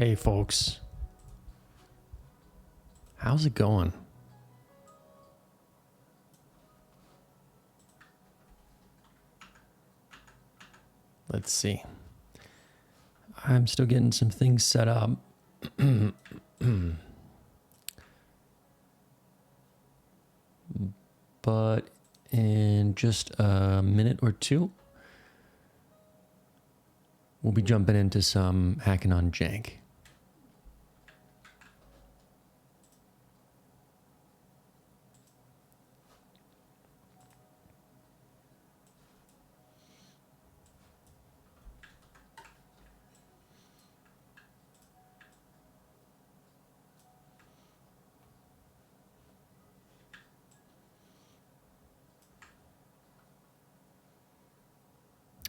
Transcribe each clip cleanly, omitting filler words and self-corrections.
Hey folks, how's it going? Let's see. I'm still getting some things set up. But in just a minute or two, we'll be jumping into some hacking on jank.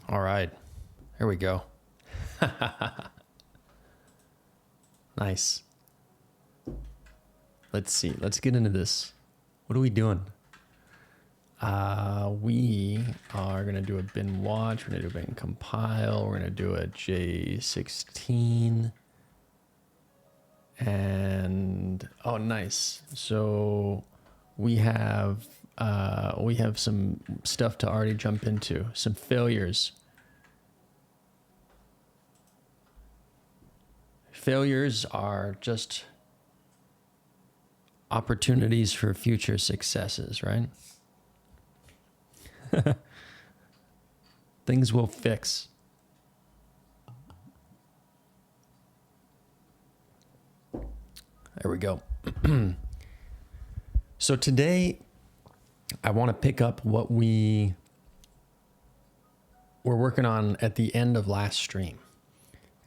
All right, here we go. Nice. Let's see. Let's get into this. What are we doing? We are going to do a bin watch. We're going to do a bin compile. We're going to do a J16. And, oh, nice. So we have some stuff to already jump into. Some failures. Failures are just opportunities for future successes, right? Things will fix. There we go. So today, I want to pick up what we were working on at the end of last stream.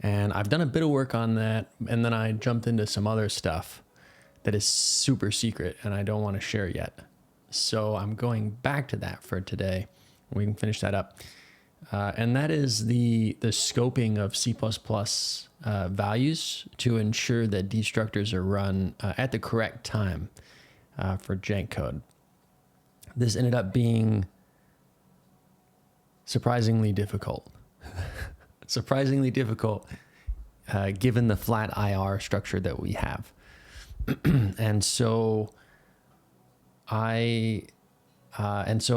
And I've done a bit of work on that, and then I jumped into some other stuff that is super secret and I don't want to share yet. So I'm going back to that for today. We can finish that up. And that is the scoping of C++ values to ensure that destructors are run at the correct time for jank code. This ended up being surprisingly difficult. Surprisingly difficult given the flat IR structure that we have. And so I spent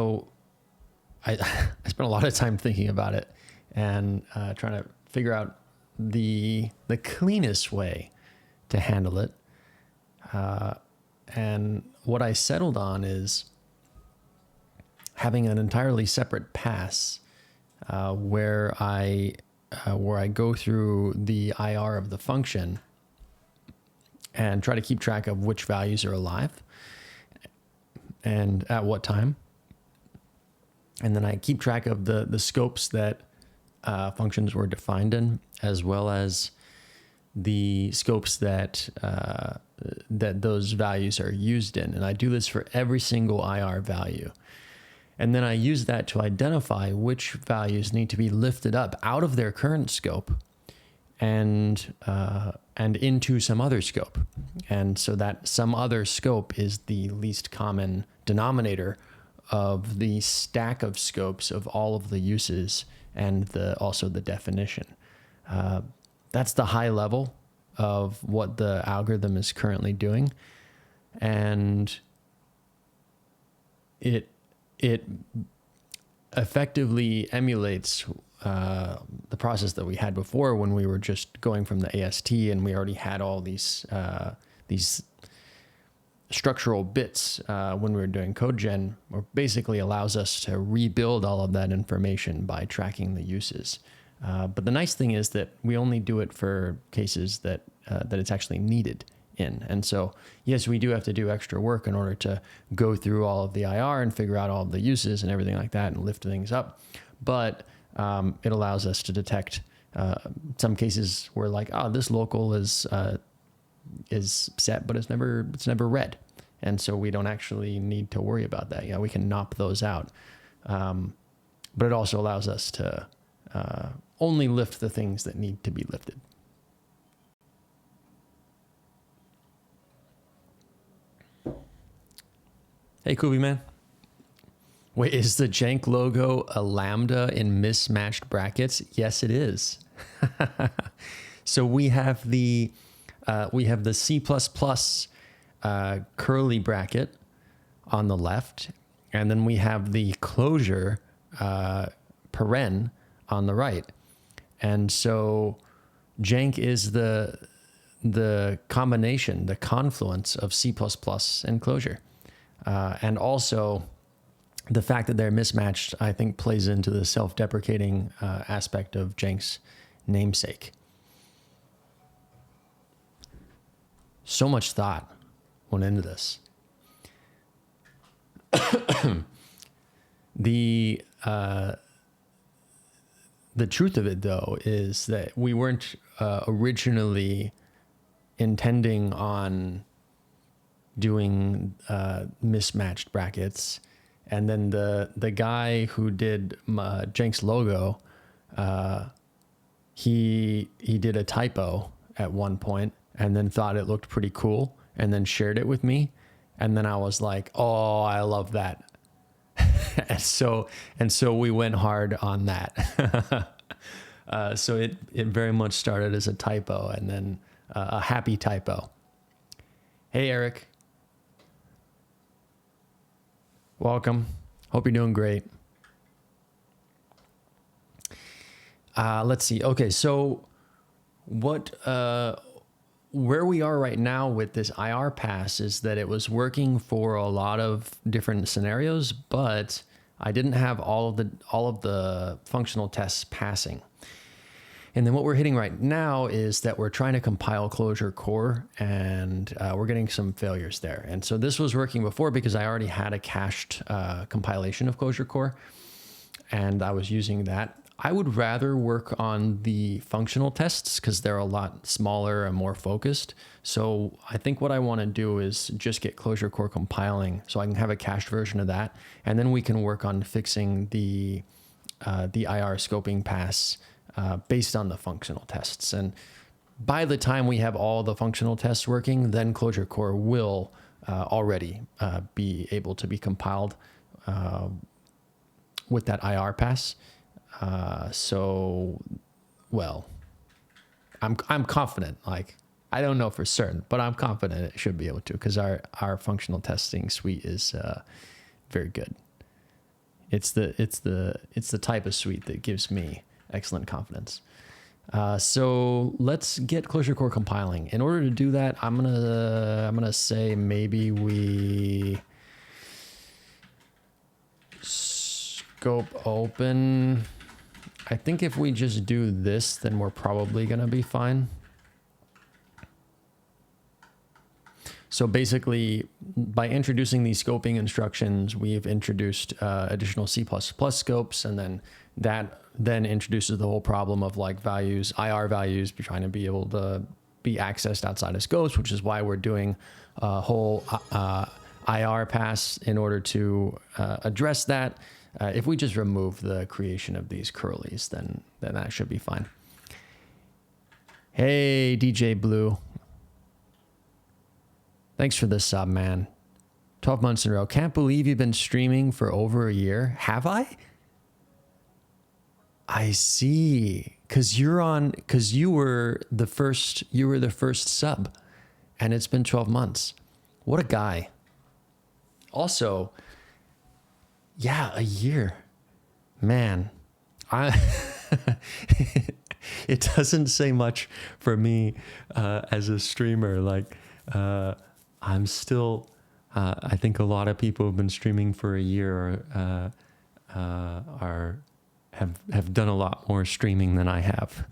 a lot of time thinking about it and trying to figure out the cleanest way to handle it. And what I settled on is having an entirely separate pass where I go through the IR of the function and try to keep track of which values are alive and at what time. And then I keep track of the scopes that functions were defined in, as well as the scopes that those values are used in. And I do this for every single IR value. And then I use that to identify which values need to be lifted up out of their current scope and into some other scope. And so that some other scope is the least common denominator of the stack of scopes of all of the uses and also the definition. That's the high level of what the algorithm is currently doing. And it effectively emulates the process that we had before when we were just going from the AST and we already had all these structural bits when we were doing code gen, or basically allows us to rebuild all of that information by tracking the uses. But the nice thing is that we only do it for cases that it's actually needed in. And so, yes, we do have to do extra work in order to go through all of the IR and figure out all of the uses and everything like that and lift things up. But it allows us to detect some cases where, like, this local is set, but it's never read. And so we don't actually need to worry about that. Yeah, we can knock those out. But it also allows us to only lift the things that need to be lifted. Hey, Kubi man. Wait, is the jank logo a lambda in mismatched brackets? Yes, it is. So we have the C++ curly bracket on the left, and then we have the closure paren on the right. And so jank is the combination, the confluence of C++ and closure. And also the fact that they're mismatched, I think, plays into the self-deprecating aspect of jank's namesake. So much thought went into this. The truth of it, though, is that we weren't originally intending on doing mismatched brackets. And then the guy who did jank's logo, he did a typo at one point and then thought it looked pretty cool and then shared it with me. And then I was like, oh, I love that. and so we went hard on that. So it very much started as a typo and then a happy typo. Hey, Eric. Welcome. Hope you're doing great. Let's see. Okay, so where we are right now with this IR pass is that it was working for a lot of different scenarios, but I didn't have all of the functional tests passing. And then what we're hitting right now is that we're trying to compile closure core, and we're getting some failures there. And so this was working before because I already had a cached compilation of closure core, and I was using that. I would rather work on the functional tests because they're a lot smaller and more focused. So I think what I want to do is just get closure core compiling so I can have a cached version of that. And then we can work on fixing the IR scoping pass based on the functional tests. And by the time we have all the functional tests working, then closure core will already be able to be compiled with that IR pass. Well, I'm confident. Like, I don't know for certain, but I'm confident it should be able to because our functional testing suite is very good. It's the type of suite that gives me excellent confidence. So let's get closure core compiling. In order to do that, I'm gonna say maybe we scope open. I think if we just do this, then we're probably gonna be fine. So basically, by introducing these scoping instructions, we've introduced additional C++ scopes, and then that then introduces the whole problem of like values, IR values, trying to be able to be accessed outside of scopes, which is why we're doing a whole IR pass in order to address that. If we just remove the creation of these curlies, then that should be fine. Hey, DJ Blue. Thanks for the sub, man. 12 months in a row. Can't believe you've been streaming for over a year. Have I? I see. Because you were the first sub, and it's been 12 months. What a guy. Also, yeah, a year. Man, it doesn't say much for me as a streamer. Like, I'm still, I think a lot of people who've been streaming for a year have done a lot more streaming than I have.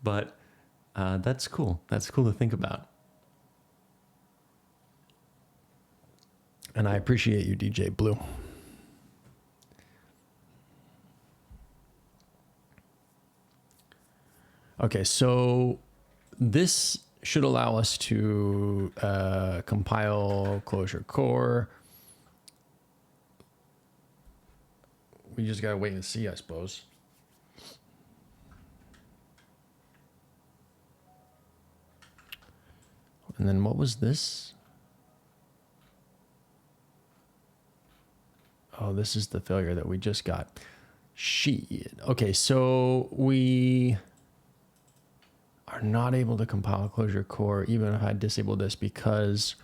But that's cool. That's cool to think about. And I appreciate you, DJ Blue. Okay, so this should allow us to compile closure core. We just gotta wait and see, I suppose. And then what was this? Oh, this is the failure that we just got. Shit. Okay, so we are not able to compile Clojure core even if I disable this because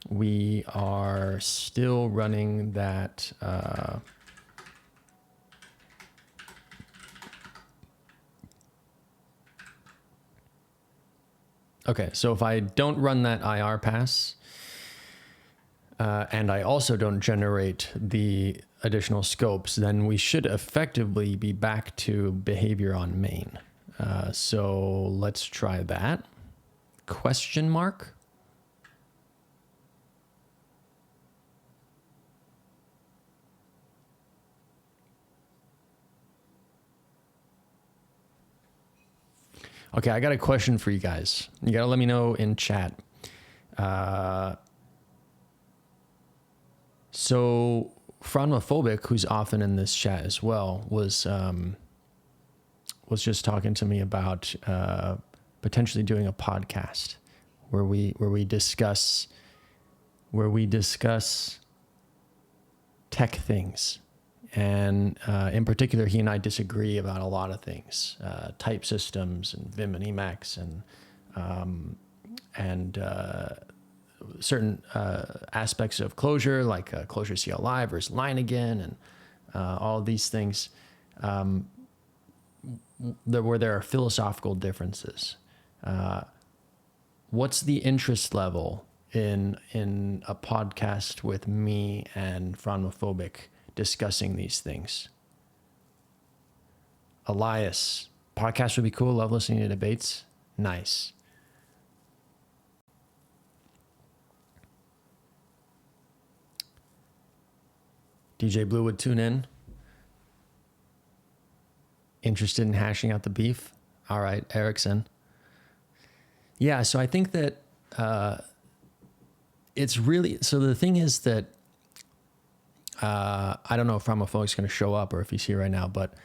we are still running that okay, so if I don't run that IR pass and I also don't generate the additional scopes, then we should effectively be back to behavior on main. So let's try that. Question mark? Okay, I got a question for you guys. You got to let me know in chat. So Franmophobic, who's often in this chat as well, was just talking to me about potentially doing a podcast where we discuss tech things. And in particular, he and I disagree about a lot of things, type systems and Vim and Emacs and certain aspects of Clojure, like Clojure CLI versus line again, and all these things where there are philosophical differences. What's the interest level in a podcast with me and Franmophobic discussing these things? Elias, podcast would be cool. Love listening to debates. Nice. DJ Blue would tune in. Interested in hashing out the beef? All right, Erickson. Yeah, so I think that it's really, so the thing is that I don't know if Franmophobic's going to show up or if he's here right now, but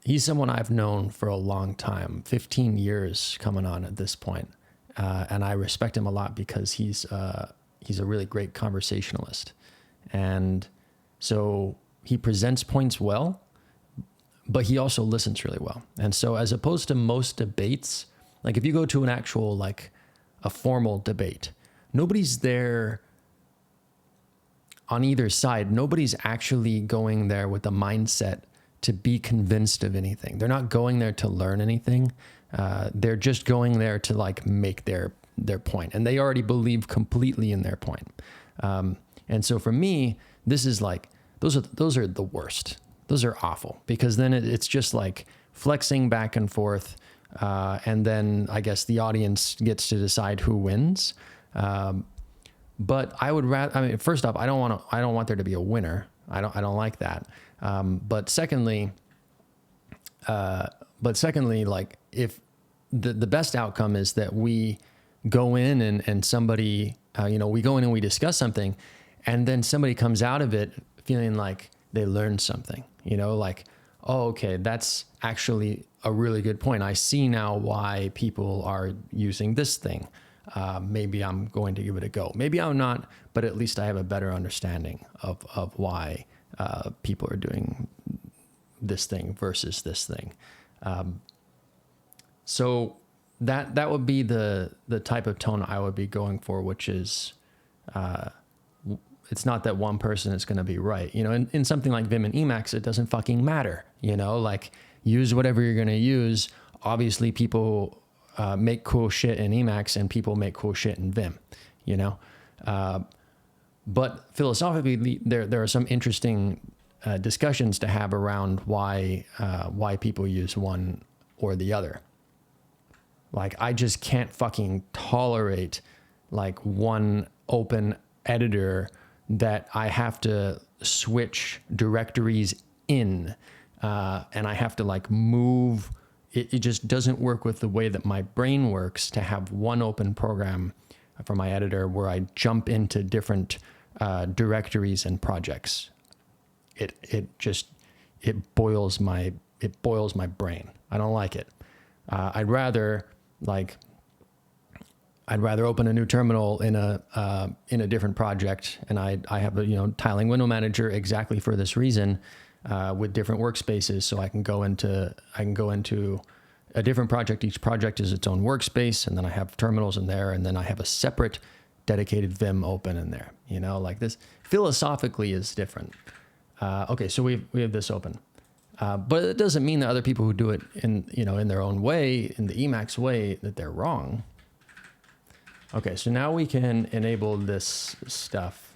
he's someone I've known for a long time, 15 years coming on at this point. And I respect him a lot because he's a really great conversationalist. And so he presents points well, but he also listens really well. And so as opposed to most debates, like if you go to an actual, like a formal debate, nobody's there on either side. Nobody's actually going there with the mindset to be convinced of anything. They're not going there to learn anything. They're just going there to like make their point. And they already believe completely in their point. And so for me, this is like, those are the worst. Those are awful because then it's just like flexing back and forth. And then I guess the audience gets to decide who wins. But I would rather, I mean, first off, I don't want there to be a winner. I don't like that. But secondly, like if the best outcome is that we go in and somebody, we go in and we discuss something and then somebody comes out of it feeling like they learned something, like, oh, okay, that's actually a really good point. I see now why people are using this thing. Maybe I'm going to give it a go. Maybe I'm not, but at least I have a better understanding of why people are doing this thing versus this thing. So that would be the type of tone I would be going for, which is it's not that one person is going to be right. In something like Vim and Emacs, it doesn't fucking matter. Like use whatever you're going to use. Obviously, people make cool shit in Emacs and people make cool shit in Vim, but philosophically, there are some interesting discussions to have around why people use one or the other. Like, I just can't fucking tolerate like one open editor that I have to switch directories in, and I have to like move. It just doesn't work with the way that my brain works to have one open program for my editor where I jump into different directories and projects. It boils my brain. I don't like it. I'd rather open a new terminal in a different project, and I have a tiling window manager exactly for this reason, with different workspaces, so I can go into a different project. Each project is its own workspace, and then I have terminals in there, and then I have a separate dedicated Vim open in there. You know, like this philosophically is different. Okay, so we have this open, but it doesn't mean that other people who do it in their own way, in the Emacs way, that they're wrong. Okay, so now we can enable this stuff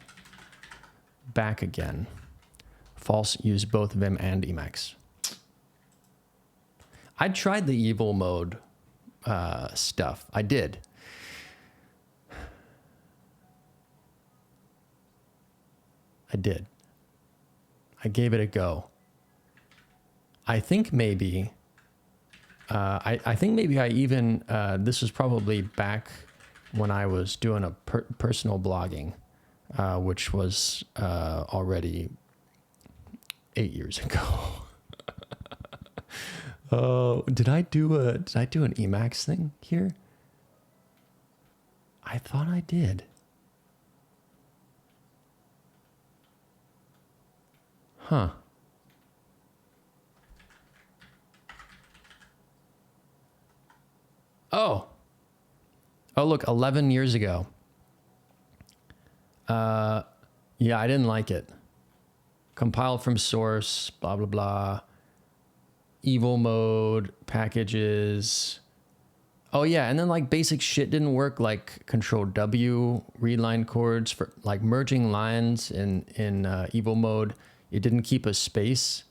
back again. False, use both Vim and Emacs. I tried the evil mode stuff. I did. I gave it a go. I think maybe, I think maybe I even, this was probably back when I was doing a personal blogging, which was already 8 years ago. Oh, did I do an Emacs thing here? I thought I did. Huh. Oh, look, 11 years ago. Yeah, I didn't like it. Compiled from source, blah, blah, blah. Evil mode, packages. Oh yeah, and then like basic shit didn't work, like Control W, read line chords for like merging lines in evil mode. It didn't keep a space.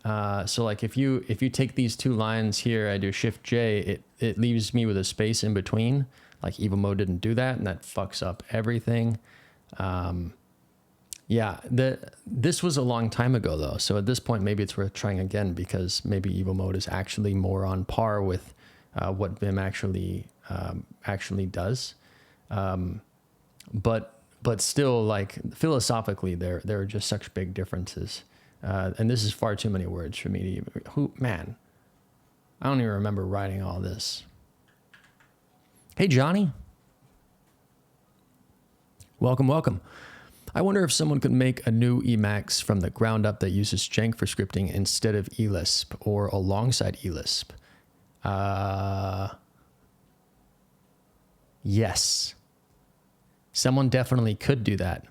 So like if you take these two lines here, I do Shift J, it leaves me with a space in between. Like evil mode didn't do that, and that fucks up everything. Yeah, this was a long time ago though. So at this point, maybe it's worth trying again, because maybe evil mode is actually more on par with what Vim actually does. But still, like philosophically, there are just such big differences. And this is far too many words for me to even, man, I don't even remember writing all this. Hey, Johnny. Welcome, welcome. I wonder if someone could make a new Emacs from the ground up that uses jank for scripting instead of eLisp or alongside eLisp. Yes. Someone definitely could do that.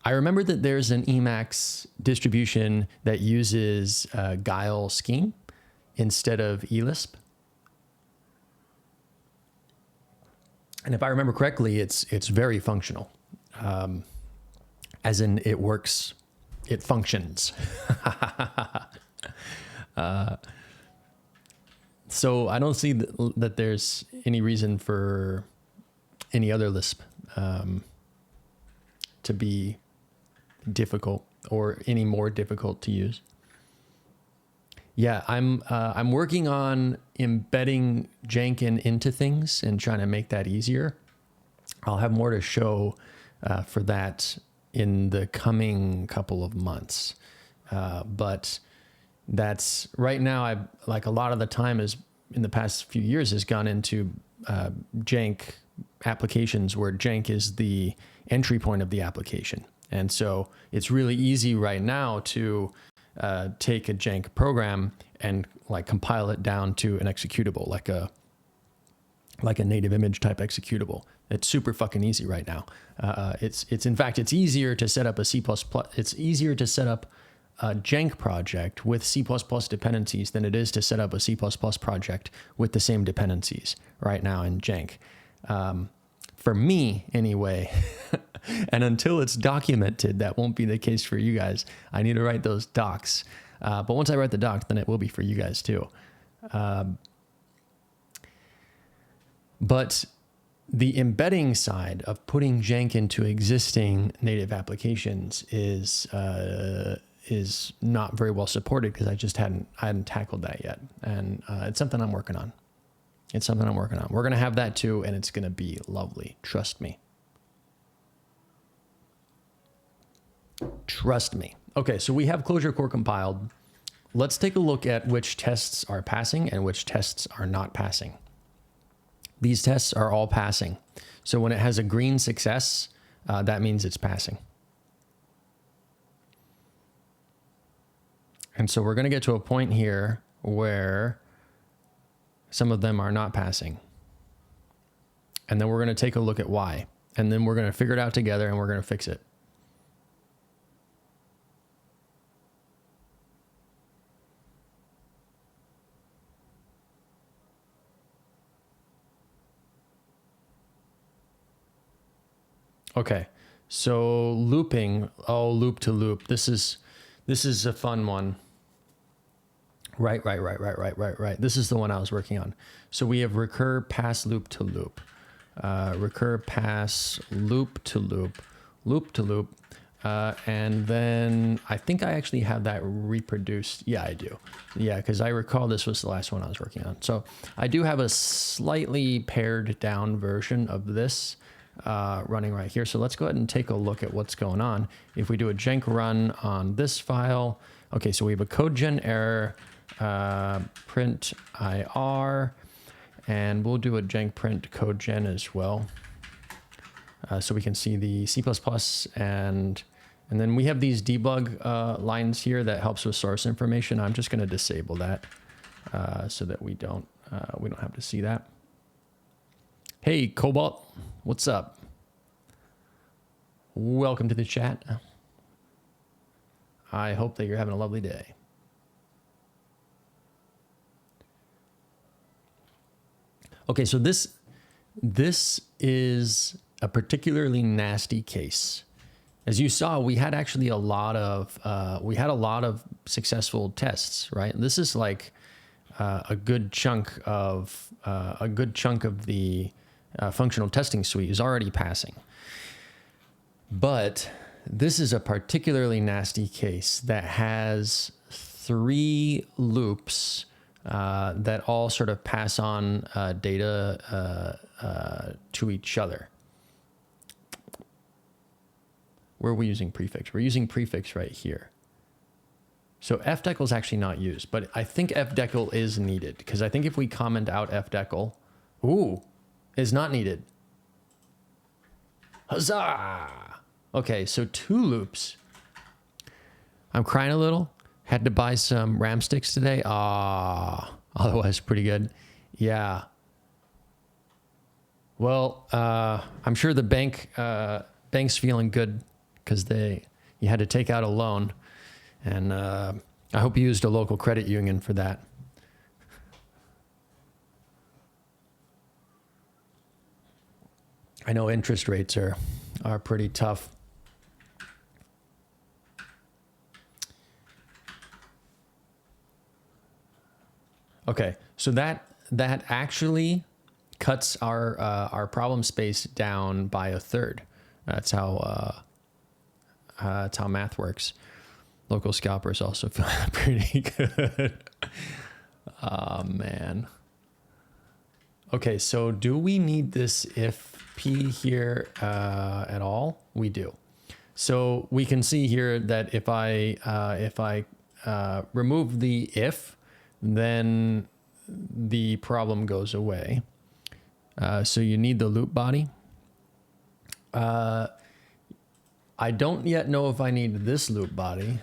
I remember that there's an Emacs distribution that uses Guile scheme instead of eLisp. And if I remember correctly, it's very functional, as in it works, it functions. So I don't see that there's any reason for any other Lisp to be difficult or any more difficult to use. Yeah, I'm working on embedding Jankin into things and trying to make that easier. I'll have more to show for that in the coming couple of months. But that's right now. I like a lot of the time is in the past few years has gone into jank applications where jank is the entry point of the application, and so it's really easy right now to take a jank program and like compile it down to an executable, like a native image type executable. It's super fucking easy right now. It's in fact, it's easier to set up a C++. It's easier to set up a jank project with C++ dependencies than it is to set up a C++ project with the same dependencies right now in jank. For me, anyway. And until it's documented, that won't be the case for you guys. I need to write those docs. But once I write the docs, then it will be for you guys too. But the embedding side of putting jank into existing native applications is not very well supported because I hadn't tackled that yet. And it's something I'm working on. We're going to have that too, and it's going to be lovely. Trust me. Okay, so we have Clojure Core compiled. Let's take a look at which tests are passing and which tests are not passing. These tests are all passing. So when it has a green success, that means it's passing. And so we're going to get to a point here where some of them are not passing. And then we're going to take a look at why. And then we're going to figure it out together and we're going to fix it. Okay, so looping, loop to loop. This is a fun one. Right. This is the one I was working on. So we have recur pass loop to loop, recur pass loop to loop, loop to loop. And then I think I actually have that reproduced. Yeah, I do. Yeah, because I recall this was the last one I was working on. So I do have a slightly pared down version of this running right here. So let's go ahead and take a look at what's going on. If we do a jank run on this file, okay, so we have a code gen error, print IR, and we'll do a jank print code gen as well. So we can see the C++ and then we have these debug lines here that helps with source information. I'm just going to disable that so that we don't have to see that. Hey, Cobalt, what's up? Welcome to the chat. I hope that you're having a lovely day. Okay, so this is a particularly nasty case. As you saw, we had actually a lot of successful tests, right? This is like a good chunk of the functional testing suite is already passing. But this is a particularly nasty case that has 3 loops that all sort of pass on data to each other. Where are we using prefix? We're using prefix right here. So fdecal is actually not used, but I think fdecal is needed because I think if we comment out fdecal, is not needed. Huzzah! Okay, so 2 loops. I'm crying a little. Had to buy some RAM sticks today. Otherwise pretty good. Yeah. Well, I'm sure the bank's feeling good because you had to take out a loan, and I hope you used a local credit union for that. I know interest rates are pretty tough. Okay, so that actually cuts our problem space down by a third. That's how math works. Local scalpers also feel pretty good. Oh man. Okay, so do we need this if p here at all? We do. So we can see here that if I remove the if, then the problem goes away. So you need the loop body. I don't yet know if I need this loop body.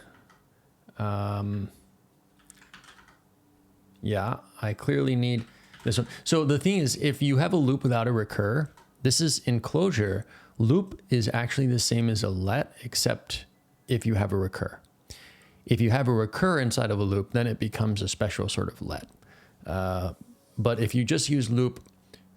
Yeah, I clearly need this one. So the thing is, if you have a loop without a recur, this is in Clojure. Loop is actually the same as a let, except if you have a recur. If you have a recur inside of a loop, then it becomes a special sort of let. But if you just use loop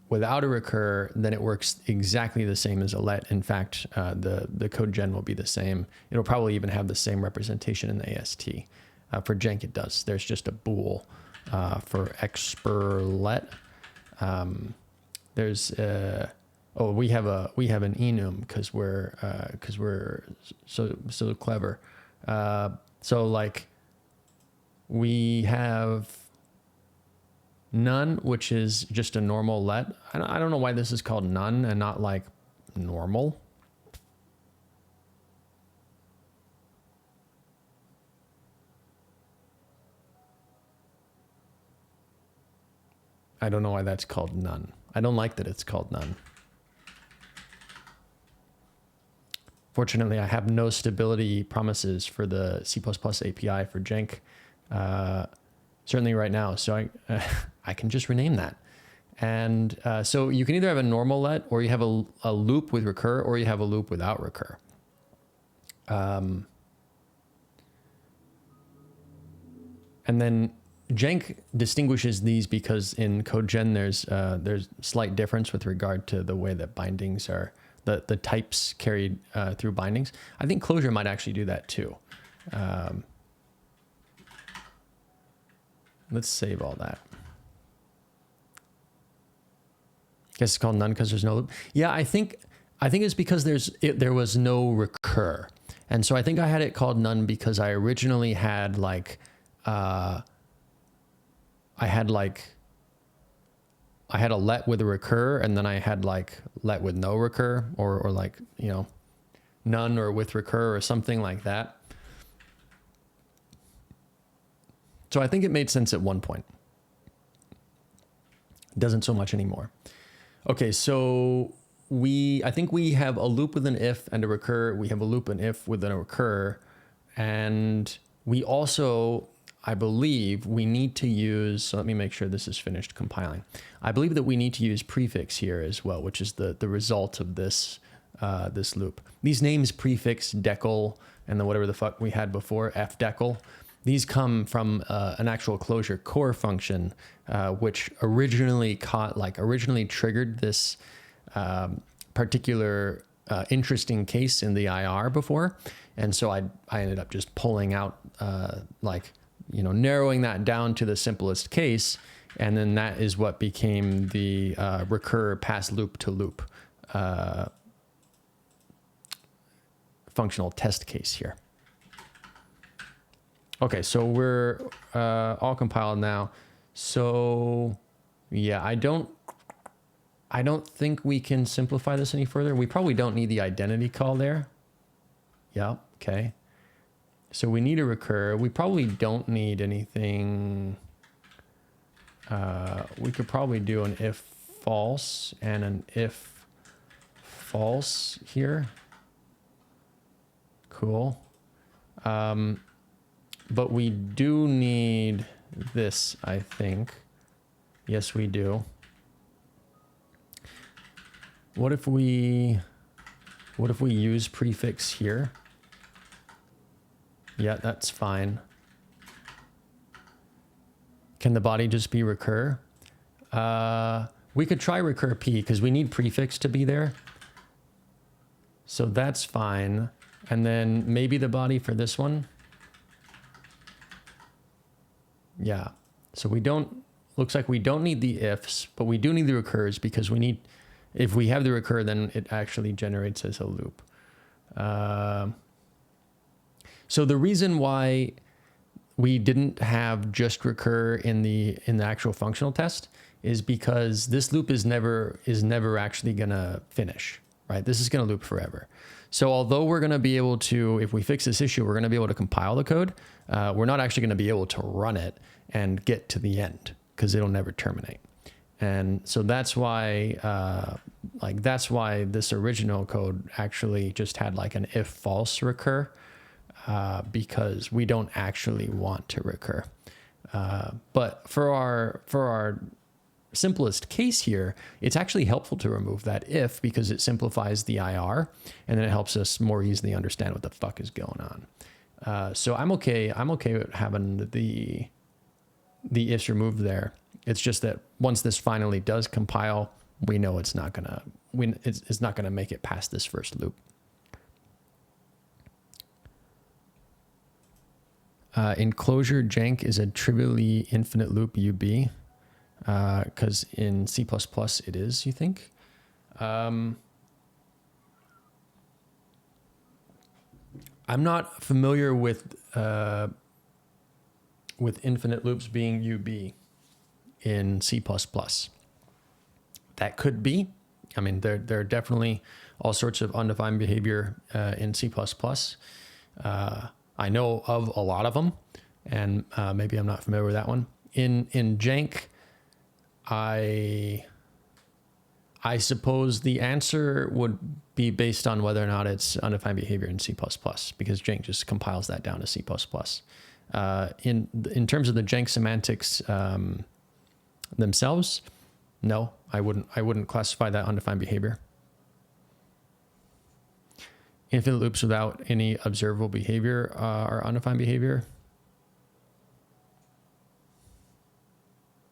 without a recur, then it works exactly the same as a let. In fact, the code gen will be the same. It'll probably even have the same representation in the AST. For jank, it does. There's just a bool for expr let. There's we have an enum because we're so clever. So like we have none, which is just a normal let. I don't know why this is called none and not like normal. I don't know why that's called none. I don't like that it's called none. Fortunately, I have no stability promises for the C++ API for jank. certainly right now. So I can just rename that. And so you can either have a normal let, or you have a loop with recur, or you have a loop without recur. And then jank distinguishes these because in CodeGen there's slight difference with regard to the way that bindings are, the types carried through bindings. I think Clojure might actually do that too. Let's save all that. Guess it's called none because there's no loop. Yeah, I think it's because there was no recur, and so I think I had it called none because I originally had like I had a let with a recur, and then I had like let with no recur, or like, you know, none or with recur or something like that. So I think it made sense at one point. It doesn't so much anymore. Okay, so I think we have a loop with an if and a recur. We have a loop and if with a recur. And we also, I believe we need to use, so let me make sure this is finished compiling. I believe that we need to use prefix here as well, which is the result of this this loop. These names, prefix, decal, and then whatever the fuck we had before, fdecal, these come from an actual Clojure core function, which originally triggered this particular interesting case in the IR before. And so I ended up just pulling out, narrowing that down to the simplest case. And then that is what became the recur pass loop to loop functional test case here. Okay, so we're all compiled now. So yeah, I don't think we can simplify this any further. We probably don't need the identity call there. Yeah, okay. So we need a recur. We probably don't need anything. We could probably do an if false and an if false here. Cool. But we do need this, I think. Yes, we do. What if we use prefix here? Yeah, that's fine. Can the body just be recur? We could try recur p because we need prefix to be there. So that's fine. And then maybe the body for this one. Yeah, so looks like we don't need the ifs, but we do need the recurs because if we have the recur, then it actually generates as a loop. So the reason why we didn't have just recur in the actual functional test is because this loop is never actually gonna finish, right? This is gonna loop forever. So although we're gonna be able to, if we fix this issue, we're gonna be able to compile the code, we're not actually gonna be able to run it and get to the end because it'll never terminate. And so that's why, that's why this original code actually just had like an if false recur, because we don't actually want to recur. But for our simplest case here, it's actually helpful to remove that if because it simplifies the IR and then it helps us more easily understand what the fuck is going on. So I'm okay with having the ifs removed there. It's just that once this finally does compile, we know it's not gonna make it past this first loop. In Clojure, jank is a trivially infinite loop UB, because in C++ it is, you think? I'm not familiar with infinite loops being UB in C++. That could be. I mean, there are definitely all sorts of undefined behavior in C++. I know of a lot of them, and maybe I'm not familiar with that one. In jank, I suppose the answer would be based on whether or not it's undefined behavior in C++, because jank just compiles that down to C++. In terms of the jank semantics themselves, no, I wouldn't classify that undefined behavior. Infinite loops without any observable behavior are undefined behavior.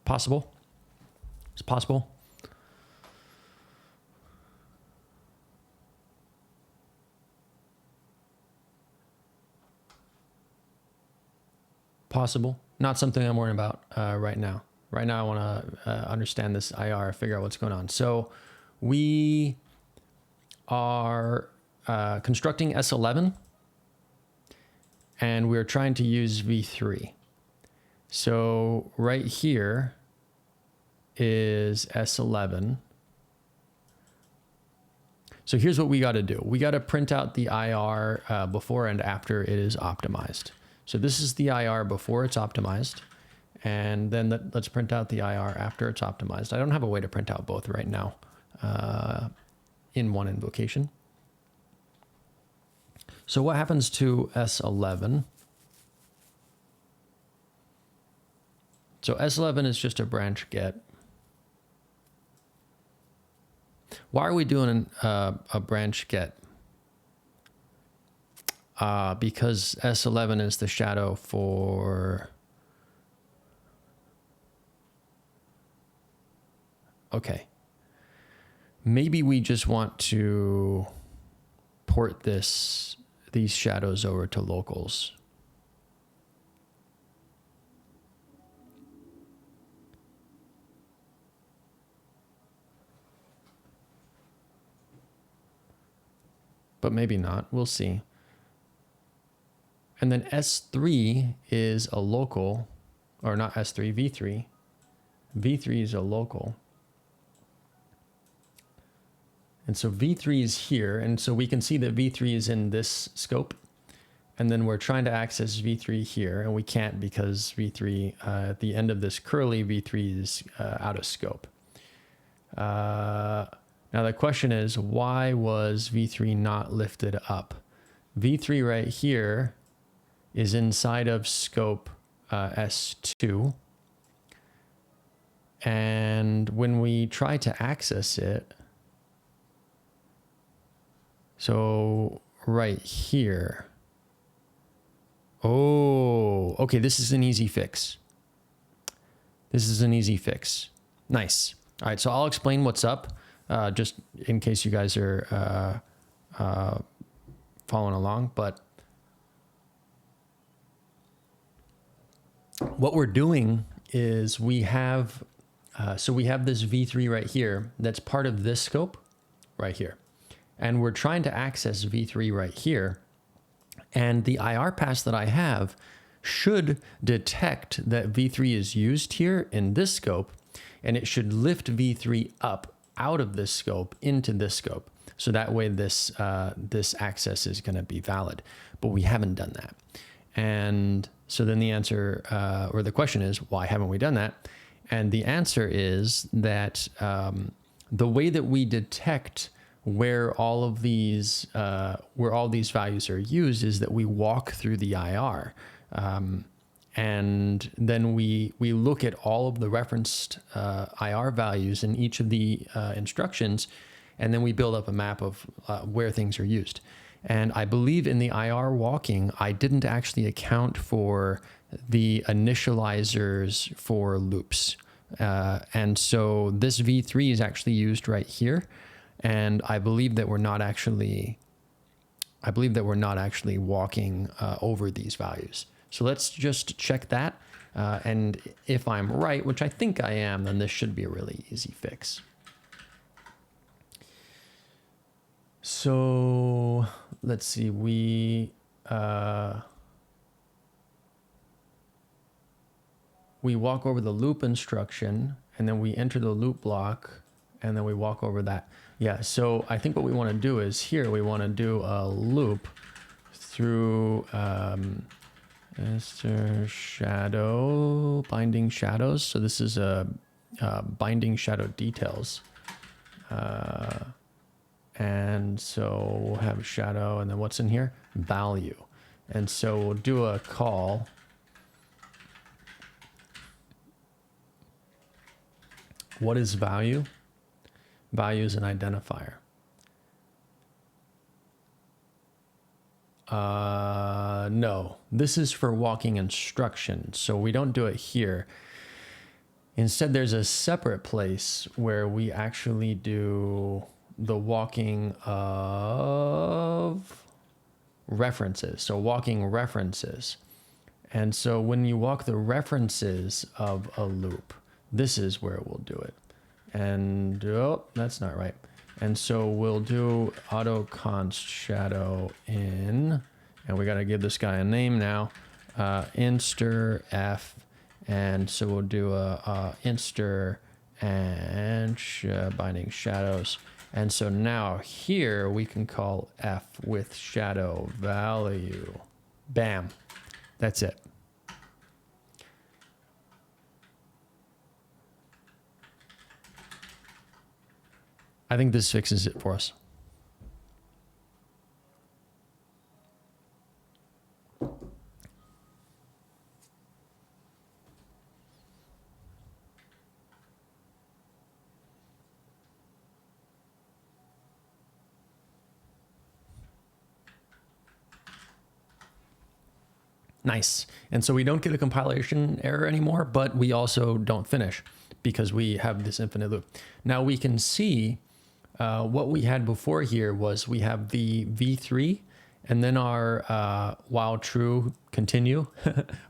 Possible. It's possible. Possible. Not something I'm worrying about right now. Right now, I want to understand this IR, figure out what's going on. So we are constructing S11, and we're trying to use V3. So right here is S11. So here's what we got to do. We got to print out the IR before and after it is optimized. So this is the IR before it's optimized. And then let's print out the IR after it's optimized. I don't have a way to print out both right now in one invocation. So what happens to S11? So S11 is just a branch get. Why are we doing a branch get? Because S11 is the shadow for... Okay. Maybe we just want to port these shadows over to locals. But maybe not. We'll see. And then S3 is a local, or not S3, V3. V3 is a local. And so V3 is here. And so we can see that V3 is in this scope. And then we're trying to access V3 here. And we can't because V3, at the end of this curly, V3 is out of scope. Now the question is, why was V3 not lifted up? V3 right here is inside of scope S2. And when we try to access it, so right here. Oh, okay, this is an easy fix. This is an easy fix. Nice. All right, so I'll explain what's up, just in case you guys are following along. But what we're doing is we have, so we have this V3 right here that's part of this scope right here. And we're trying to access V3 right here. And the IR pass that I have should detect that V3 is used here in this scope, and it should lift V3 up out of this scope into this scope. So that way this access is going to be valid, but we haven't done that. And so then the answer, or the question is, why haven't we done that? And the answer is that the way that we detect where all these values are used is that we walk through the IR. And then we look at all of the referenced IR values in each of the instructions, and then we build up a map of where things are used. And I believe in the IR walking, I didn't actually account for the initializers for loops. And so this V3 is actually used right here. And I believe that we're not actually walking over these values. So let's just check that. And if I'm right, which I think I am, then this should be a really easy fix. So let's see, we walk over the loop instruction, and then we enter the loop block, and then we walk over that. Yeah, so I think what we want to do is here, we want to do a loop through shadow, binding shadows. So this is a binding shadow details. And so we'll have shadow, and then what's in here? Value. And so we'll do a call What is value? Value is an identifier. No, this is for walking instructions, so we don't do it here. Instead, there's a separate place where we actually do the walking of references. So walking references. And so when you walk the references of a loop, this is where we'll do it. And, oh, that's not right. And so we'll do auto const shadow in, and we got to give this guy a name now, inster f. And so we'll do a inster and binding shadows. And so now here we can call f with shadow value. Bam. That's it. I think this fixes it for us. Nice. And so we don't get a compilation error anymore, but we also don't finish because we have this infinite loop. Now we can see what we had before here was we have the v3 and then our while true continue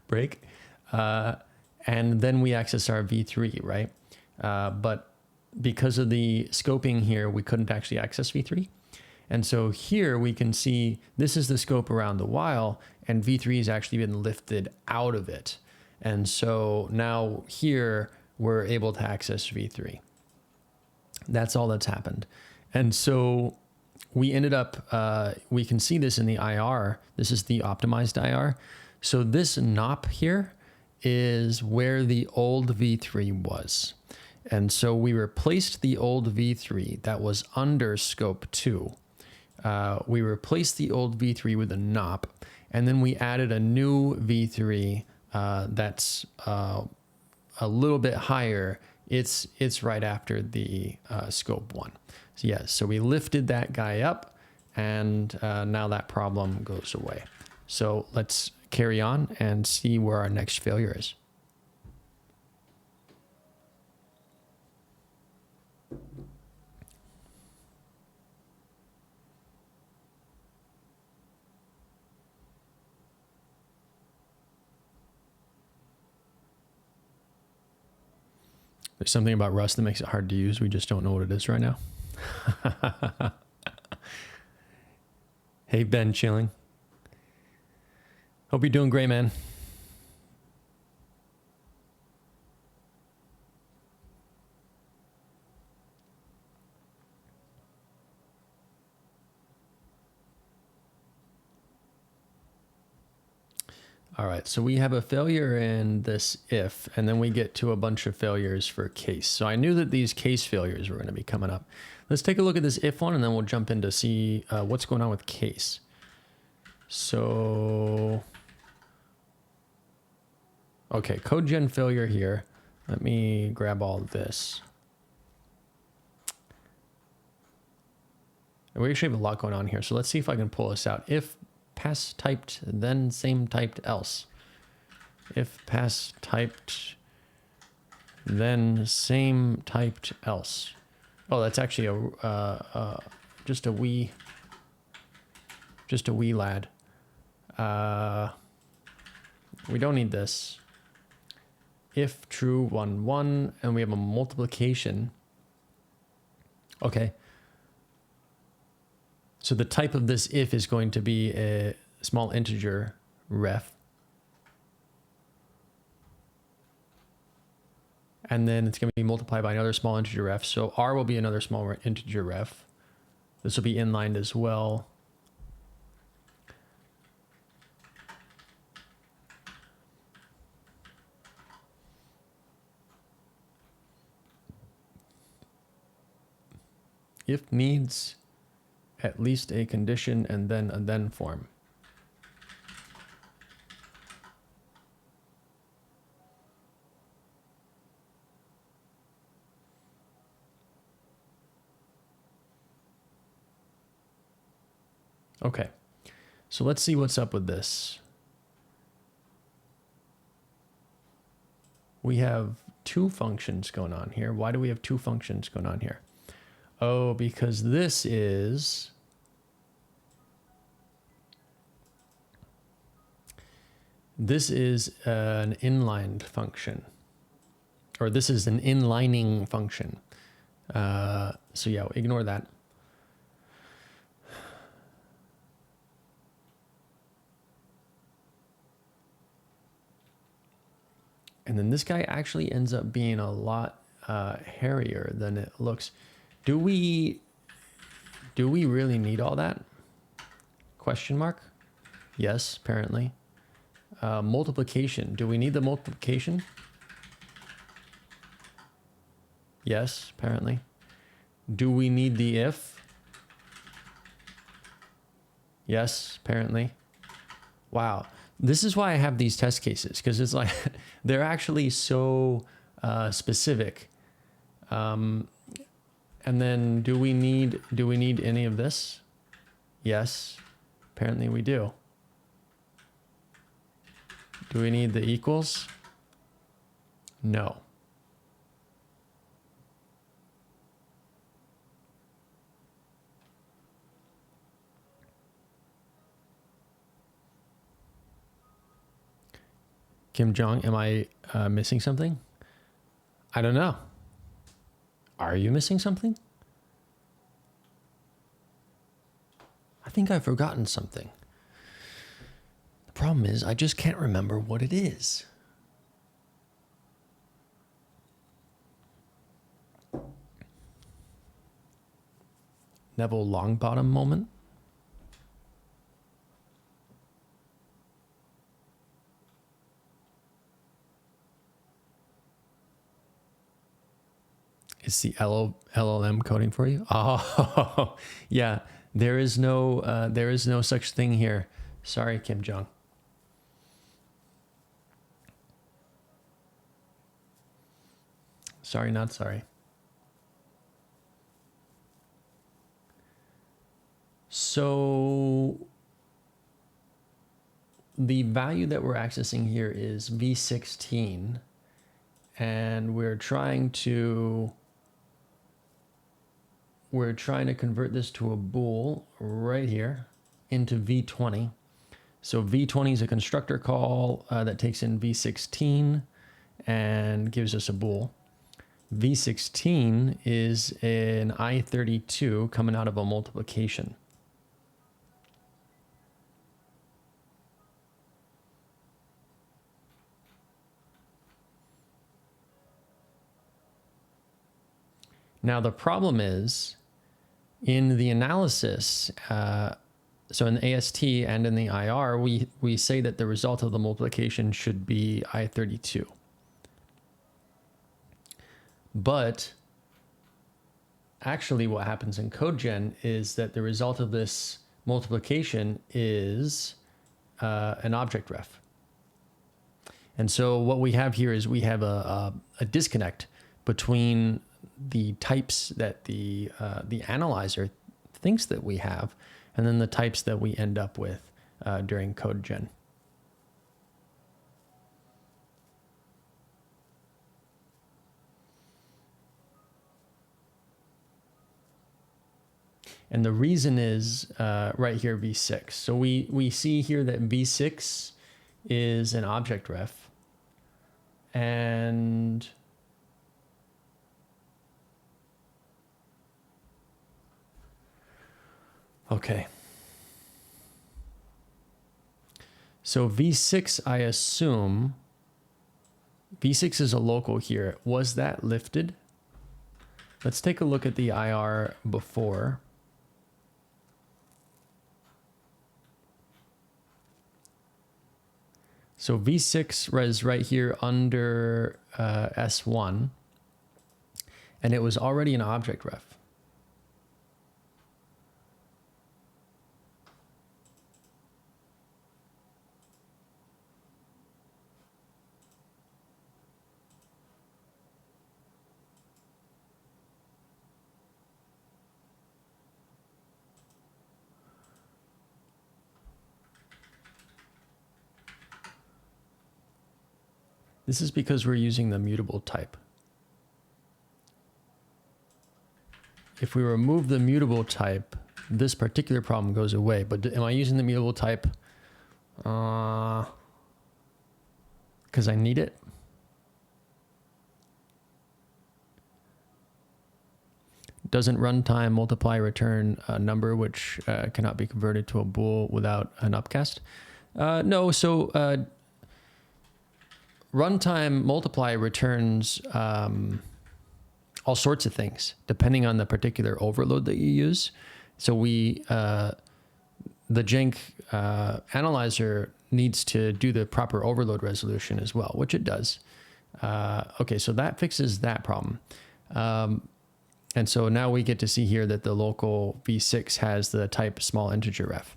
break. And then we access our v3, right? But because of the scoping here, we couldn't actually access v3. And so here we can see this is the scope around the while, and v3 has actually been lifted out of it. And so now here we're able to access v3. That's all that's happened. And so we ended up, we can see this in the IR. This is the optimized IR. So this NOP here is where the old v3 was. And so we replaced the old v3 that was under scope 2. We replaced the old v3 with a NOP, and then we added a new v3 that's a little bit higher. It's right after the scope 1. So yeah, so we lifted that guy up, and now that problem goes away. So let's carry on and see where our next failure is. There's something about Rust that makes it hard to use. We just don't know what it is right now. Hey, Ben, chilling. Hope you're doing great, man. All right, so we have a failure in this if, and then we get to a bunch of failures for case. So I knew that these case failures were going to be coming up. Let's take a look at this if one, and then we'll jump in to see what's going on with case. So, okay, code gen failure here. Let me grab all of this. And we actually have a lot going on here. So let's see if I can pull this out. If pass typed, then same typed else. If pass typed, then same typed else. Oh, that's actually just a wee lad. We don't need this. If true 1 1, and we have a multiplication. Okay. So the type of this if is going to be a small integer ref. And then it's going to be multiplied by another small integer ref. So R will be another small integer ref. This will be inlined as well. If needs at least a condition and then a then form. Okay, so let's see what's up with this. We have two functions going on here. Why do we have two functions going on here? Oh, because this is an inlined function, or this is an inlining function. So yeah, ignore that. And then this guy actually ends up being a lot hairier than it looks. Do we really need all that? Question mark? Yes, apparently. Multiplication. Do we need the multiplication? Yes, apparently. Do we need the if? Yes, apparently. Wow. This is why I have these test cases, because it's like they're actually so specific. And then do we need any of this? Yes, apparently we do. Do we need the equals? No. Kim Jong, am I missing something? I don't know. Are you missing something? I think I've forgotten something. The problem is I just can't remember what it is. Neville Longbottom moment. It's the LLM coding for you. Oh, yeah. There is no such thing here. Sorry, Kim Jong. Sorry, not sorry. So the value that we're accessing here is V16, and we're trying to convert this to a bool right here into V20. So V20 is a constructor call that takes in V16 and gives us a bool. V16 is an I32 coming out of a multiplication. Now the problem is in the analysis, so in the AST and in the IR, we say that the result of the multiplication should be I32. But actually what happens in CodeGen is that the result of this multiplication is an object ref. And so what we have here is we have a disconnect between the types that the analyzer thinks that we have, and then the types that we end up with during CodeGen. And the reason is right here, V6. So we see here that V6 is an object ref. And okay. So V6, I assume, V6 is a local here. Was that lifted? Let's take a look at the IR before. So V6 was right here under S1, and it was already an object ref. This is because we're using the mutable type. If we remove the mutable type, this particular problem goes away. But am I using the mutable type because I need it? Doesn't runtime multiply return a number which cannot be converted to a bool without an upcast? No, so runtime multiply returns all sorts of things depending on the particular overload that you use. So the jank analyzer needs to do the proper overload resolution as well, which it does. Okay, so that fixes that problem. And so now we get to see here that the local v6 has the type small integer ref.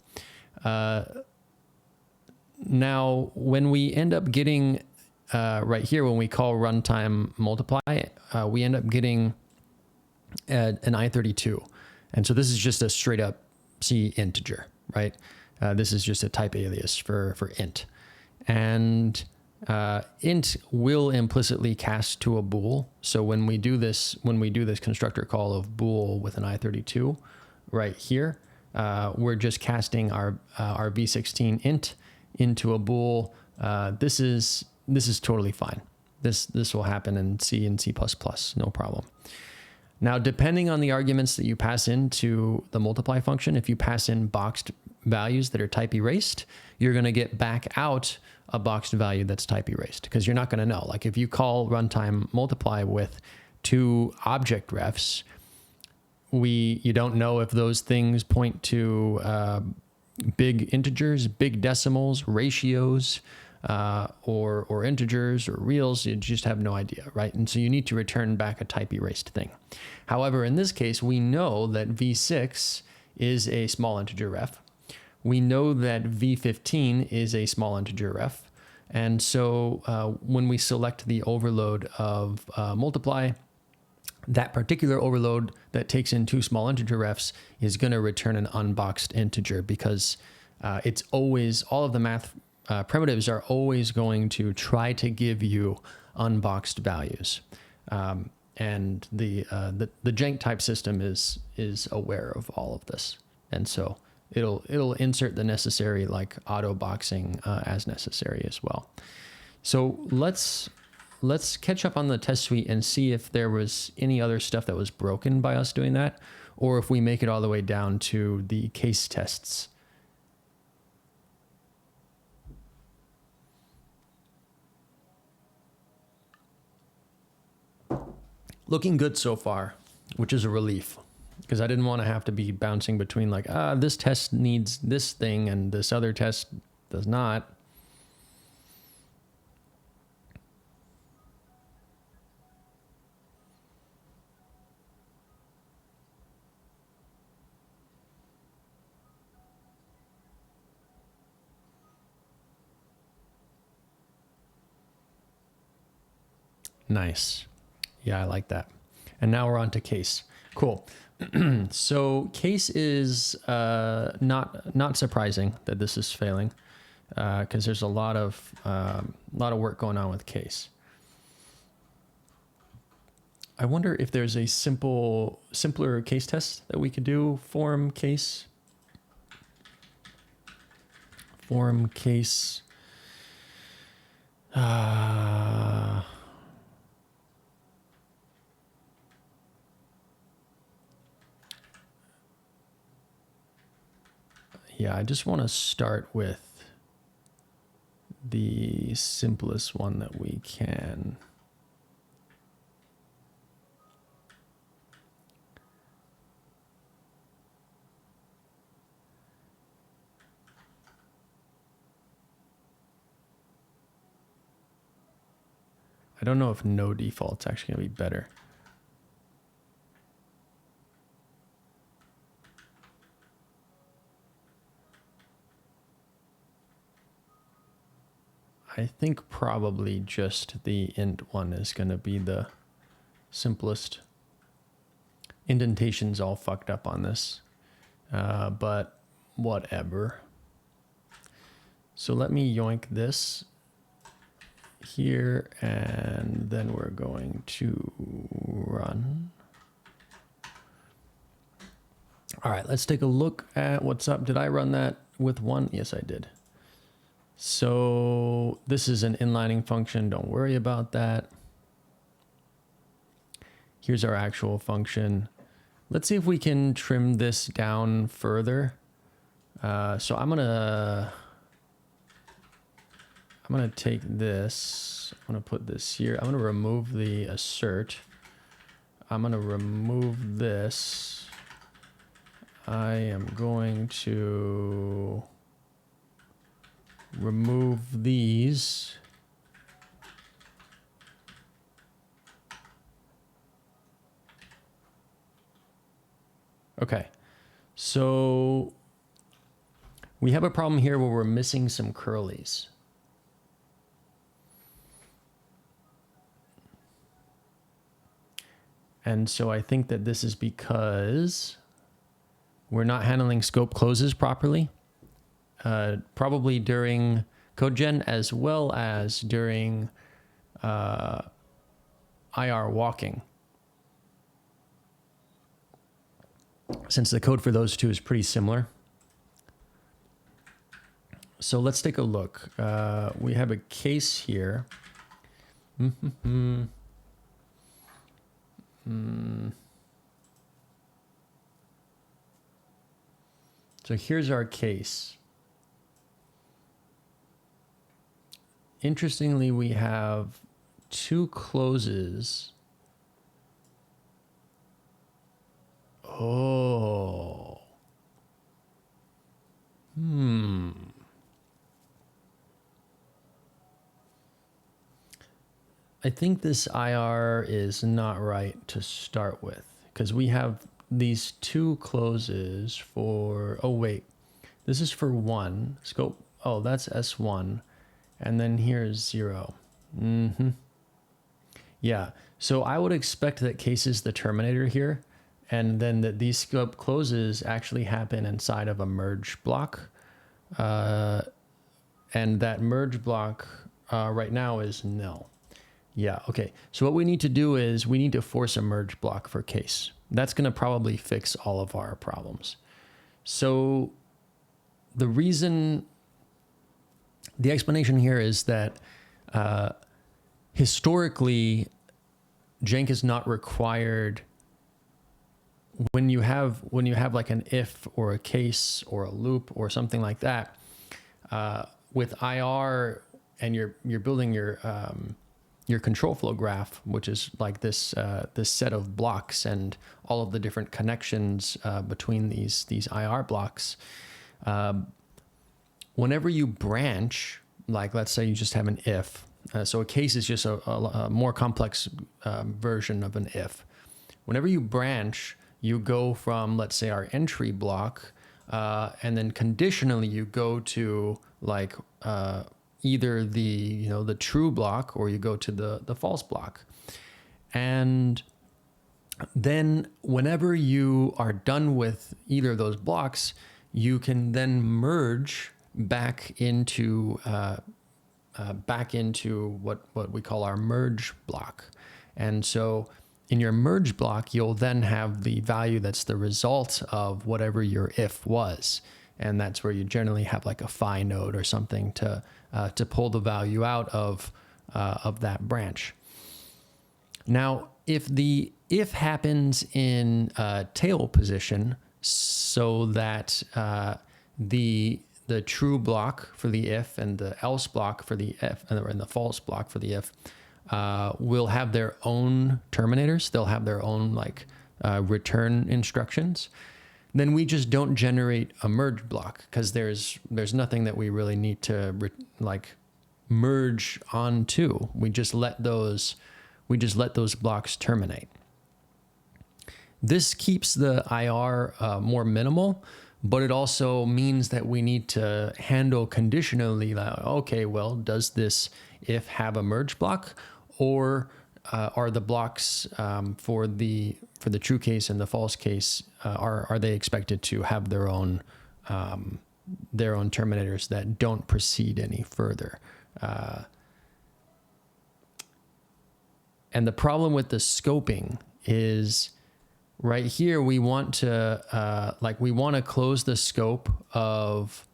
Now, when we end up getting right here, when we call runtime multiply, we end up getting an i32. And so this is just a straight up C integer, right? This is just a type alias for int. And int will implicitly cast to a bool. So when we do this constructor call of bool with an i32 right here, we're just casting our v16 int into a bool. This is totally fine. This will happen in C and C++, no problem. Now, depending on the arguments that you pass into the multiply function, if you pass in boxed values that are type erased, you're going to get back out a boxed value that's type erased, because you're not going to know. Like if you call runtime multiply with two object refs, you don't know if those things point to big integers, big decimals, ratios, or integers or reals. You just have no idea, right? And so you need to return back a type erased thing. However, in this case, we know that v6 is a small integer ref. We know that v15 is a small integer ref. And so when we select the overload of multiply, that particular overload that takes in two small integer refs is going to return an unboxed integer, because it's always, all of the math primitives are always going to try to give you unboxed values. And the jank type system is aware of all of this. And so it'll insert the necessary like auto boxing as necessary as well. So let's catch up on the test suite and see if there was any other stuff that was broken by us doing that, or if we make it all the way down to the case tests. Looking good so far, which is a relief, because I didn't want to have to be bouncing between like, this test needs this thing and this other test does not. Nice. Yeah, I like that. And now we're on to case. Cool. So case is not surprising that this is failing, because there's a lot of work going on with case. I wonder if there's a simpler case test that we could do. Form case. Yeah, I just want to start with the simplest one that we can. I don't know if no default's actually going to be better. I think probably just the int one is going to be the simplest. Indentation's all fucked up on this, but whatever. So let me yoink this here, and then we're going to run. All right, let's take a look at what's up. Did I run that with one? Yes, I did. So this is an inlining function. Don't worry about that. Here's our actual function. Let's see if we can trim this down further. So I'm gonna take this. I'm gonna put this here. I'm gonna remove the assert. I'm gonna remove this. I am going to remove these. Okay, so we have a problem here where we're missing some curlies. And so I think that this is because we're not handling scope closes properly, probably during CodeGen as well as during IR walking, since the code for those two is pretty similar. So let's take a look. We have a case here. So here's our case. Interestingly, we have two closes. Oh. I think this IR is not right to start with, because we have these two closes for, oh wait, this is for one scope. Oh, that's S1. And then here's 0. Yeah, so I would expect that case is the terminator here, and then that these scope closes actually happen inside of a merge block. And that merge block right now is nil. Yeah, okay. So what we need to do is we need to force a merge block for case. That's going to probably fix all of our problems. So the reason, the explanation here is that historically, jank is not required when you have like an if or a case or a loop or something like that. With IR and you're building your control flow graph, which is like this this set of blocks and all of the different connections between these IR blocks. Whenever you branch, like let's say you just have an if, so a case is just a more complex version of an if. Whenever you branch, you go from, let's say, our entry block, and then conditionally you go to like either the true block or you go to the false block. And then whenever you are done with either of those blocks, you can then merge back into what we call our merge block. And so in your merge block, you'll then have the value that's the result of whatever your if was. And that's where you generally have like a phi node or something to pull the value out of that branch. Now, if the if happens in tail position, so that the true block for the if and the else block for the if and the false block for the if will have their own terminators. They'll have their own like return instructions. Then we just don't generate a merge block because there's nothing that we really need to merge onto. We just let those blocks terminate. This keeps the IR more minimal, but it also means that we need to handle conditionally like, okay, well, does this if have a merge block, or are the blocks for the true case and the false case are they expected to have their own terminators that don't proceed any further? And the problem with the scoping is right here, we want to, we want to close the scope of,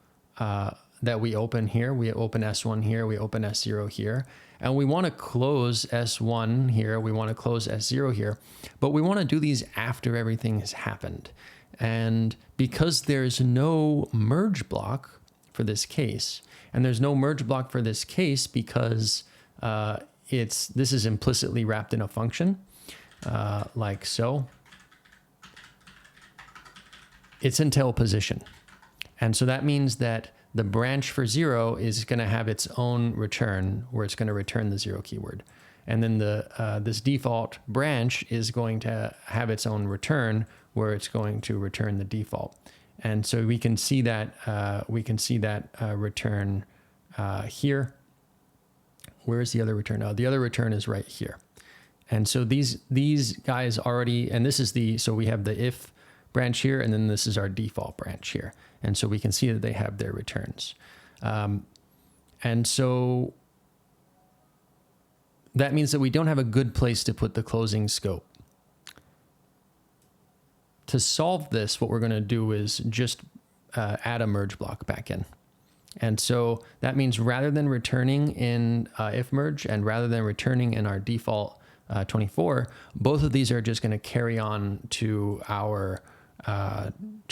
that we open here. We open S1 here, we open S0 here, and we want to close S1 here. We want to close S0 here, but we want to do these after everything has happened. And because there's no merge block for this case, and there's no merge block for this case because this is implicitly wrapped in a function, like so. It's in tail position. And so that means that the branch for 0 is going to have its own return where it's going to return the 0 keyword. And then this default branch is going to have its own return where it's going to return the default. And so we can see that return here. Where is the other return? Oh, the other return is right here. And so these guys already, and this is so we have the if branch here, and then this is our default branch here. And so we can see that they have their returns. And so that means that we don't have a good place to put the closing scope. To solve this, what we're going to do is just add a merge block back in. And so that means rather than returning in if merge and rather than returning in our default 24, both of these are just going to carry on to our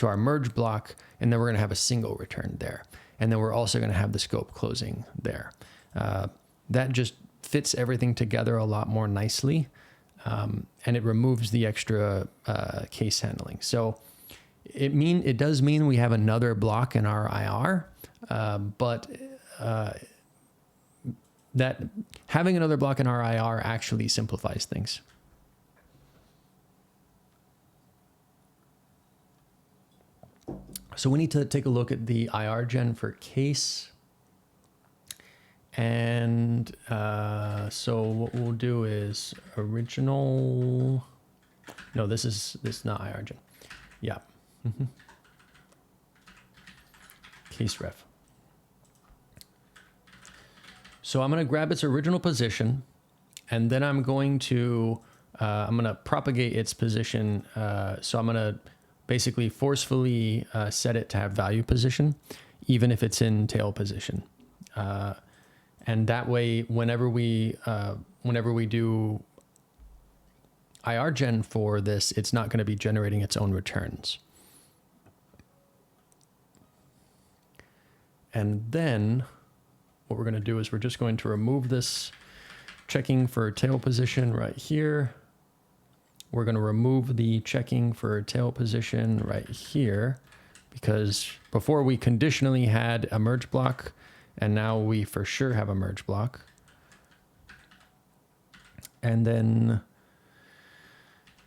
merge block, and then we're going to have a single return there. And then we're also going to have the scope closing there. That just fits everything together a lot more nicely, and it removes the extra case handling. So it does mean we have another block in our IR, but that having another block in our IR actually simplifies things. So we need to take a look at the IR gen for case. And so what we'll do is original. No, this is not IR gen. Yeah. Case ref. So I'm going to grab its original position, and then I'm going to propagate its position. So I'm going to basically forcefully set it to have value position, even if it's in tail position. And that way, whenever we do IR gen for this, it's not going to be generating its own returns. And then what we're going to do is we're just going to remove this checking for tail position right here. We're going to remove the checking for tail position right here, because before we conditionally had a merge block, and now we for sure have a merge block. And then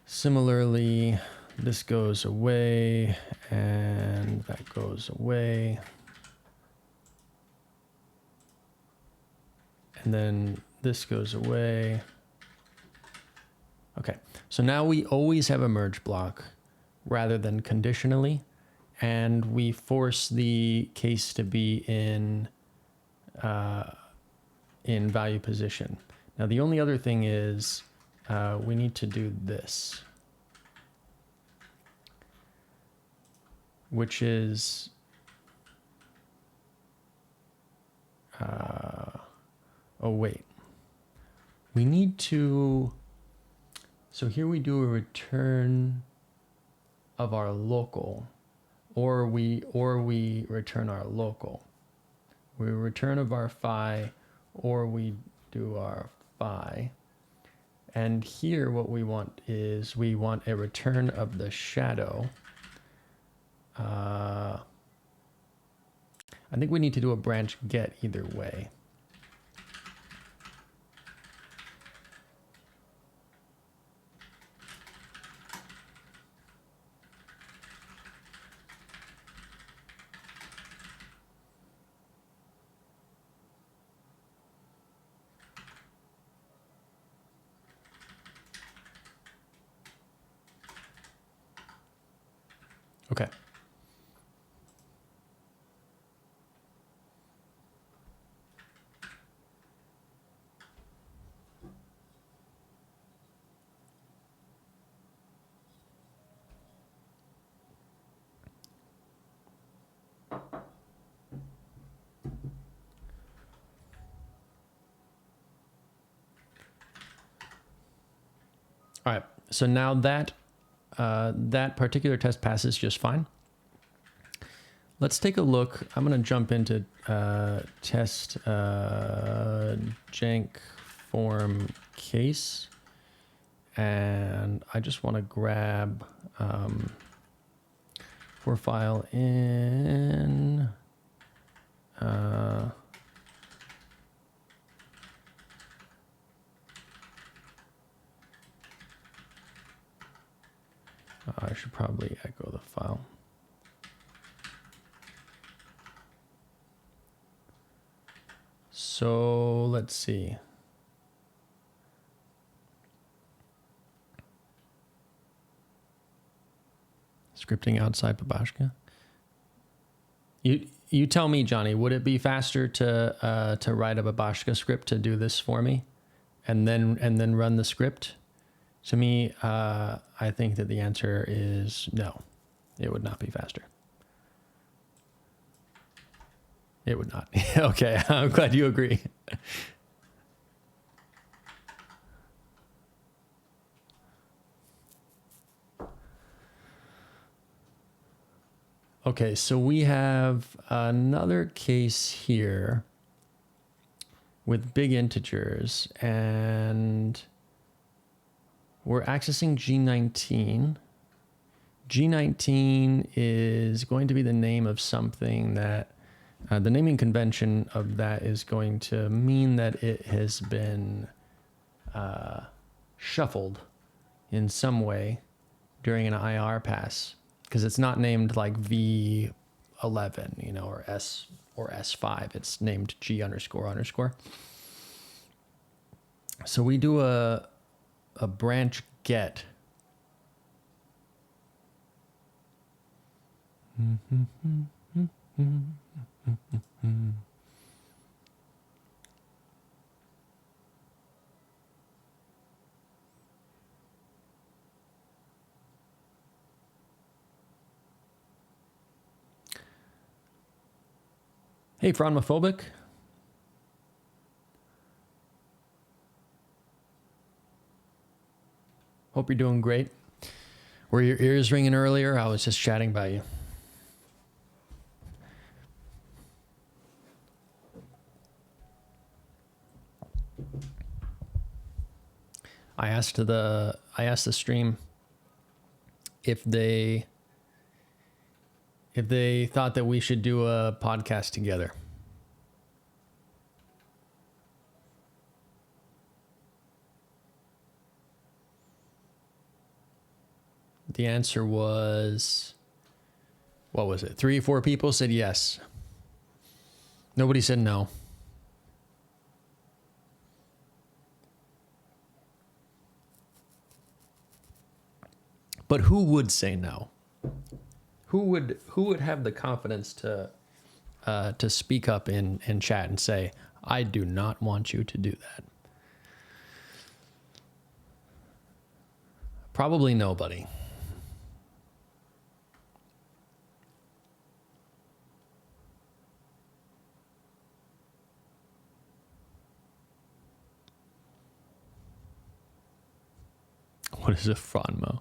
similarly, this goes away and that goes away. And then this goes away. Okay, so now we always have a merge block rather than conditionally, and we force the case to be in value position. Now the only other thing is we need to do this, which is oh wait, we need to. So here we do a return of our local, or we return our local. We return of our phi, or we do our phi. And here what we want is we want a return of the shadow. I think we need to do a branch get either way. Okay. So now that that particular test passes just fine. Let's take a look. I'm going to jump into test jank form case. And I just want to grab for file in I should probably echo the file. So let's see. Scripting outside Babashka. You tell me, Johnny. Would it be faster to write a Babashka script to do this for me, and then run the script? To me, I think that the answer is no. It would not be faster. It would not. Okay, I'm glad you agree. Okay, so we have another case here with big integers, and we're accessing G19. G19 is going to be the name of something that, the naming convention of that is going to mean that it has been shuffled in some way during an IR pass, because it's not named like V11, you know, or S5. It's named G __. So we do a branch get. Hey, Franmophobic. Hope you're doing great. Were your ears ringing earlier? I was just chatting by you. I asked the stream if they thought that we should do a podcast together. The answer was, what was it? 3 or 4 people said yes. Nobody said no. But who would say no? Who would have the confidence to speak up in chat and say, I do not want you to do that? Probably nobody. What is a Franmo?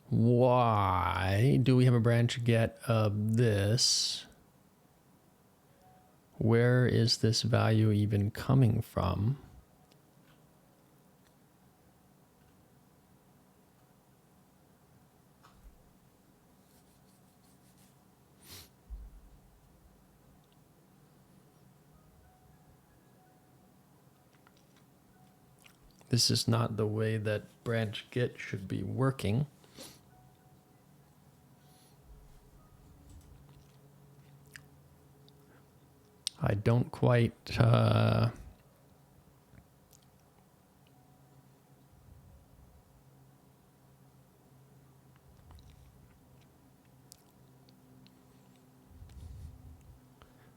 Why do we have a branch get of this? Where is this value even coming from? This is not the way that branch get should be working. I don't quite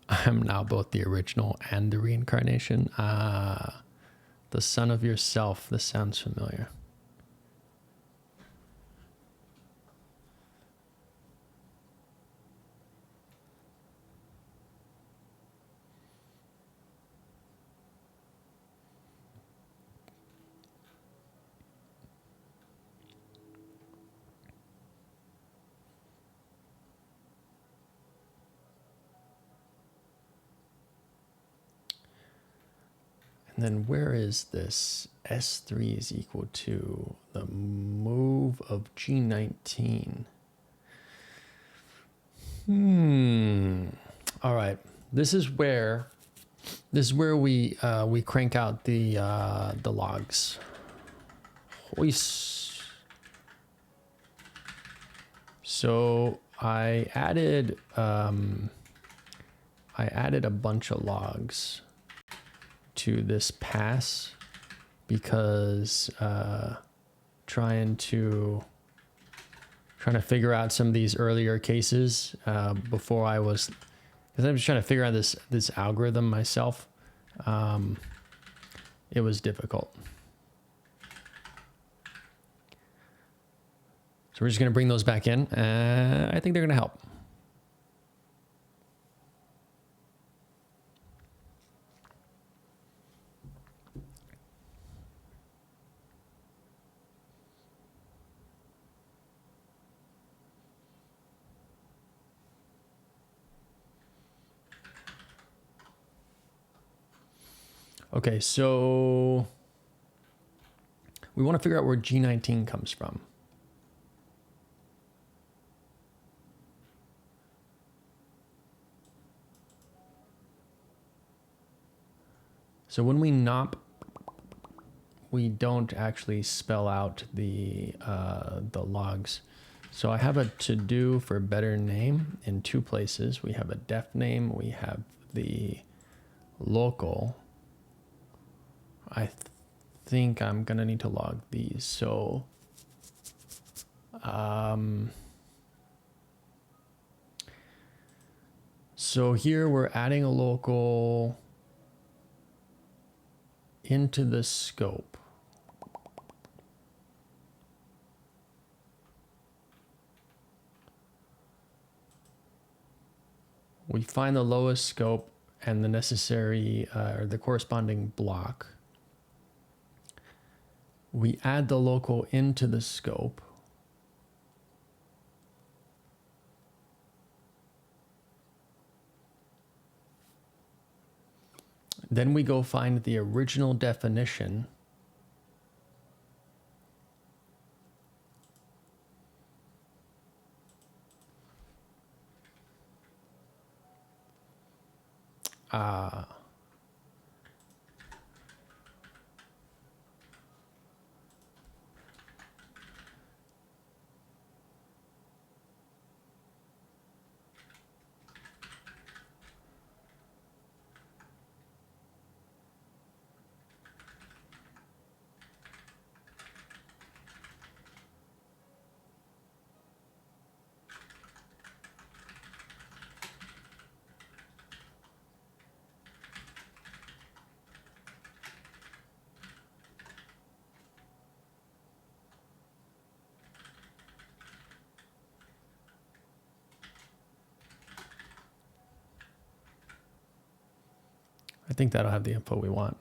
I'm now both the original and the reincarnation. The son of yourself. This sounds familiar. And then where is this? S3 is equal to the move of G19. All right. This is where we crank out the logs. So I added a bunch of logs to this pass because trying to figure out some of these earlier cases before I was, because I was trying to figure out this algorithm myself. It was difficult. So we're just going to bring those back in. I think they're going to help. Okay, so we want to figure out where G19 comes from. So when we NOP, we don't actually spell out the logs. So I have a to-do for better name in two places. We have a def name, we have the local. I think I'm gonna need to log these. So so here we're adding a local into the scope. We find the lowest scope and the necessary or the corresponding block. We add the local into the scope. Then we go find the original definition. I think that'll have the info we want.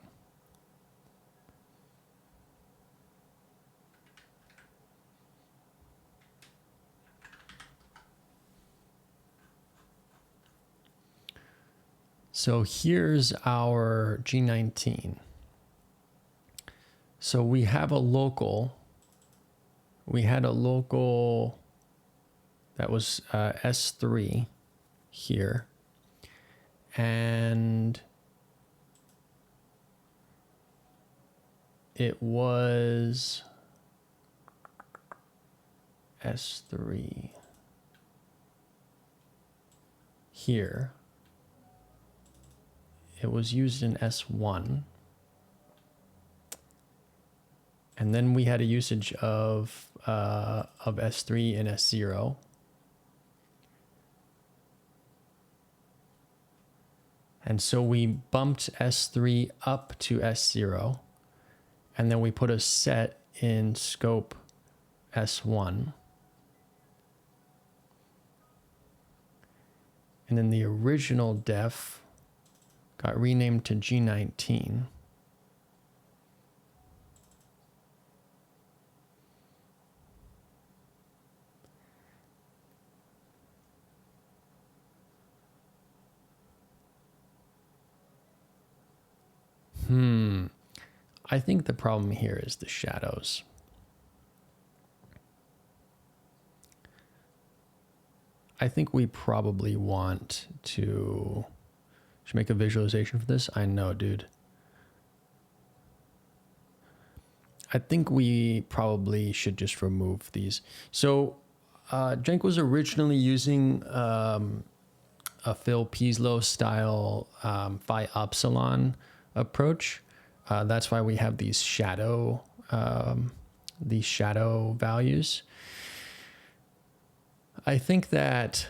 So here's our G19. So we have a local. We had a local that was S3 here. And it was S3 here. It was used in S1. And then we had a usage of S3 and S0. And so we bumped S3 up to S0. and then we put a set in scope S1. And then the original def got renamed to G19. I think the problem here is the shadows. I think we probably want to... Should make a visualization for this? I know, dude. I think we probably should just remove these. So jank was originally using a Phil Pieslow style phi epsilon approach. That's why we have these shadow values. I think that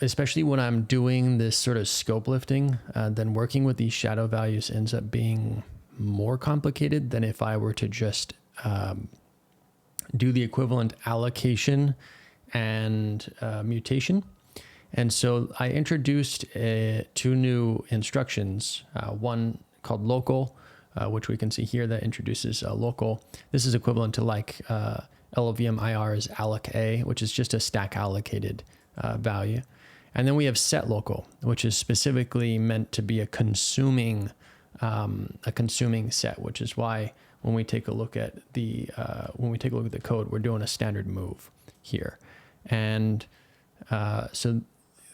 especially when I'm doing this sort of scope lifting, then working with these shadow values ends up being more complicated than if I were to just do the equivalent allocation and mutation. And so I introduced two new instructions, one called local, which we can see here that introduces a local. This is equivalent to like LLVM IR's alloc A, which is just a stack allocated value. And then we have set local, which is specifically meant to be a consuming set, which is why when we take a look at the code, we're doing a standard move here. And so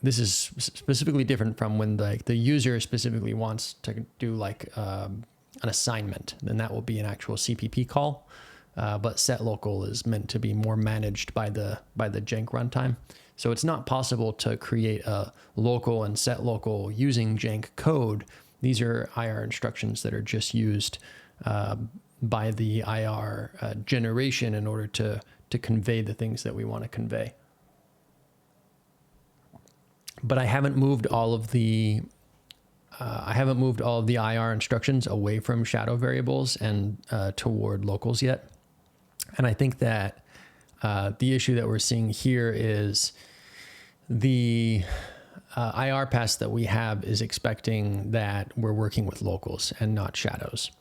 this is specifically different from when the user specifically wants to do like an assignment, then that will be an actual CPP call. But set local is meant to be more managed by the jank runtime. So it's not possible to create a local and set local using jank code. These are IR instructions that are just used by the IR generation in order to convey the things that we want to convey. But I haven't moved all of the IR instructions away from shadow variables and toward locals yet. And I think that the issue that we're seeing here is the IR pass that we have is expecting that we're working with locals and not shadows.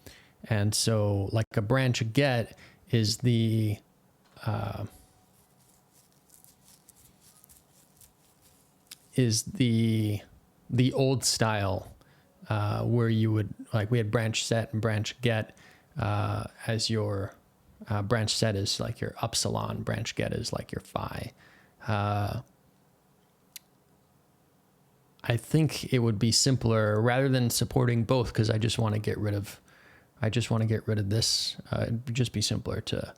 And so like a branch get is the old style where you would, like we had branch set and branch get as your branch set is like your epsilon, branch get is like your phi. I think it would be simpler rather than supporting both, because I just want to get rid of this. It'd just be simpler to,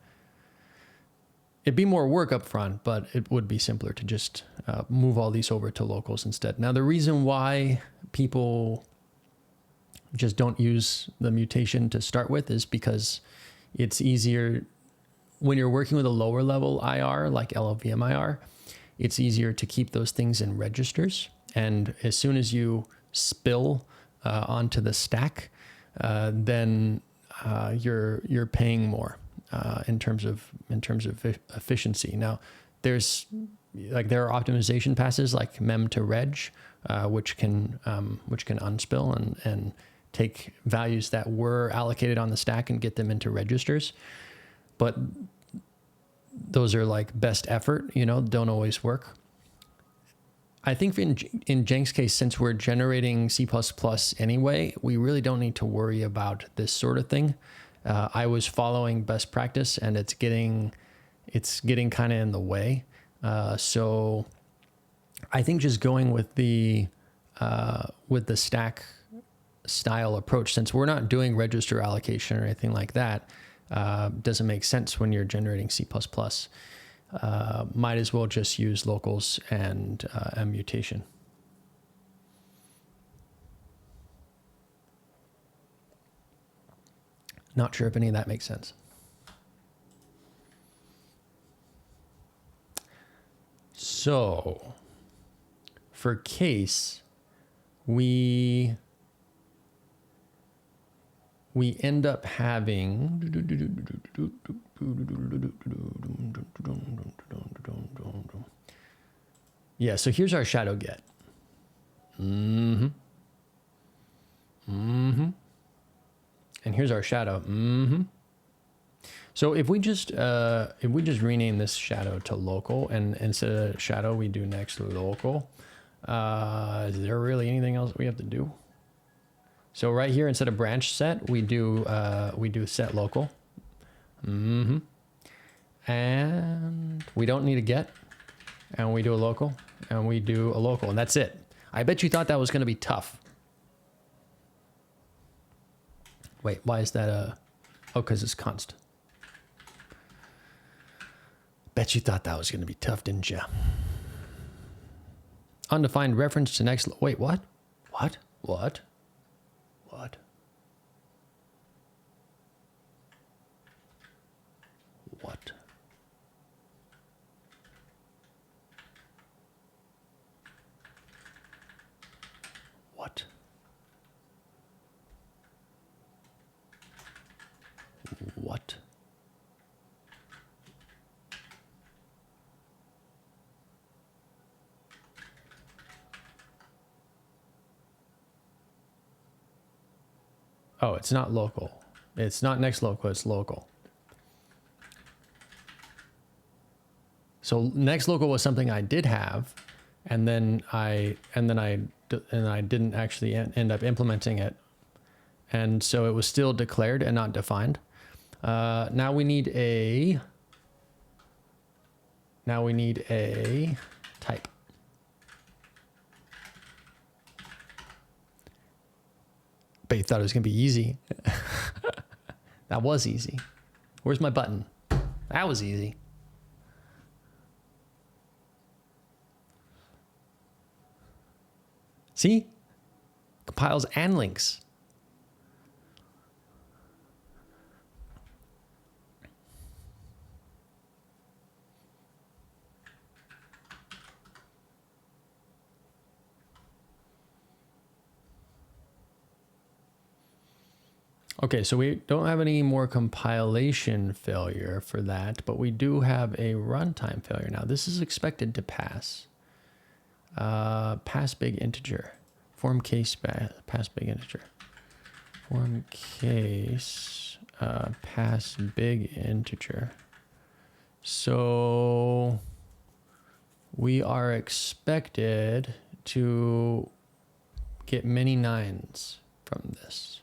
it'd be more work up front, but it would be simpler to just move all these over to locals instead. Now, the reason why people just don't use the mutation to start with is because it's easier when you're working with a lower level IR like LLVM IR. It's easier to keep those things in registers. And as soon as you spill onto the stack, then you're paying more in terms of efficiency. Now, there are optimization passes like mem to reg, which can unspill and take values that were allocated on the stack and get them into registers. But those are like best effort, don't always work. I think in jank's case, since we're generating C++ anyway, we really don't need to worry about this sort of thing. I was following best practice and it's getting kind of in the way. So I think just going with the stack style approach, since we're not doing register allocation or anything like that, doesn't make sense when you're generating C++. Might as well just use locals and a mutation. Not sure if any of that makes sense. So for case, we we end up having, yeah, so here's our shadow get. And here's our shadow. So if we just rename this shadow to local, and instead of shadow we do next local, is there really anything else we have to do? So right here, instead of branch set, we do set local. And we don't need a get, and we do a local, and we do a local, and that's it. I bet you thought that was going to be tough. Wait, why is that oh, because it's const. Bet you thought that was going to be tough, didn't you? Undefined reference to next. Wait, what? What? What? What? What? What? What? Oh, it's not local. It's not next local, it's local. So next local was something I did have, and then I didn't actually end up implementing it. And so it was still declared and not defined. Now we need a type. Bet you thought it was gonna be easy. That was easy. Where's my button? That was easy. See? Compiles and links. Okay, so we don't have any more compilation failure for that, but we do have a runtime failure. Now, this is expected to pass. Pass big integer. Form case pass big integer. Form case pass big integer. So we are expected to get many 9s from this.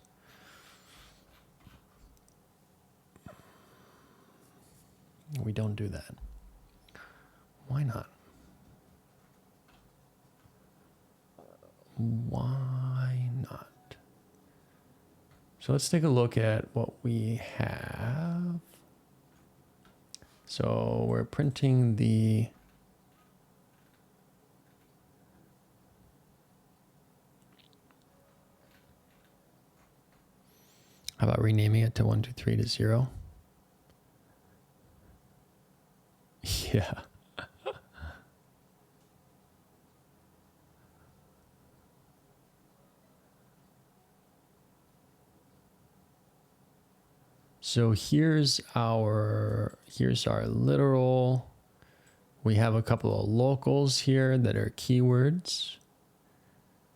We don't do that. Why not? Why not? So let's take a look at what we have. So we're printing the how about renaming it to 1, 2, 3 to 0? Yeah. So here's our literal. We have a couple of locals here that are keywords.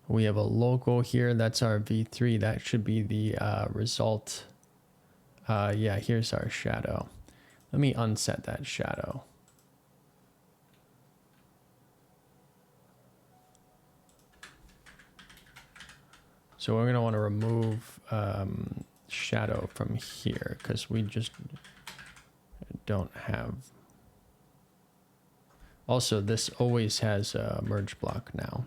We have a local here. That's our v3. That should be the result. Yeah, here's our shadow. Let me unset that shadow. So we're going to want to remove shadow from here because we just don't have. Also, this always has a merge block now.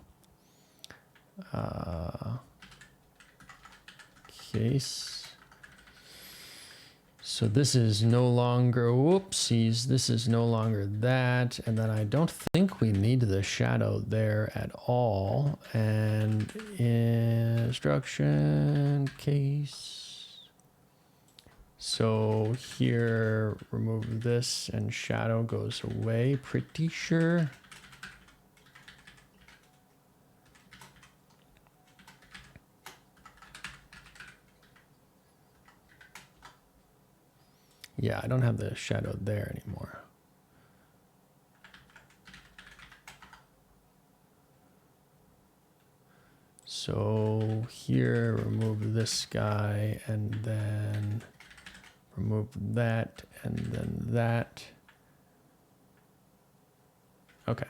Case. So this is no longer, whoopsies, this is no longer that. And then I don't think we need the shadow there at all. And instruction case. So here, remove this and shadow goes away, pretty sure. yeah, I don't have the shadow there anymore. So here, remove this guy, and then remove that, and then that. Okay.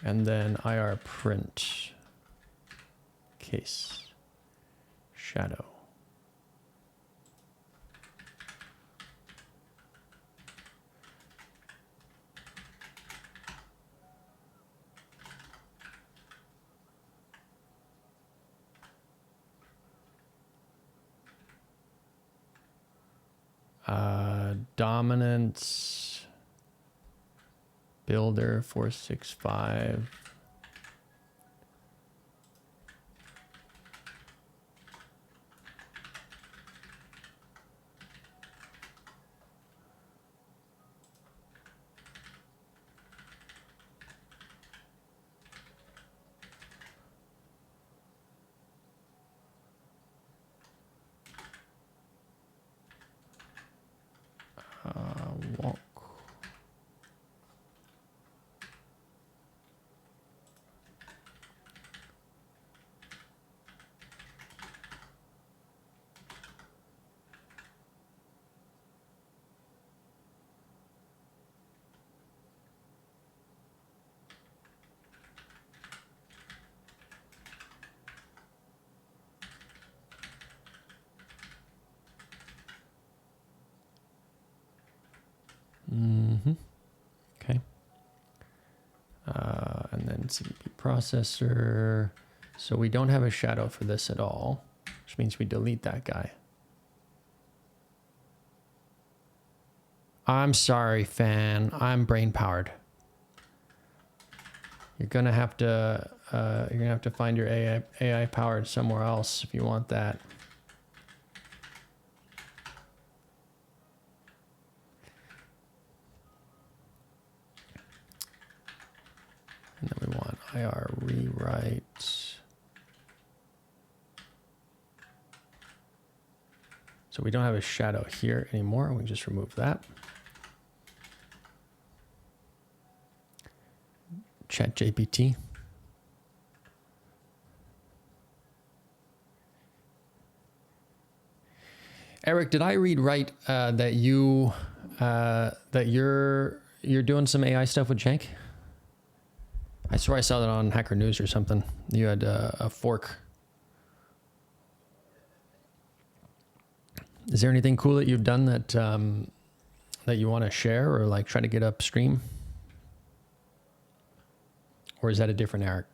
And then IR print case shadow. Dominance builder 465. Walk. Okay. And then CDP processor. So we don't have a shadow for this at all, which means we delete that guy. I'm sorry, fan. I'm brain powered. You're gonna have to find your AI powered somewhere else if you want that. And then we want IR rewrite. So we don't have a shadow here anymore. We can just remove that. ChatGPT. Eric, did I read right that you're doing some AI stuff with jank? I swear I saw that on Hacker News or something. You had a fork. Is there anything cool that you've done that that you want to share or like try to get upstream? Or is that a different Eric?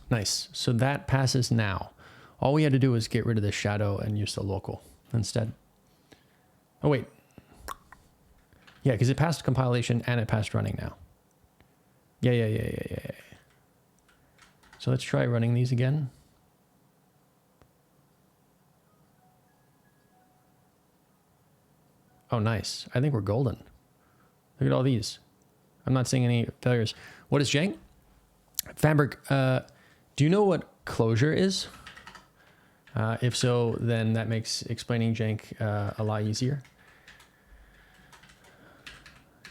Nice. So that passes now. All we had to do was get rid of the shadow and use the local instead. Oh, wait. Yeah, because it passed compilation and it passed running now. Yeah. So let's try running these again. Oh, nice. I think we're golden. Look at all these. I'm not seeing any failures. What is jank? Fabric, do you know what closure is? If so, then that makes explaining jank a lot easier.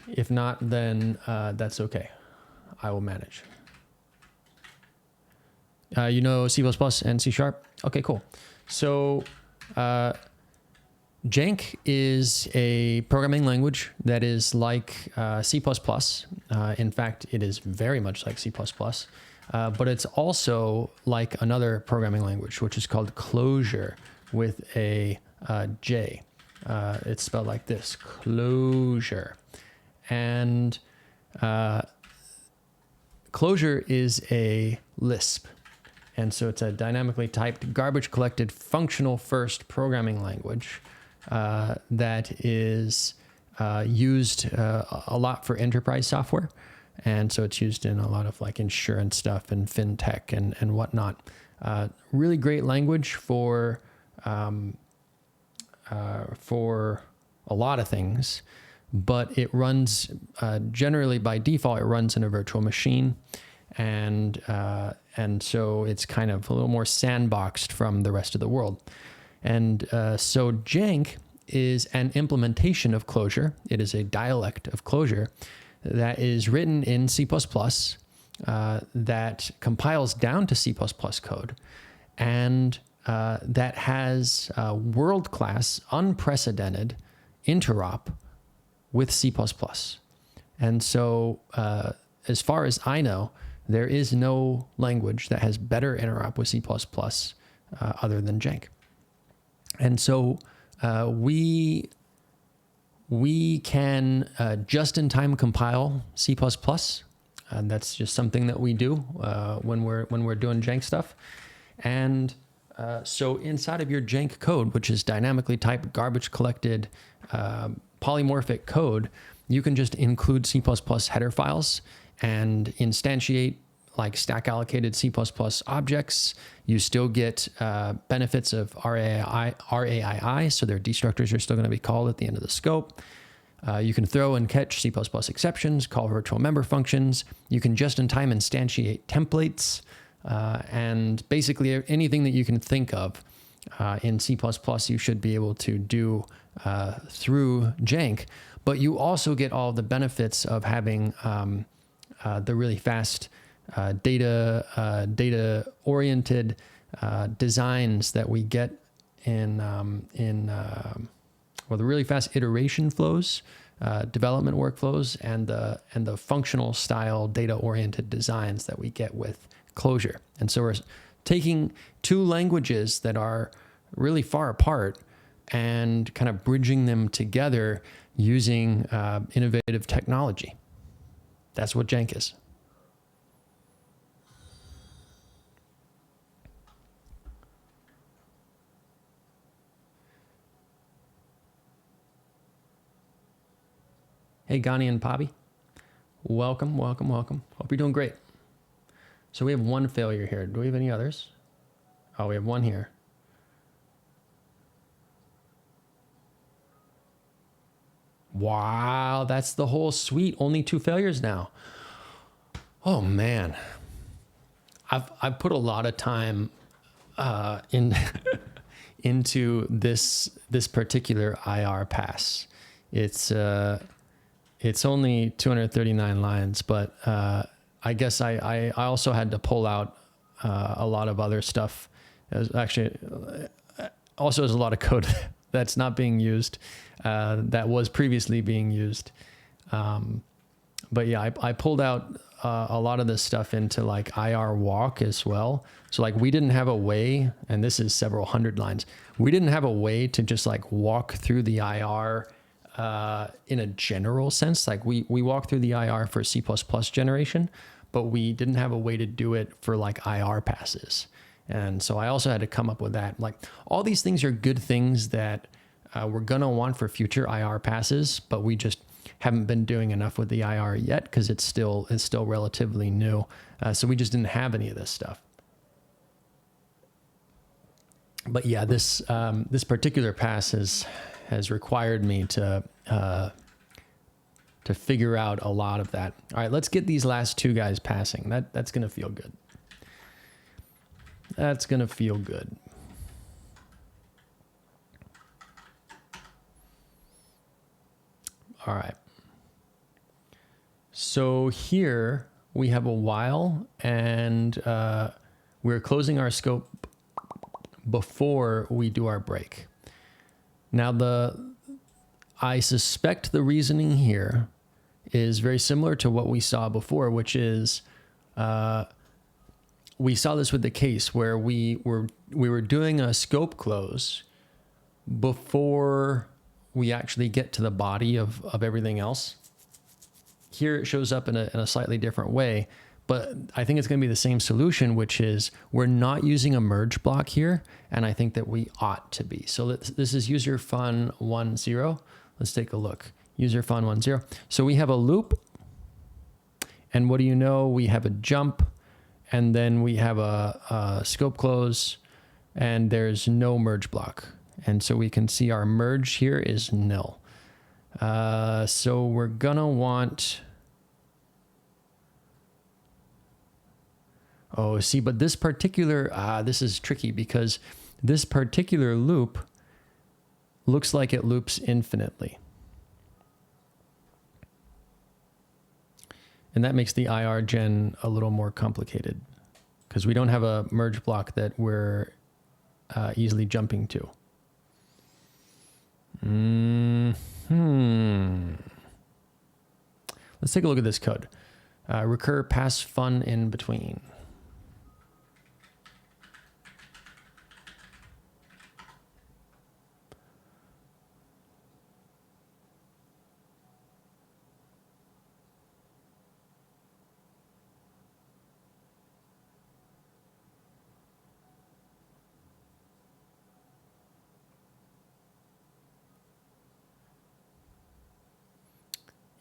If not, then that's okay. I will manage. You know C++ and C#? Okay, cool. So jank is a programming language that is like C++. In fact, it is very much like C++. But it's also like another programming language, which is called Clojure with a J. It's spelled like this, Clojure. And Clojure is a Lisp. And so it's a dynamically typed, garbage collected, functional first programming language that is used a lot for enterprise software. And so it's used in a lot of like insurance stuff and fintech and whatnot. Really great language for a lot of things, but it runs generally by default. It runs in a virtual machine, and so it's kind of a little more sandboxed from the rest of the world. And so jank is an implementation of Clojure. It is a dialect of Clojure that is written in C++, that compiles down to C++ code, and that has world-class, unprecedented interop with C++. And so as far as I know, there is no language that has better interop with C++ other than jank. And so we can just-in-time compile C++, and that's just something that we do when we're doing jank stuff. And so inside of your jank code, which is dynamically typed, garbage collected, polymorphic code, you can just include C++ header files and instantiate like stack allocated C++ objects. You still get benefits of RAII, so their destructors are still going to be called at the end of the scope. You can throw and catch C++ exceptions, call virtual member functions. You can just-in-time instantiate templates, and basically anything that you can think of in C++ you should be able to do through jank. But you also get all the benefits of having the really fast data-oriented designs that we get in the really fast iteration flows, development workflows, and the functional style data-oriented designs that we get with Clojure. And so we're taking two languages that are really far apart and kind of bridging them together using innovative technology. That's what jank is. Hey, Gani and Pabi. Welcome, welcome, welcome. Hope you're doing great. So we have one failure here. Do we have any others? Oh, we have one here. Wow, that's the whole suite. Only 2 failures now. Oh man, I've put a lot of time into this particular IR pass. It's only 239 lines, but I guess I also had to pull out a lot of other stuff. Actually, also there's a lot of code that's not being used, that was previously being used. But yeah, I pulled out a lot of this stuff into like IR walk as well. So like we didn't have a way, and this is several hundred lines, we didn't have a way to just like walk through the IR in a general sense. Like we walked through the IR for C++ generation, but we didn't have a way to do it for like IR passes. And so I also had to come up with that. Like all these things are good things that we're gonna want for future IR passes, but we just haven't been doing enough with the IR yet because it's still relatively new. So we just didn't have any of this stuff. But yeah, this particular pass has required me to figure out a lot of that. All right, let's get these last 2 guys passing. That's gonna feel good. That's gonna feel good. All right. So here we have a while, and we're closing our scope before we do our break. Now I suspect the reasoning here is very similar to what we saw before, which is we saw this with the case where we were doing a scope close before we actually get to the body of everything else. Here it shows up in a slightly different way, but I think it's going to be the same solution, which is we're not using a merge block here, and I think that we ought to be. So this is user fun 10. Let's take a look. User fun 10. So we have a loop, and what do you know? We have a jump, and then we have a scope close, and there's no merge block. And so we can see our merge here is nil. So we're gonna want, oh, see, but this particular, this is tricky because this particular loop looks like it loops infinitely. And that makes the IR gen a little more complicated because we don't have a merge block that we're easily jumping to. Let's take a look at this code. Recur pass fun in between.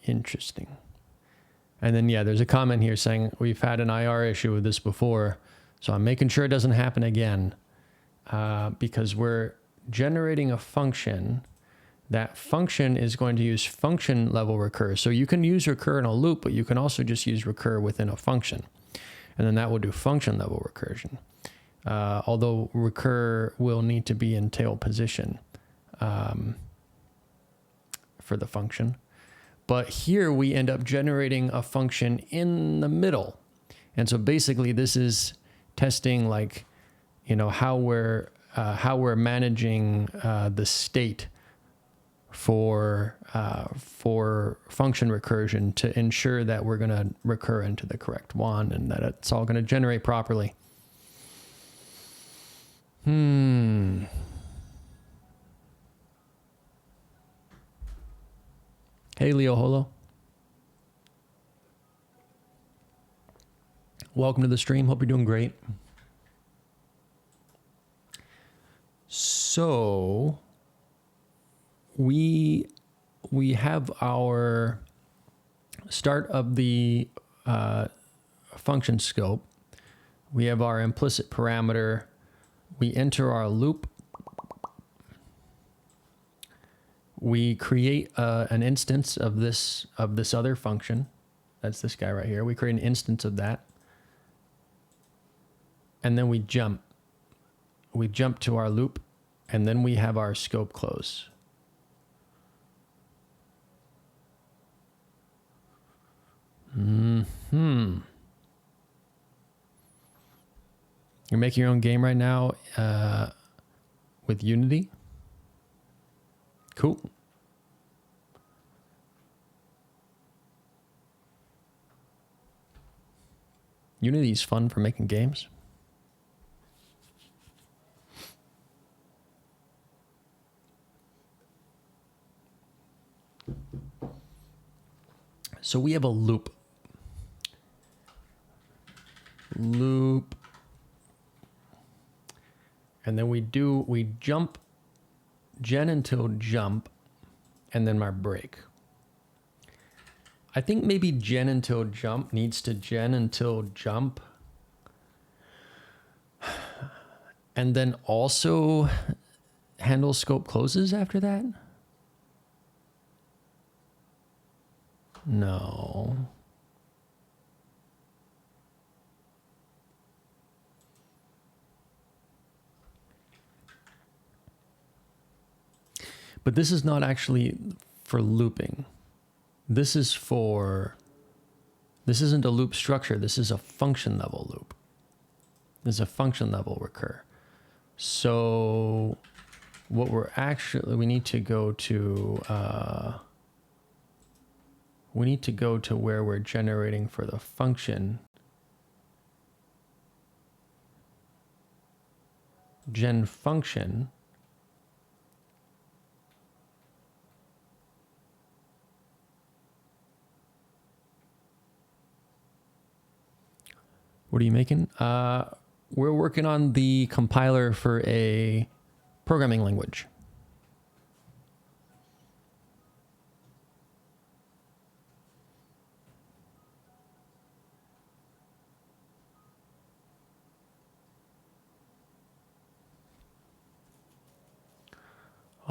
Interesting. And then, yeah, there's a comment here saying we've had an IR issue with this before, so I'm making sure it doesn't happen again because we're generating a function. That function is going to use function level recur. So you can use recur in a loop, but you can also just use recur within a function. And then that will do function level recursion. Although recur will need to be in tail position for the function. But here we end up generating a function in the middle. And so basically this is testing, like, you know, how we're managing the state for function recursion to ensure that we're going to recur into the correct one and that it's all going to generate properly. Hey, Leo Holo. Welcome to the stream. Hope you're doing great. So we have our start of the function scope. We have our implicit parameter. We enter our loop. We create an instance of this other function. That's this guy right here. We create an instance of that. And then we jump. We jump to our loop, and then we have our scope close. You're making your own game right now with Unity? Cool. Unity is fun for making games. So we have a loop. And then we jump, gen until jump, and then our break. I think maybe gen until jump needs to gen until jump. And then also handle scope closes after that? No. But this is not actually for looping. This isn't a loop structure. This is a function level loop. This is a function level recur. So what we need to go to where we're generating for the function. Gen function. What are you making? We're working on the compiler for a programming language.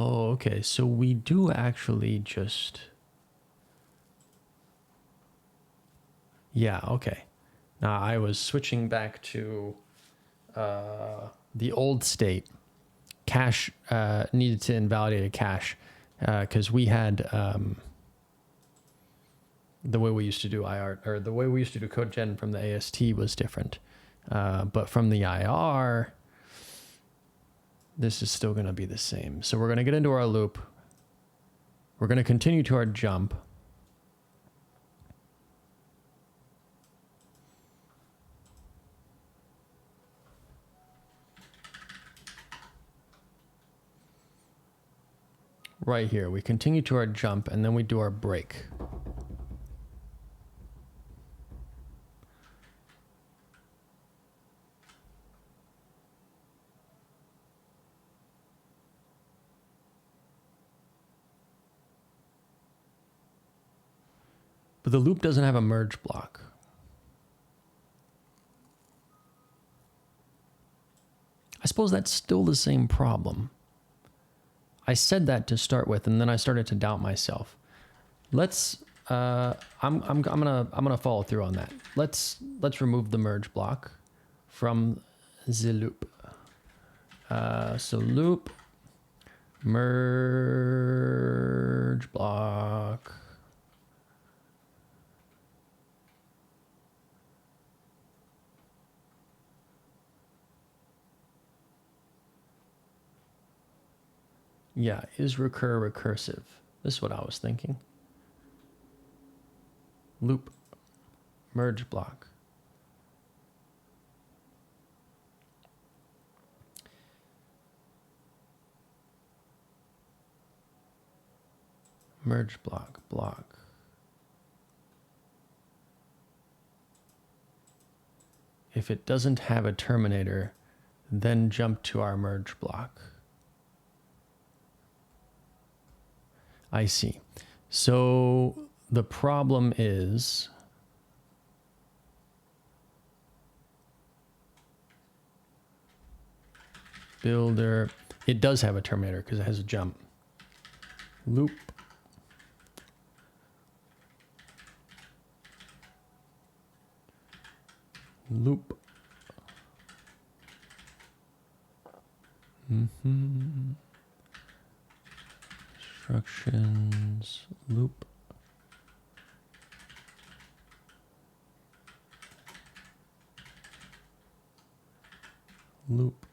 Oh, okay. So we do actually just... Yeah, okay. Now I was switching back to the old state. Cache needed to invalidate a cache because we had the way we used to do IR, or the way we used to do code gen from the AST was different. But from the IR, this is still going to be the same. So we're going to get into our loop. We're going to continue to our jump. Right here, we continue to our jump and then we do our break. But the loop doesn't have a merge block. I suppose that's still the same problem. I said that to start with, and then I started to doubt myself. Let's. I'm gonna follow through on that. Let's remove the merge block from the loop. So loop merge block. Yeah, is recur recursive? This is what I was thinking. Loop merge block. Merge block, block. If it doesn't have a terminator, then jump to our merge block. I see. So the problem is builder. It does have a terminator because it has a jump. Loop. Loop. Instructions. Loop. Loop.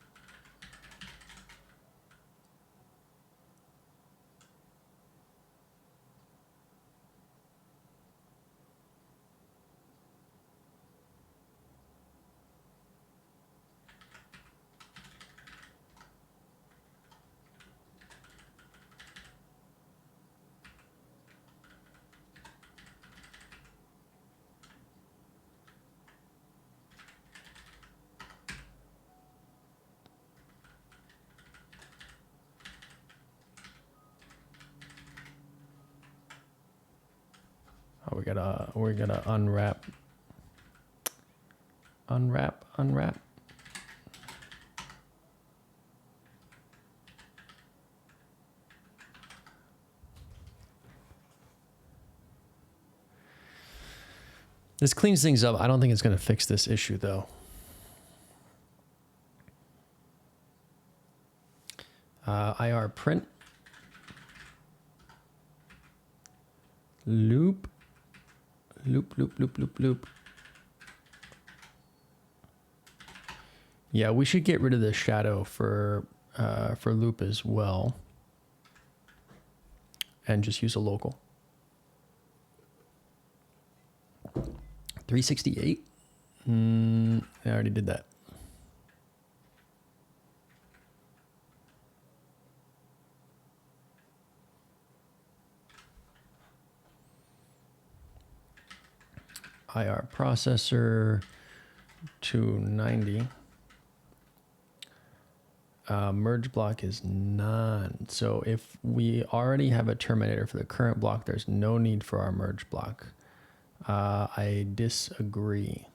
Oh, we're gonna unwrap. Unwrap. This cleans things up. I don't think it's going to fix this issue though. IR print. Loop. Loop. Yeah, we should get rid of the shadow for loop as well. And just use a local. 368? I already did that. IR processor 290. Merge block is none. So if we already have a terminator for the current block, there's no need for our merge block. I disagree.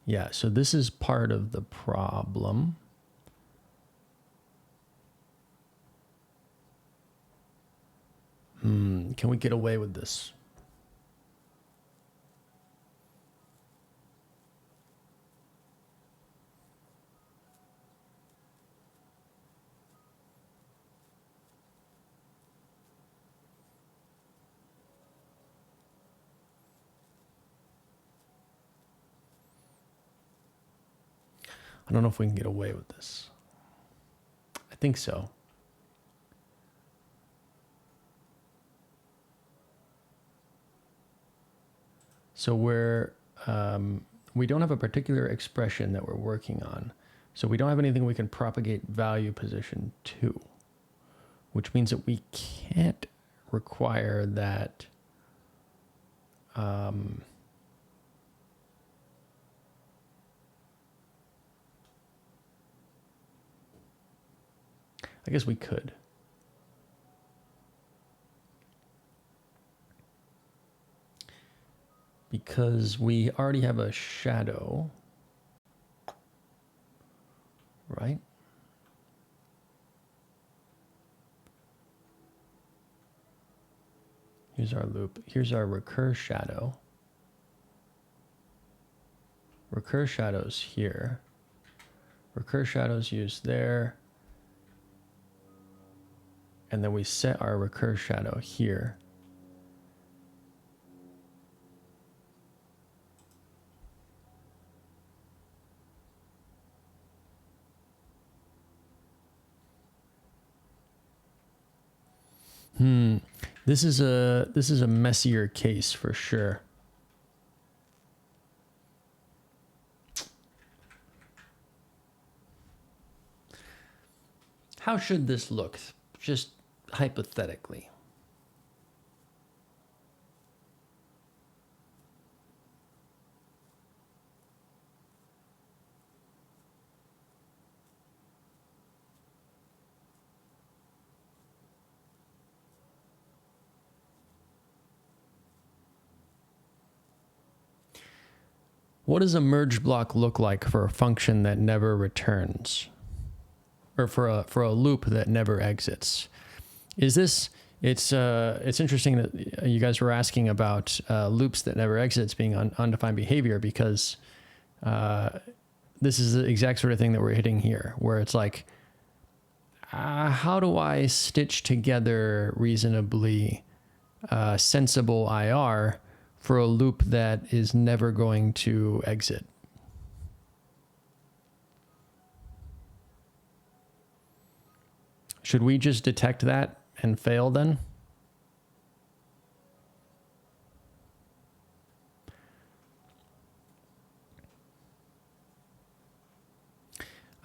Yeah, so this is part of the problem. Can we get away with this? I don't know if we can get away with this. I think so. So we don't have a particular expression that we're working on. So we don't have anything we can propagate value position to, which means that we can't require that I guess we could. Because we already have a shadow, right? Here's our loop. Here's our recur shadow. Recur shadows here. Recur shadows used there. And then we set our recur shadow here. This is a messier case for sure. How should this look? Just hypothetically. What does a merge block look like for a function that never returns? Or for a loop that never exits? Is this, it's interesting that you guys were asking about loops that never exits being undefined behavior, because this is the exact sort of thing that we're hitting here, where it's like, how do I stitch together reasonably sensible IR for a loop that is never going to exit? Should we just detect that and fail then?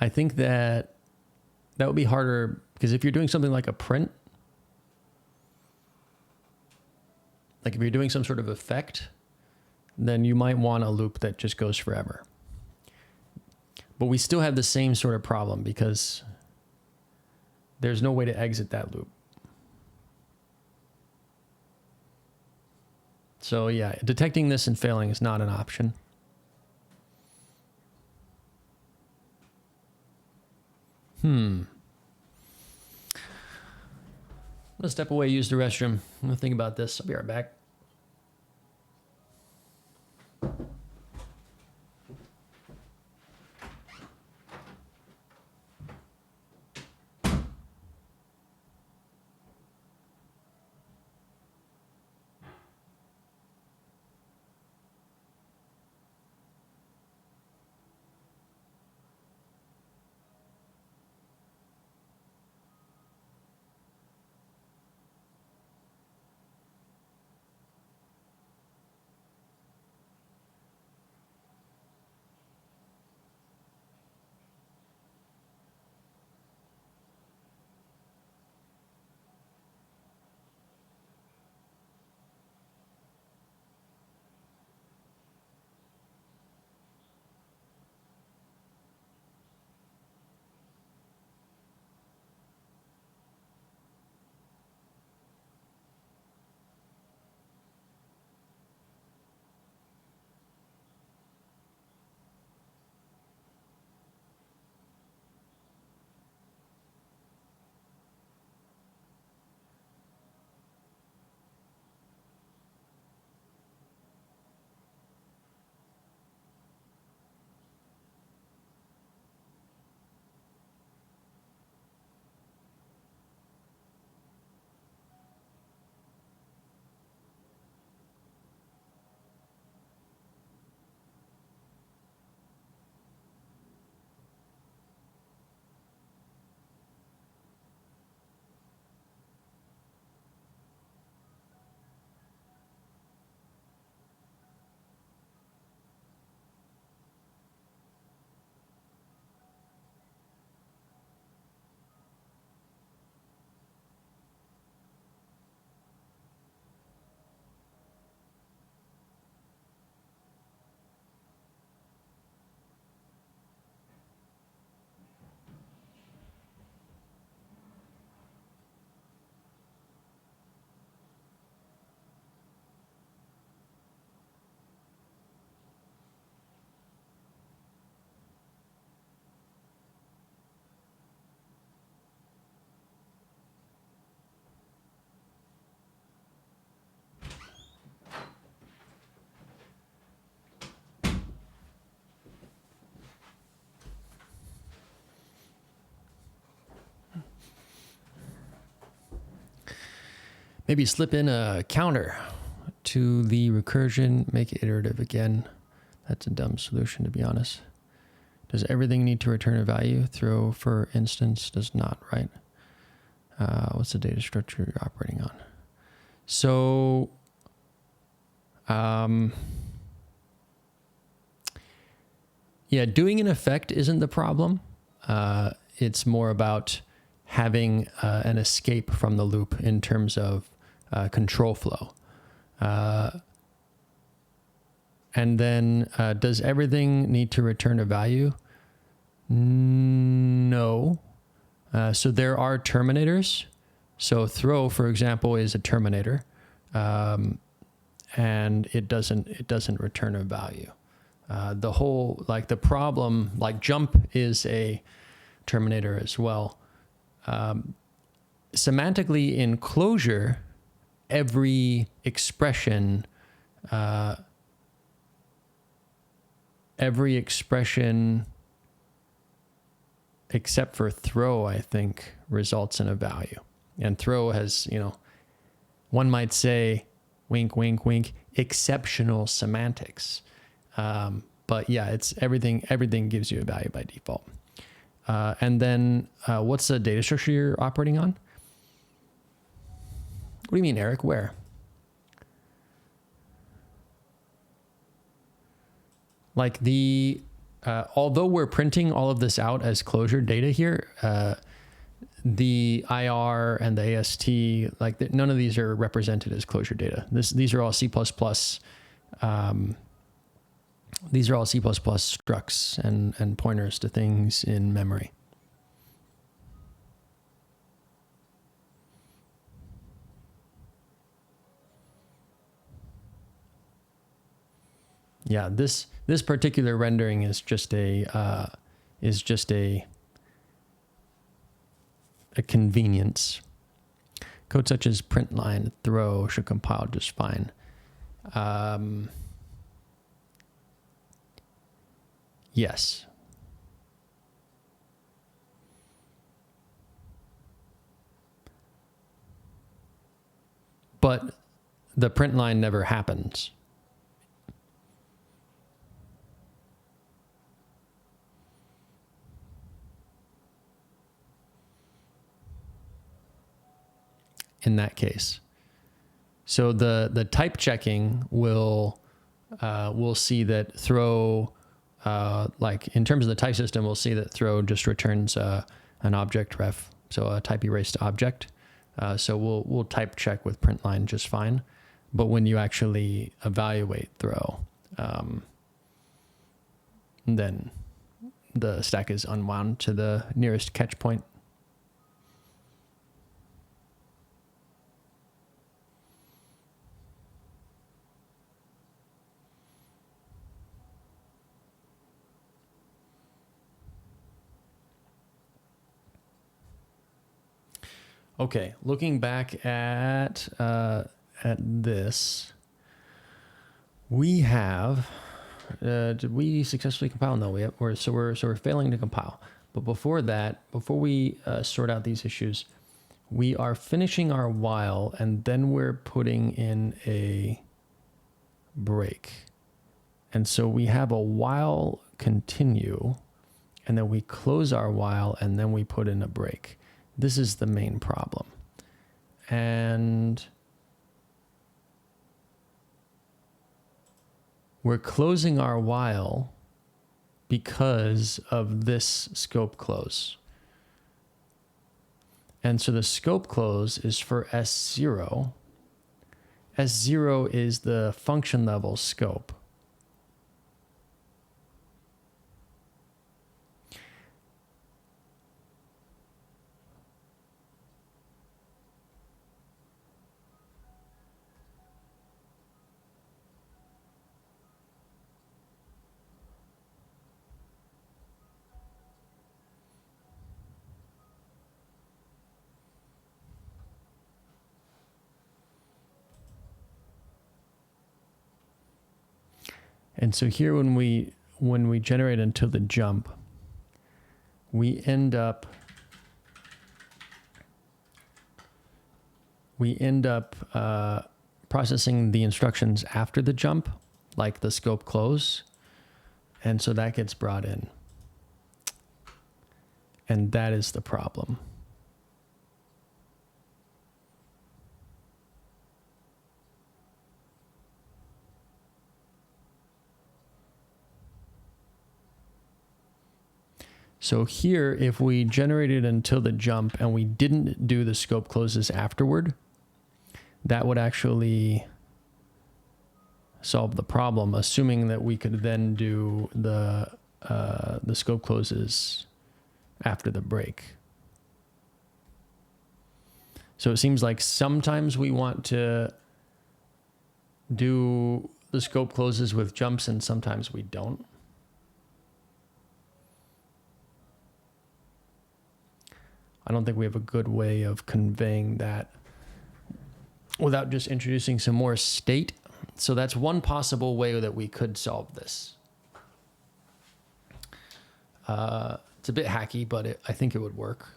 I think that would be harder, because if you're doing something like a print, like if you're doing some sort of effect, then you might want a loop that just goes forever. But we still have the same sort of problem, because there's no way to exit that loop. So yeah, detecting this and failing is not an option. Let's step away, use the restroom. I'm gonna think about this. I'll be right back. Maybe slip in a counter to the recursion, make it iterative again. That's a dumb solution, to be honest. Does everything need to return a value? Throw, for instance, does not, right? What's the data structure you're operating on? So, yeah, doing an effect isn't the problem. It's more about having an escape from the loop in terms of control flow. And then does everything need to return a value? No. So there are terminators. So throw, for example, is a terminator, and it doesn't return a value. The whole, like the problem, like jump is a terminator as well. Semantically in closure, every expression except for throw, I think, results in a value. And throw has, one might say, wink, wink, wink, exceptional semantics. But yeah, it's everything gives you a value by default. And then what's the data structure you're operating on? What do you mean, Eric? Where? Like although we're printing all of this out as closure data here, the IR and the AST, none of these are represented as closure data. These are all C++. These are all C++ structs and pointers to things in memory. Yeah, this particular rendering is just a convenience. Code such as print line, throw should compile just fine. Yes. But the print line never happens. In that case. So the type checking will see that throw, in terms of the type system, we'll see that throw just returns an object ref, so a type erased object. So we'll type check with print line just fine. But when you actually evaluate throw, then the stack is unwound to the nearest catch point. Okay, looking back at this, we have. Did we successfully compile? No, we're failing to compile. But before that, before we sort out these issues, we are finishing our while, and then we're putting in a break. And so we have a while continue, and then we close our while, and then we put in a break. This is the main problem. And we're closing our while because of this scope close. And so the scope close is for S0. S0 is the function level scope. And so here when we generate until the jump, we end up we end up processing the instructions after the jump, like the scope close. And so that gets brought in. And that is the problem. So here, if we generated until the jump and we didn't do the scope closes afterward, that would actually solve the problem, assuming that we could then do the scope closes after the break. So it seems like sometimes we want to do the scope closes with jumps and sometimes we don't. I don't think we have a good way of conveying that without just introducing some more state. So that's one possible way that we could solve this. It's a bit hacky, but I think it would work.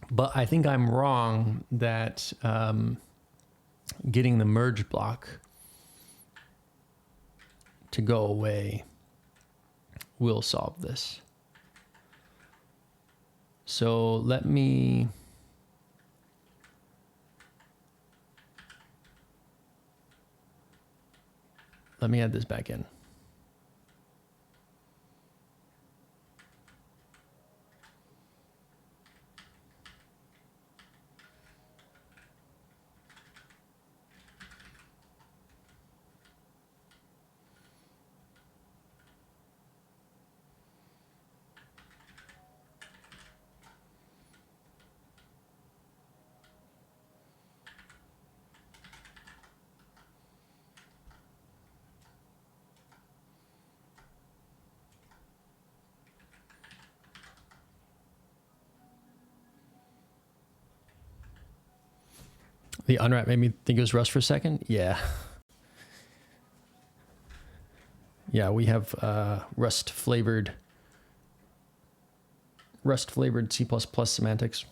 But I think I'm wrong that getting the merge block to go away will solve this. So let me add this back in. The unwrap made me think it was Rust for a second. Yeah. Yeah, we have Rust flavored C++ semantics.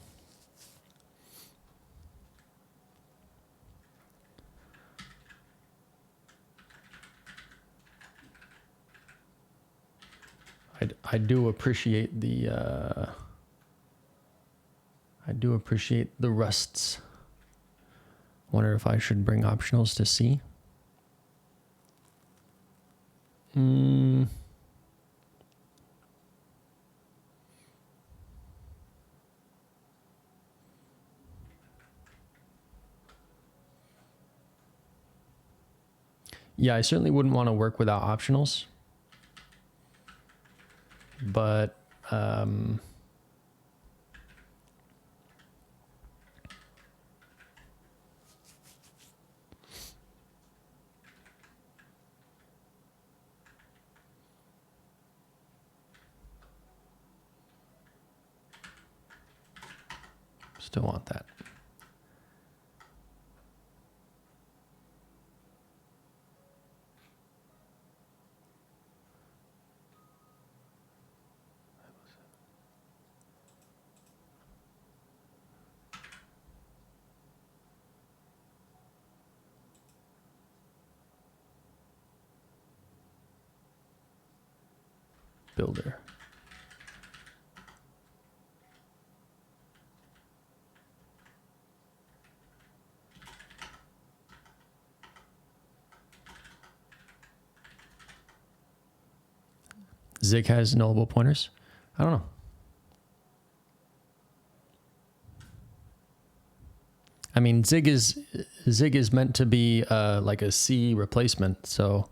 I do appreciate the Rusts. Wonder if I should bring optionals to C. Yeah, I certainly wouldn't want to work without optionals. But still want that. Builder. Zig has nullable pointers. I don't know. I mean, Zig is meant to be like a C replacement, so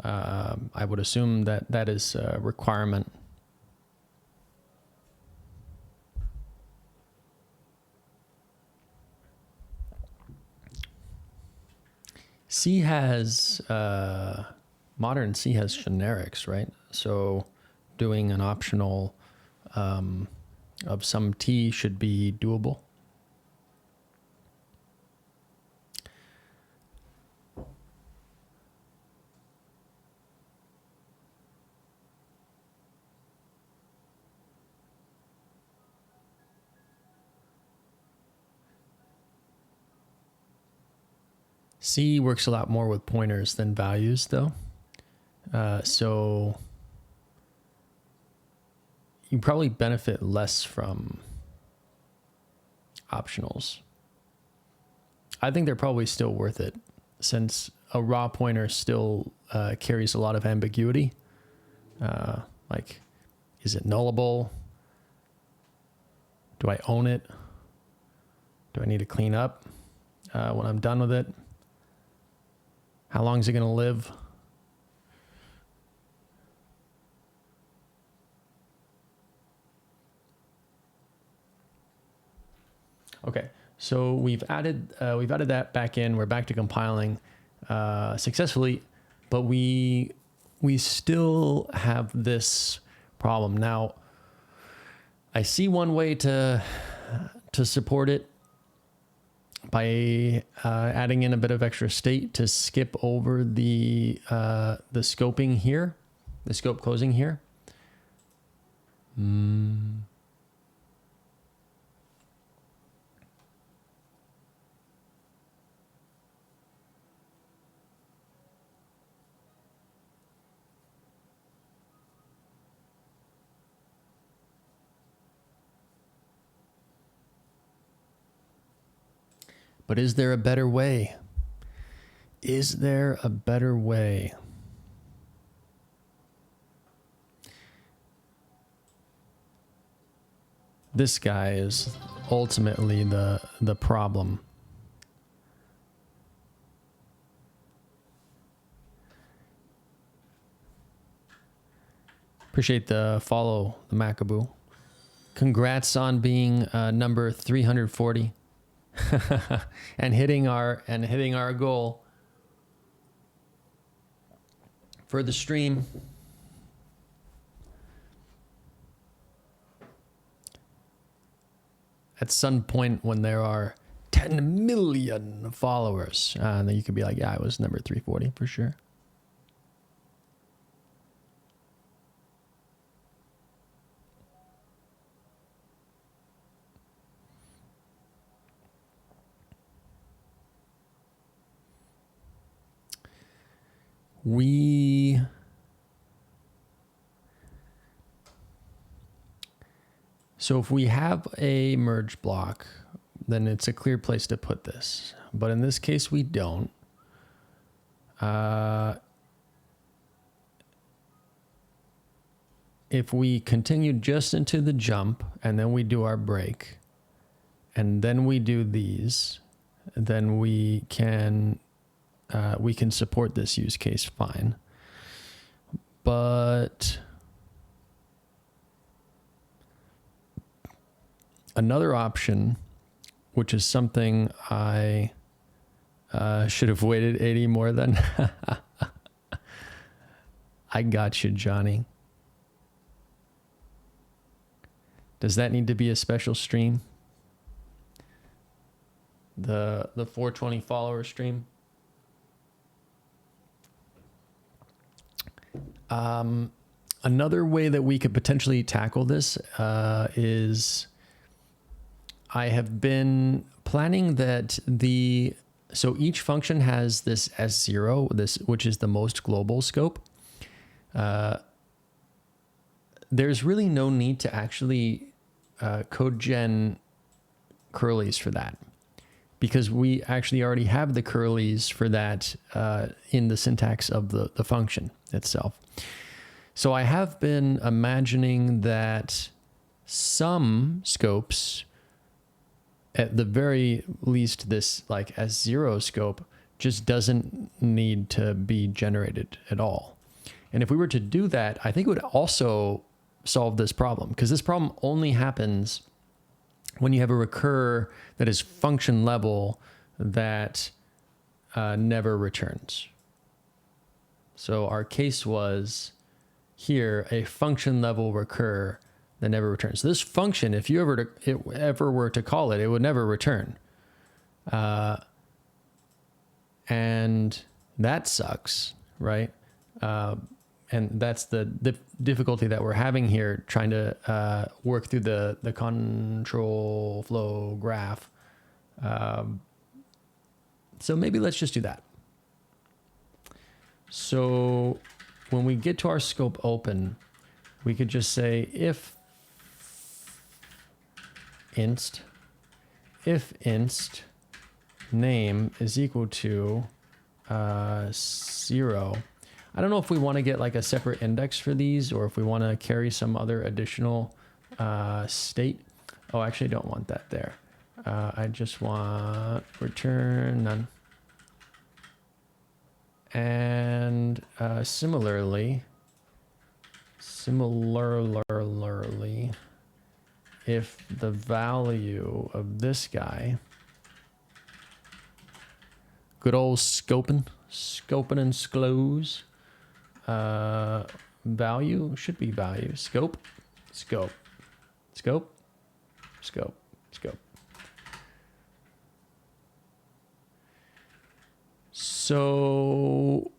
I would assume that is a requirement. C has modern C has generics, right? So doing an optional of some T should be doable. C works a lot more with pointers than values, though. So you probably benefit less from optionals. I think they're probably still worth it, since a raw pointer still carries a lot of ambiguity. Like, is it nullable? Do I own it? Do I need to clean up when I'm done with it? How long is it going to live? Okay, so we've added that back in. We're back to compiling successfully, but we still have this problem. Now, I see one way to support it by adding in a bit of extra state to skip over the scoping here, the scope closing here. But is there a better way? Is there a better way? This guy is ultimately the problem. Appreciate the follow, the Macaboo. Congrats on being number 340. and hitting our goal for the stream. At some point when there are 10 million followers, then you could be like, yeah, I was number 340 for sure. So if we have a merge block, then it's a clear place to put this. But in this case, we don't. If we continue just into the jump and then we do our break and then we do these, then we can support this use case fine. But another option, which is something I should have waited 80 more than. I got you, Johnny. Does that need to be a special stream? The 420 follower stream? Another way that we could potentially tackle this is I have been planning that so each function has this S0, which is the most global scope. There's really no need to actually code gen curlies for that, because we actually already have the curlies for that in the syntax of the function itself. So I have been imagining that some scopes, at the very least this like S0 scope, just doesn't need to be generated at all. And if we were to do that, I think it would also solve this problem, because this problem only happens when you have a recur that is function level that never returns. So our case was here a function level recur that never returns. So this function, if you ever were to call it, it would never return. And that sucks, right? And that's the difficulty that we're having here, trying to work through the control flow graph So maybe let's just do that. So when we get to our scope open, we could just say if inst name is equal to 0. I don't know if we want to get like a separate index for these or if we want to carry some other additional state. Oh, actually, I don't want that there. I just want return none. And similarly, if the value of this guy, good old scoping and sclose, value should be value, scope. So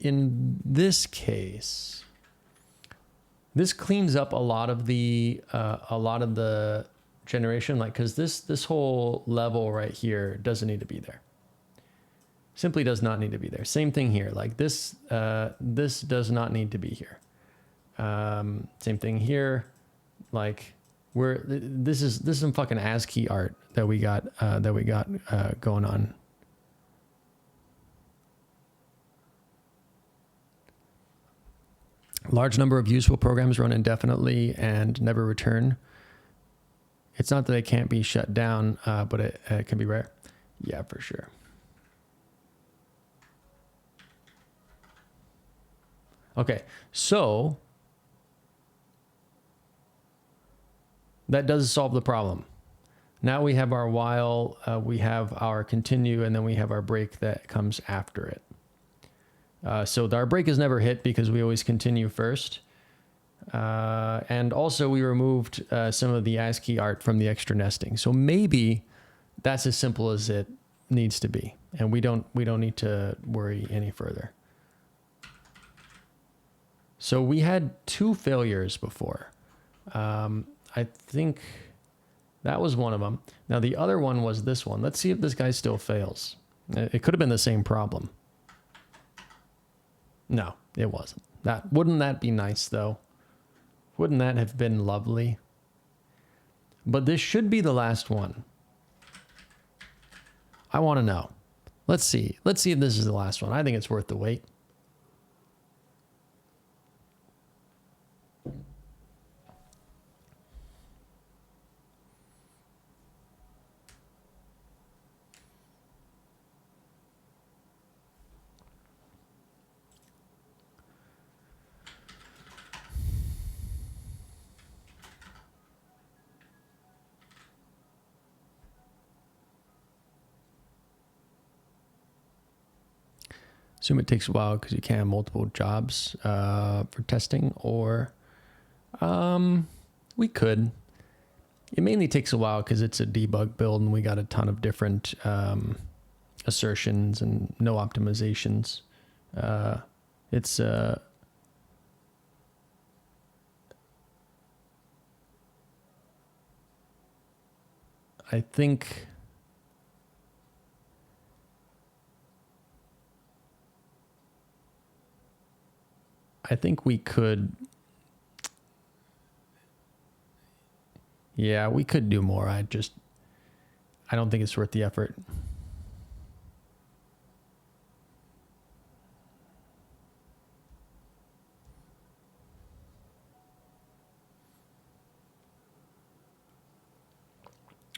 in this case, this cleans up a lot of the generation, like, because this whole level right here doesn't need to be there. Simply does not need to be there. Same thing here. Like this does not need to be here. Same thing here. Like this is some fucking ASCII art that we got going on. Large number of useful programs run indefinitely and never return. It's not that it can't be shut down, but it can be rare. Yeah, for sure. Okay, so that does solve the problem. Now we have our while, we have our continue, and then we have our break that comes after it. So our break is never hit because we always continue first. And also we removed some of the ASCII art from the extra nesting. So maybe that's as simple as it needs to be. And we don't need to worry any further. So we had 2 failures before. I think that was one of them. Now the other one was this one. Let's see if this guy still fails. It could have been the same problem. No, it wasn't. Wouldn't that be nice though? Wouldn't that have been lovely? But this should be the last one. I want to know. Let's see. Let's see if this is the last one. I think it's worth the wait. Assume it takes a while because you can't have multiple jobs for testing, or we could. It mainly takes a while because it's a debug build and we got a ton of different assertions and no optimizations. It's I think we could, yeah, we could do more. I don't think it's worth the effort.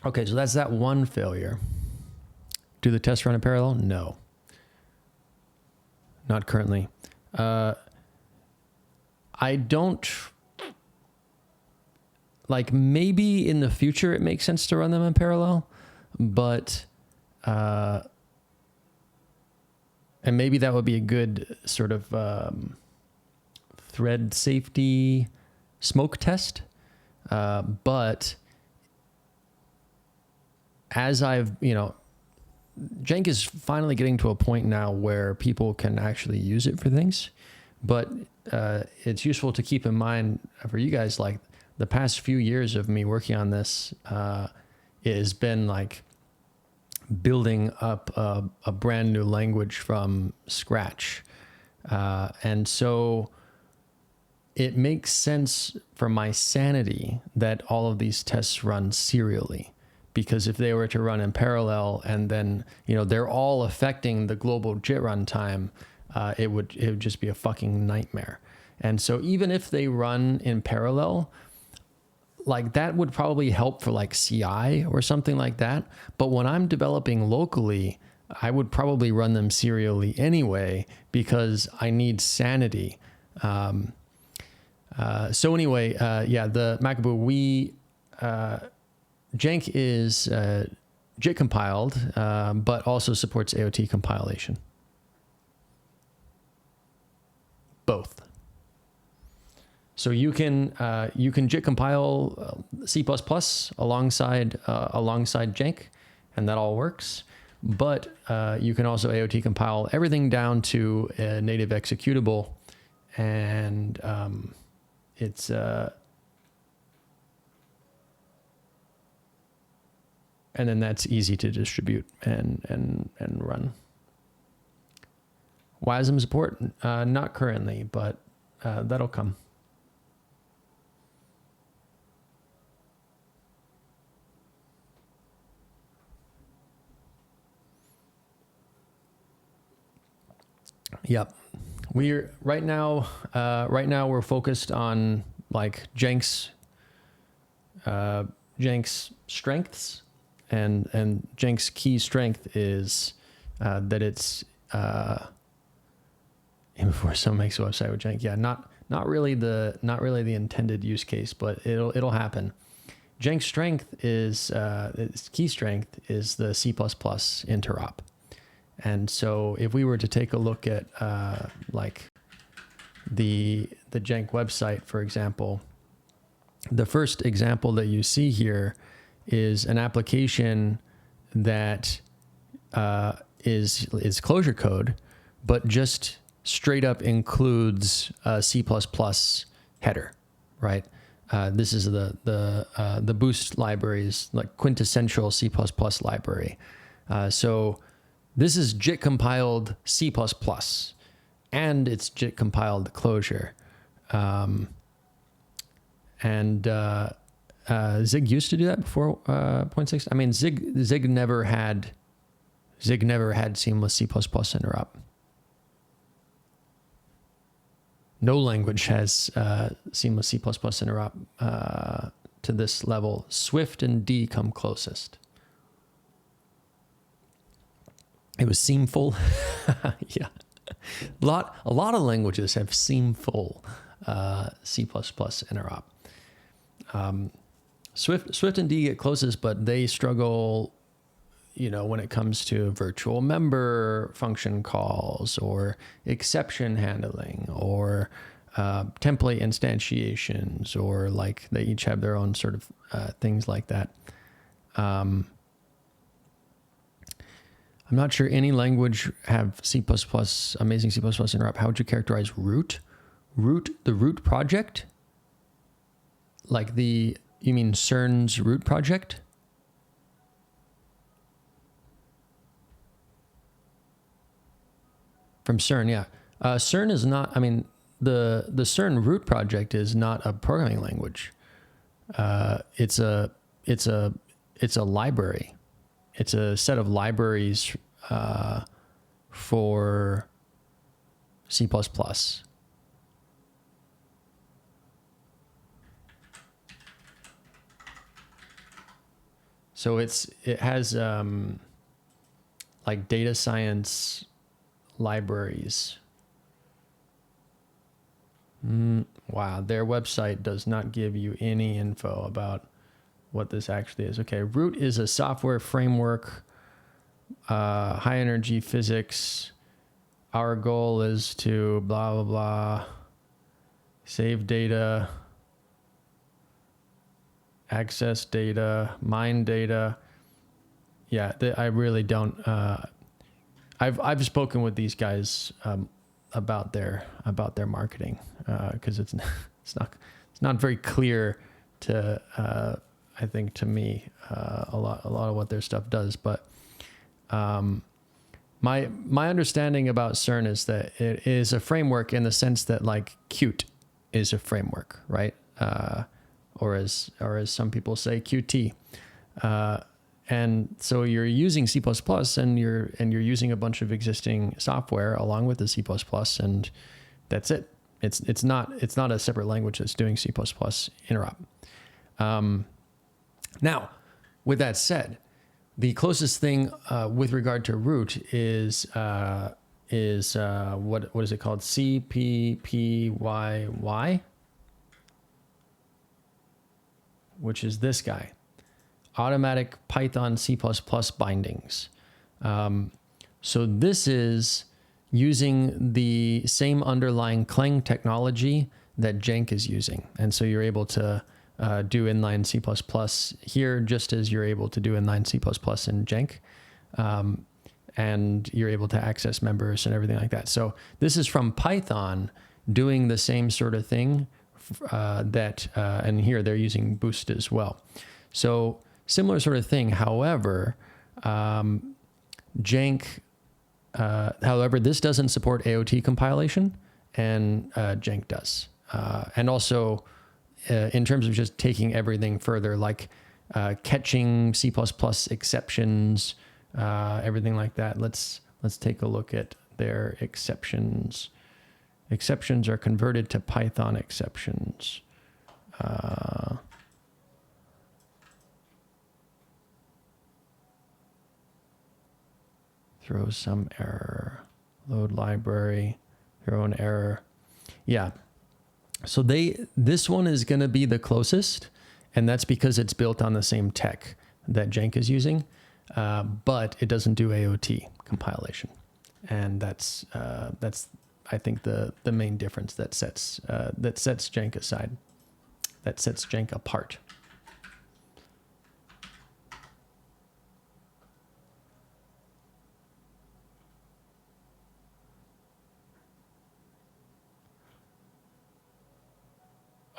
Okay, so that's that one failure. Do the tests run in parallel? No. Not currently. I don't, like, maybe in the future it makes sense to run them in parallel, but, and maybe that would be a good sort of thread safety smoke test. But as I've, jank is finally getting to a point now where people can actually use it for things, but it's useful to keep in mind for you guys, like the past few years of me working on this, it has been like building up a brand new language from scratch. And so it makes sense for my sanity that all of these tests run serially, because if they were to run in parallel and then, they're all affecting the global JIT runtime, it would just be a fucking nightmare. And so even if they run in parallel, like that would probably help for like CI or something like that. But when I'm developing locally, I would probably run them serially anyway, because I need sanity. So anyway, the Makabu, jank is JIT compiled, but also supports AOT compilation. Both. So you can JIT compile C++ alongside jank, and that all works. But you can also AOT compile everything down to a native executable, and it's and then that's easy to distribute and run. WASM support, not currently, but that'll come. Yep. We're right now we're focused on like jank's strengths, and jank's key strength is that it's before someone makes a website with jank. Yeah, not really the intended use case, but it'll happen. Jank's strength is its key strength is the C++ interop. And so if we were to take a look at like the jank website, for example, the first example that you see here is an application that is Clojure code, but just straight up includes a C++ header, right? This is the Boost libraries, like quintessential C++ library. So this is JIT compiled C++, and it's JIT compiled Clojure. Zig used to do that before 0.6. I mean, Zig never had seamless C++ interop. No language has seamless C++ interop to this level. Swift and D come closest. It was seamful. Yeah. A lot of languages have seamful C++ interop. Swift and D get closest, but they struggle, when it comes to virtual member function calls or exception handling or template instantiations, or like they each have their own sort of things like that. I'm not sure any language have C++, amazing C++ interop. How would you characterize root? The root project? Like you mean CERN's root project? From CERN, yeah. CERN is not, the CERN root project is not a programming language. It's a library. It's a set of libraries for C++. So it has like data science libraries. Wow, their website does not give you any info about what this actually is. Okay, root is a software framework, high energy physics. Our goal is to blah, blah, blah, save data, access data, mine data. Yeah, I really don't. I've spoken with these guys about their marketing because it's not very clear to I think to me a lot of what their stuff does. But My understanding about CERN is that it is a framework in the sense that like Qt is a framework, right? Or as some people say, Qt. And so you're using C++ and you're using a bunch of existing software along with the C++, and that's it. It's not a separate language that's doing C++ interop. Now, with that said, the closest thing with regard to root is what is it called? CPPYY, which is this guy. Automatic Python C++ bindings. So this is using the same underlying Clang technology that jank is using. And so you're able to do inline C++ here, just as you're able to do inline C++ in jank. And you're able to access members and everything like that. So this is from Python doing the same sort of thing and here they're using boost as well. So similar sort of thing. However, jank, however, this doesn't support AOT compilation, and jank does. And also, in terms of just taking everything further, like catching C++ exceptions, everything like that. Let's take a look at their exceptions. Exceptions are converted to Python exceptions. Throw some error, load library, throw an error. Yeah. So this one is going to be the closest, and that's because it's built on the same tech that jank is using, but it doesn't do AOT compilation. And that's I think the main difference that sets jank aside, that sets jank apart.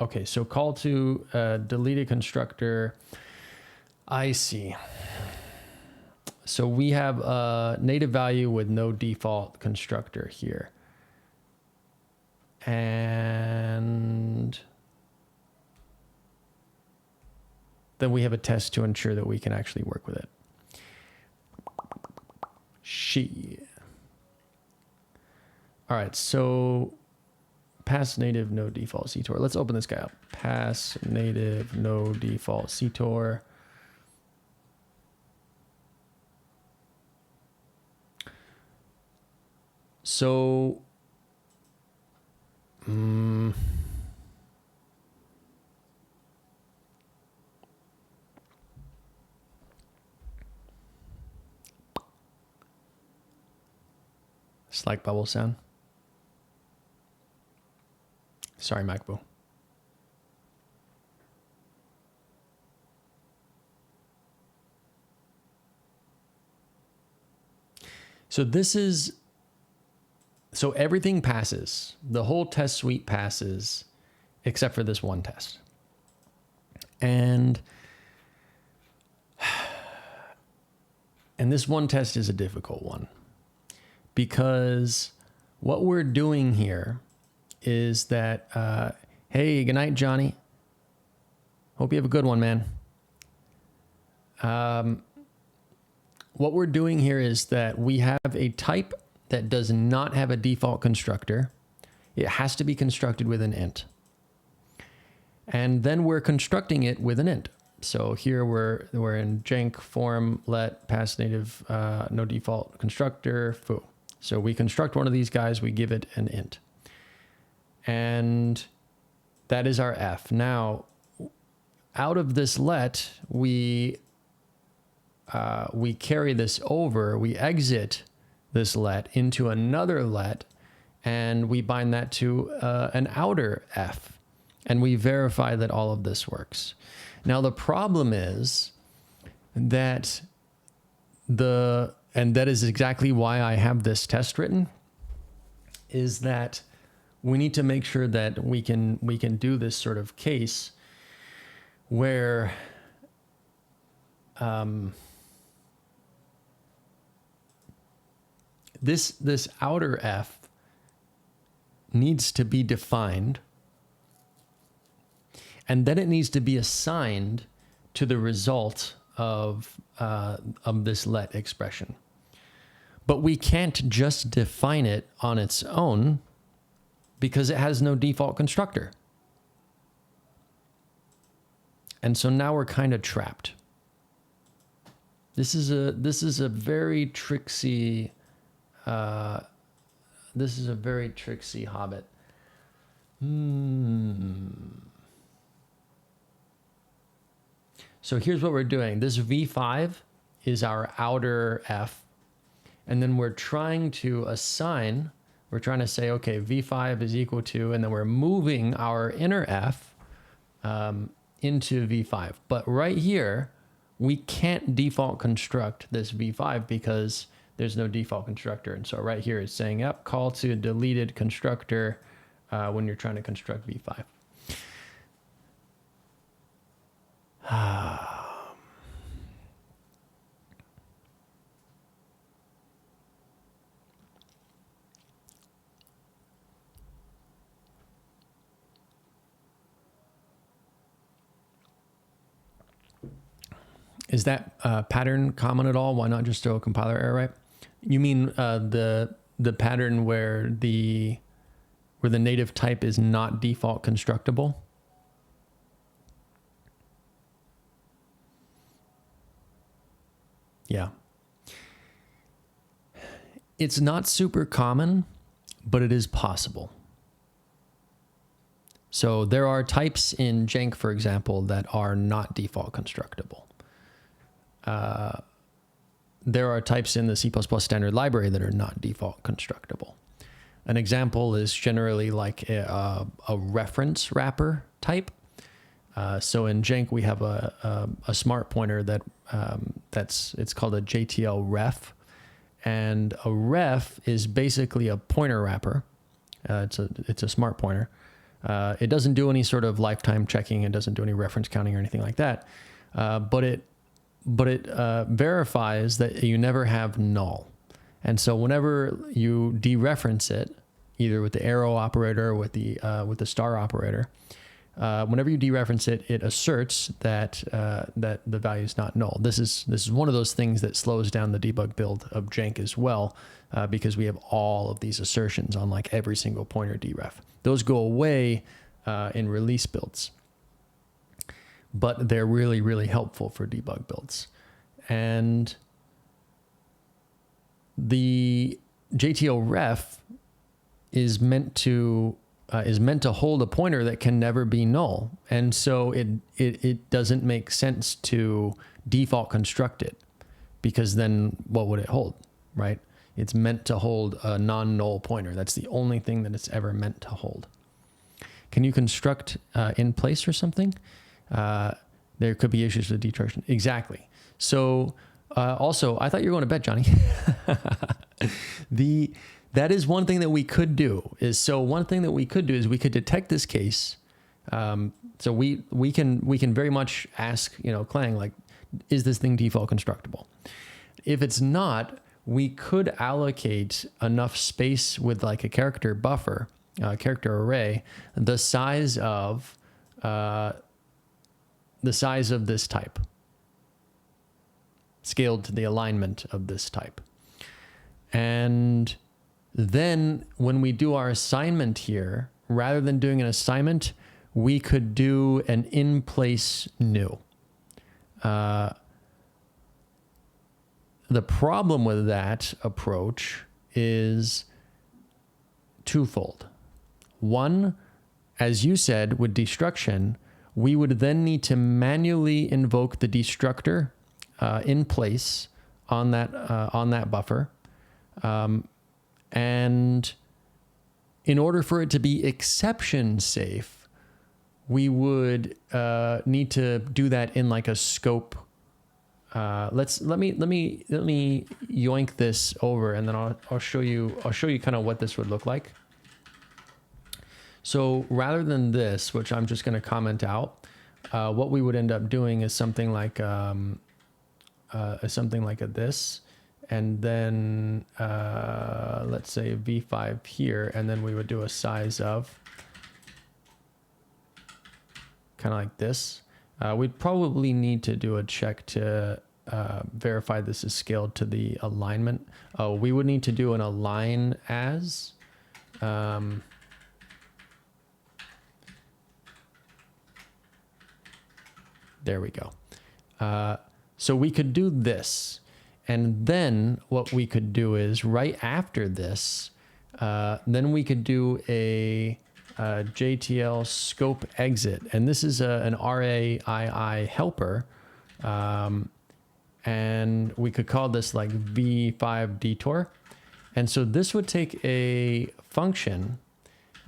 Okay, so call to delete a constructor. I see. So we have a native value with no default constructor here. And then we have a test to ensure that we can actually work with it. All right, so pass native no default CTOR. Let's open this guy up. Pass native no default CTOR. So Slack bubble sound. Sorry, MacBoo. So everything passes. The whole test suite passes except for this one test. And this one test is a difficult one because what we're doing here is that, hey, good night, Johnny. Hope you have a good one, man. What we're doing here is that we have a type that does not have a default constructor. It has to be constructed with an int. And then we're constructing it with an int. So here we're in jank form let pass native no default constructor foo. So we construct one of these guys, we give it an int. And that is our f. Now, out of this let, we carry this over, we exit this let into another let, and we bind that to an outer f, and we verify that all of this works. Now, the problem is that and that is exactly why I have this test written, is that we need to make sure that we can do this sort of case where this outer F needs to be defined, and then it needs to be assigned to the result of this let expression. But we can't just define it on its own because it has no default constructor. And so now we're kind of trapped. This is a very tricksy hobbit. So here's what we're doing. This V5 is our outer F. And then we're trying to assign, we're trying to say, okay, V5 is equal to, and then we're moving our inner F into V5. But right here, we can't default construct this V5 because there's no default constructor. And so right here it's saying, yep, call to deleted constructor when you're trying to construct V5. Is that pattern common at all? Why not just throw a compiler error, right? You mean the pattern where the native type is not default constructible? Yeah. It's not super common, but it is possible. So there are types in jank, for example, that are not default constructible. There are types in the C++ standard library that are not default constructible. An example is generally like a reference wrapper type. So in jank, we have a smart pointer that it's called a JTL ref. And a ref is basically a pointer wrapper. It's a smart pointer. It doesn't do any sort of lifetime checking. It doesn't do any reference counting or anything like that. But it verifies that you never have null. And so whenever you dereference it, either with the arrow operator or with the star operator, whenever you dereference it, it asserts that that the value is not null. This is one of those things that slows down the debug build of jank as well, because we have all of these assertions on like every single pointer deref. Those go away in release builds, but they're really, really helpful for debug builds. And the JTL ref is meant to hold a pointer that can never be null. And so it doesn't make sense to default construct it, because then what would it hold, right? It's meant to hold a non-null pointer. That's the only thing that it's ever meant to hold. Can you construct in place or something? There could be issues with detraction. Exactly. So also, I thought you were going to bed, Johnny. That is one thing that we could do. One thing that we could do is we could detect this case. So we can very much ask, Clang, like, is this thing default constructible? If it's not, we could allocate enough space with like a character buffer, character array, the size of this type, scaled to the alignment of this type. And then when we do our assignment here, rather than doing an assignment, we could do an in-place new. The problem with that approach is twofold. One, as you said, with destruction, we would then need to manually invoke the destructor in place on that buffer. And in order for it to be exception safe, we would need to do that in like a scope. Let me yoink this over, and then I'll show you kind of what this would look like. So rather than this, which I'm just going to comment out, what we would end up doing is something like this, and then let's say v5 here, and then we would do a size of kind of like this. We'd probably need to do a check to verify this is scaled to the alignment. Oh, we would need to do an align as. There we go. So we could do this. And then what we could do is right after this, then we could do a JTL scope exit. And this is an RAII helper. And we could call this like V5 detour. And so this would take a function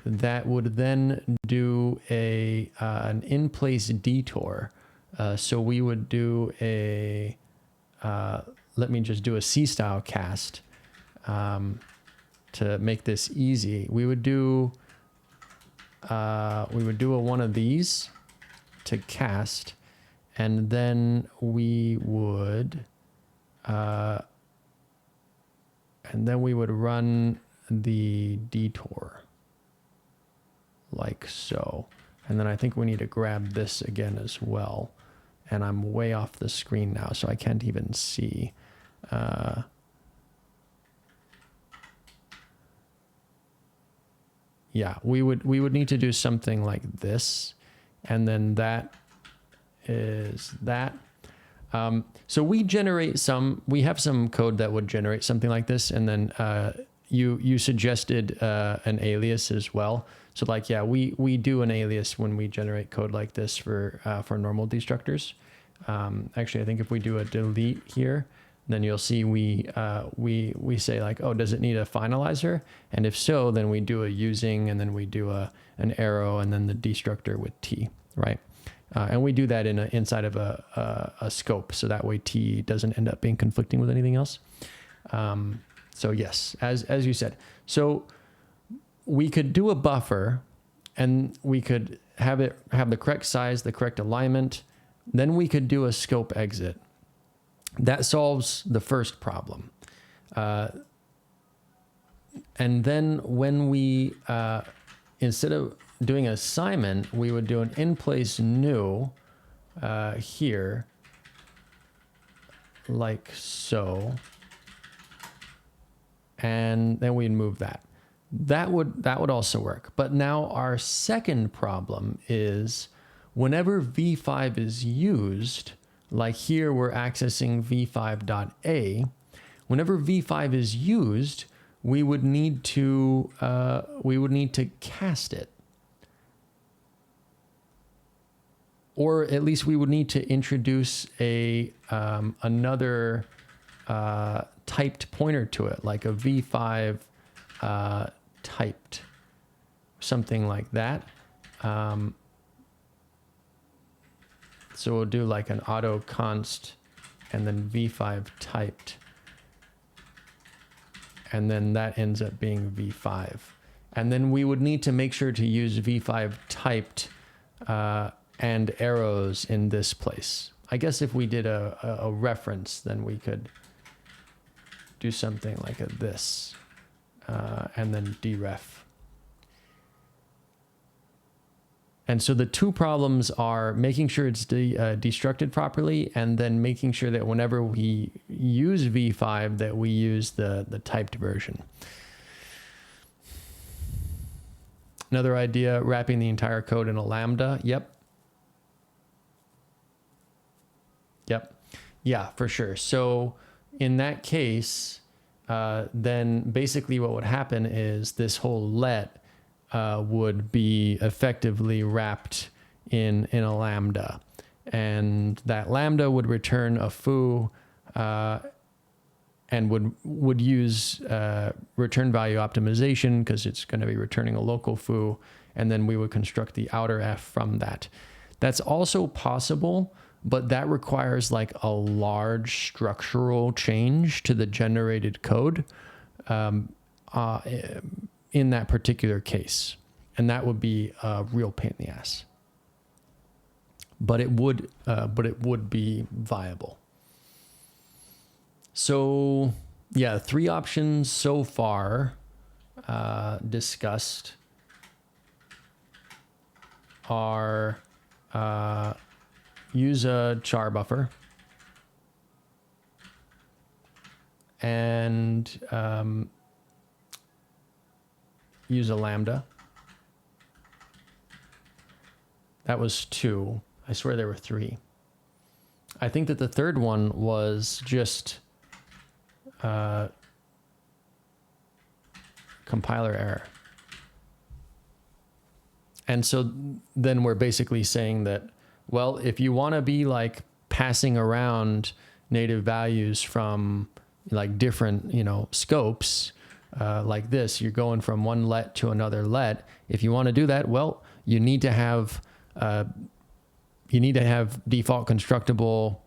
that would then do an in-place detour. So we would do a, let me just do a C-style cast to make this easy. We would do a one of these to cast, and then we would run the detour like so. And then I think we need to grab this again as well. And I'm way off the screen now, so I can't even see. Yeah, we would need to do something like this, and then that is that. So we have some code that would generate something like this, and then you suggested an alias as well. So like, yeah, we do an alias when we generate code like this for normal destructors. Actually, I think if we do a delete here, then you'll see we say like, oh, does it need a finalizer? And if so, then we do a using, and then we do an arrow, and then the destructor with T, right? And we do that inside of a scope, so that way T doesn't end up being conflicting with anything else. So yes, as you said, so we could do a buffer, and we could have the correct size, the correct alignment. Then we could do a scope exit. That solves the first problem. And then when we, instead of doing an assignment, we would do an in-place new here, like so. And then we'd move that. That would also work. But now our second problem is whenever v5 is used, like here we're accessing v5.a, whenever v5 is used, we would need to cast it. Or at least we would need to introduce another typed pointer to it, like a v5 typed, something like that. So we'll do like an auto const and then v5 typed. And then that ends up being v5. And then we would need to make sure to use v5 typed and arrows in this place. I guess if we did a reference, then we could do something like this and then deref. And so the two problems are making sure it's destructed properly, and then making sure that whenever we use v5 that we use the typed version. Another idea, wrapping the entire code in a lambda. Yep. Yeah, for sure. So in that case, then basically what would happen is this whole let would be effectively wrapped in a lambda, and that lambda would return a foo and would use return value optimization because it's going to be returning a local foo, and then we would construct the outer f from that. That's also possible, but that requires like a large structural change to the generated code in that particular case. And that would be a real pain in the ass. But it would be viable. So Yeah, three options so far discussed are use a char buffer and use a lambda. That was two. I swear there were three. I think that the third one was just compiler error. And so then we're basically saying that, well, if you want to be like passing around native values from like different, scopes like this, you're going from one let to another let. If you want to do that, well, you need to have default constructible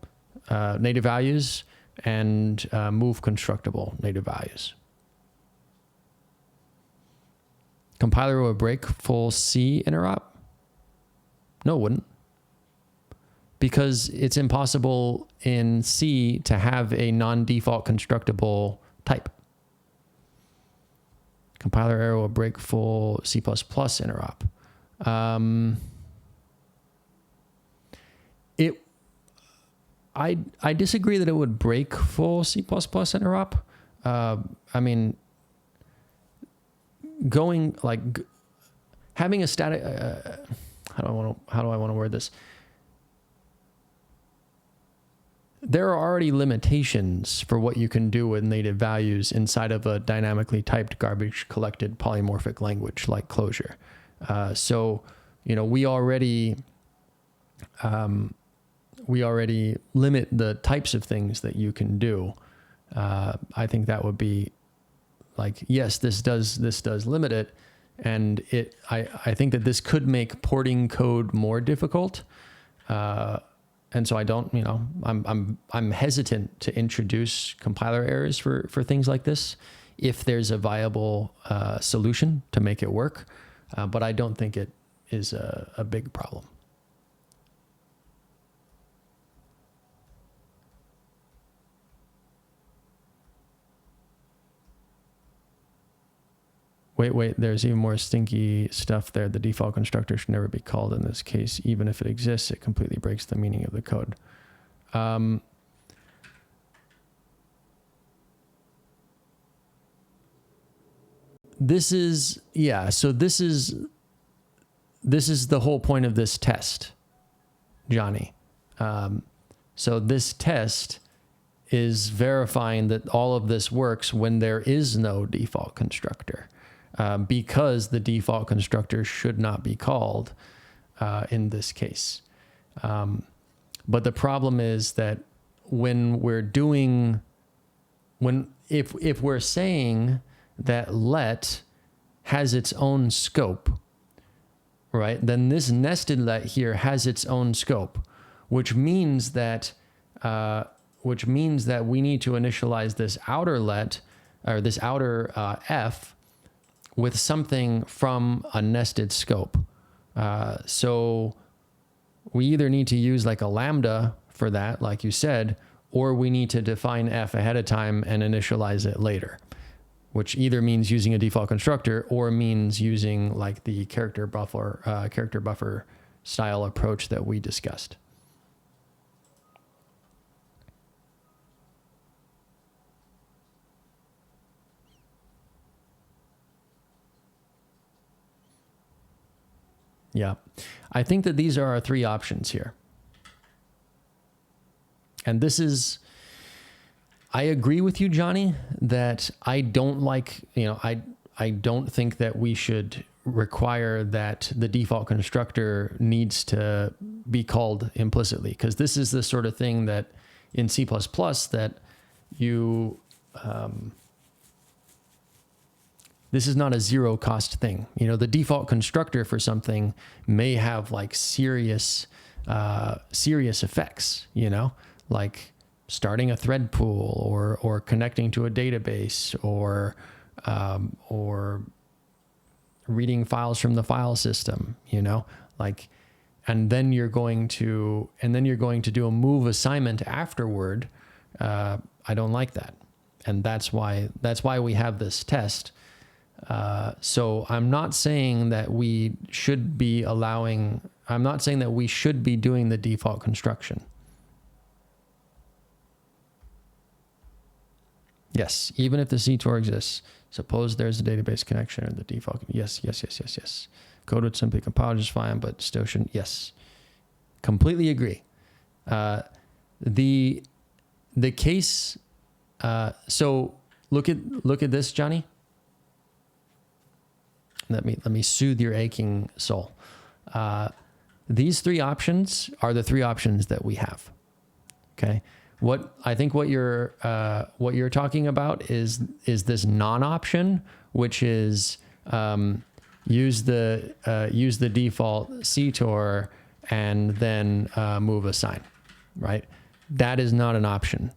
native values and move constructible native values. Compiler would break full C interop? No, it wouldn't. Because it's impossible in C to have a non-default constructible type. Compiler error will break full C++ interop. I disagree that it would break full C++ interop. I mean, going like having a static. How do I want to word this? There are already limitations for what you can do with native values inside of a dynamically typed garbage collected polymorphic language like Clojure. So, we already limit the types of things that you can do. I think that would be like, yes, this does limit it. And I think that this could make porting code more difficult. And so I don't, I'm hesitant to introduce compiler errors for things like this if there's a viable solution to make it work. But I don't think it is a big problem. Wait, there's even more stinky stuff there. The default constructor should never be called in this case. Even if it exists, it completely breaks the meaning of the code. This is the whole point of this test, Johnny. So this test is verifying that all of this works when there is no default constructor. Because the default constructor should not be called in this case. But the problem is that when if we're saying that let has its own scope, right? Then this nested let here has its own scope, which means that we need to initialize this outer let or this outer f with something from a nested scope. So we either need to use like a lambda for that, like you said, or we need to define f ahead of time and initialize it later, which either means using a default constructor or means using like the character buffer style approach that we discussed. Yeah, I think that these are our three options here. And this is, I agree with you, Johnny, that I don't like, I don't think that we should require that the default constructor needs to be called implicitly, because this is the sort of thing that in C++ that you, this is not a zero cost thing. The default constructor for something may have like serious effects, like starting a thread pool or connecting to a database or reading files from the file system, and then you're going to do a move assignment afterward. I don't like that. And that's why we have this test. So I'm not saying that we should be I'm not saying that we should be doing the default construction. Yes, even if the CTOR exists, suppose there's a database connection or the default. Yes. Code would simply compile just fine, but still shouldn't. Yes, completely agree. The case. So look at this, Johnny. Let me soothe your aching soul. These three options are the three options that we have. Okay. What you're talking about is this non-option, which is use the default CTOR and then move assign, right? That is not an option.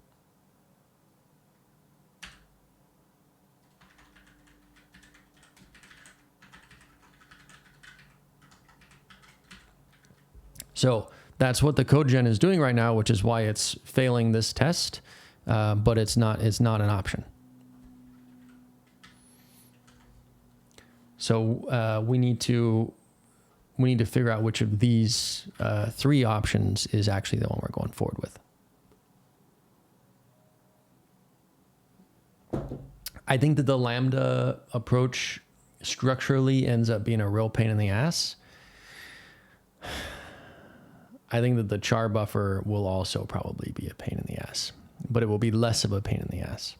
So that's what the CodeGen is doing right now, which is why it's failing this test, but it's not an option. So we need to figure out which of these three options is actually the one we're going forward with. I think that the Lambda approach structurally ends up being a real pain in the ass. I think that the char buffer will also probably be a pain in the ass, but it will be less of a pain in the ass.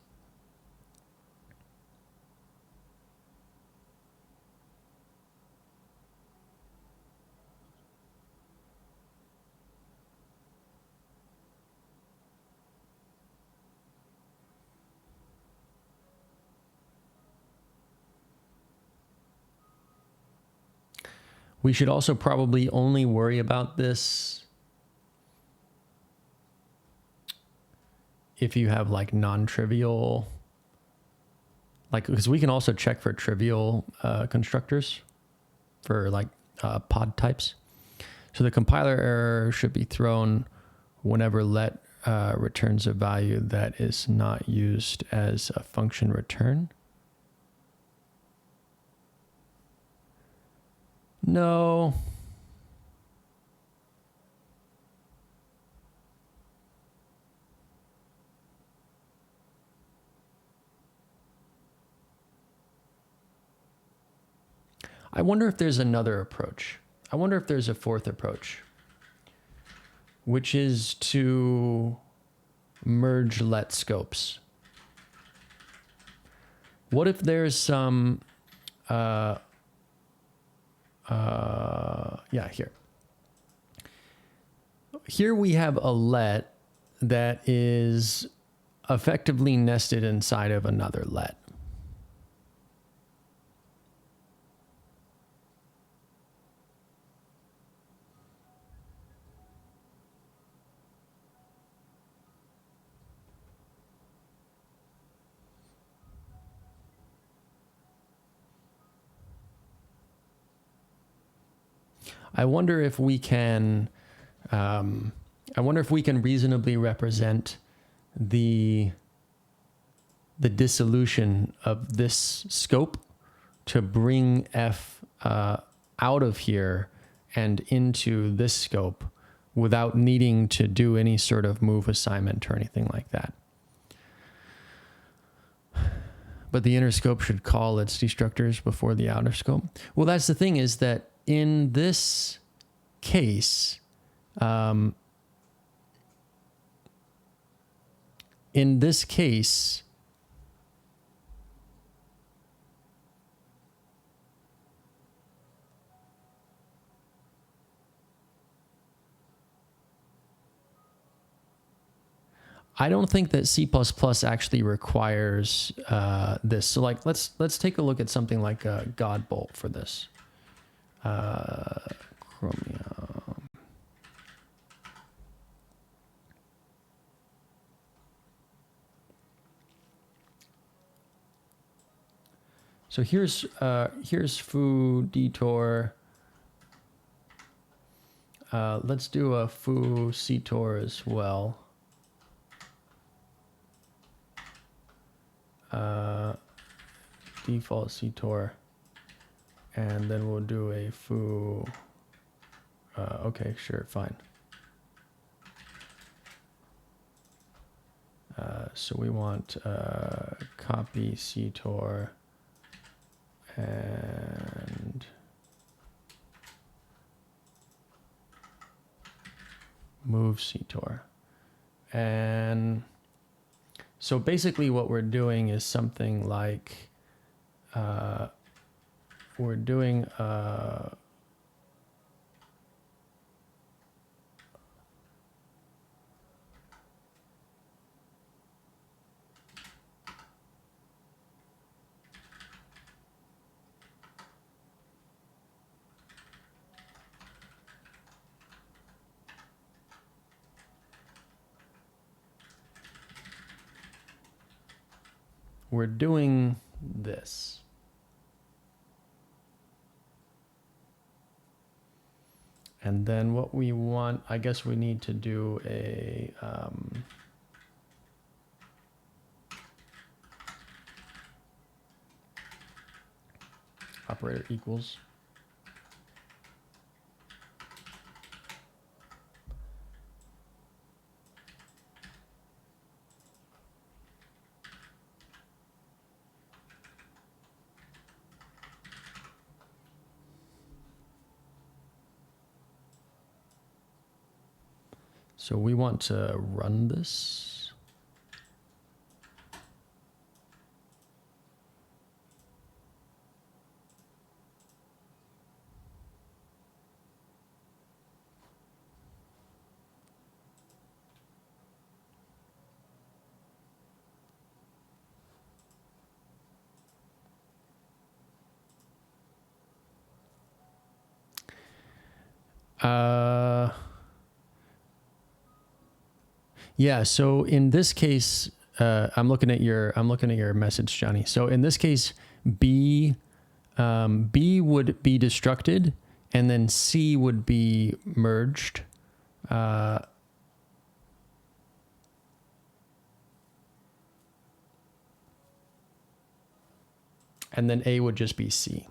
We should also probably only worry about this if you have like non-trivial, like, because we can also check for trivial constructors for like pod types. So the compiler error should be thrown whenever let returns a value that is not used as a function return. No. I wonder if there's another approach. I wonder if there's a fourth approach, which is to merge let scopes. What if there's some, here. Here we have a let that is effectively nested inside of another let. I wonder if we can reasonably represent the dissolution of this scope to bring F out of here and into this scope without needing to do any sort of move assignment or anything like that. But the inner scope should call its destructors before the outer scope. Well, that's the thing, is that in this case, I don't think that C++ actually requires this. So like, let's take a look at something like Godbolt for this. Chromium. So here's foo detour. Let's do a foo ctor as well. default CTOR, and then we'll do a foo. Okay, sure, fine. So we want copy CTOR and move CTOR. And so basically what we're doing is something like we're doing this. And then what we want, I guess we need to do a operator equals. So we want to run this. Yeah, so in this case, I'm looking at your message, Johnny. So in this case, B would be destructed, and then C would be merged. And then A would just be C.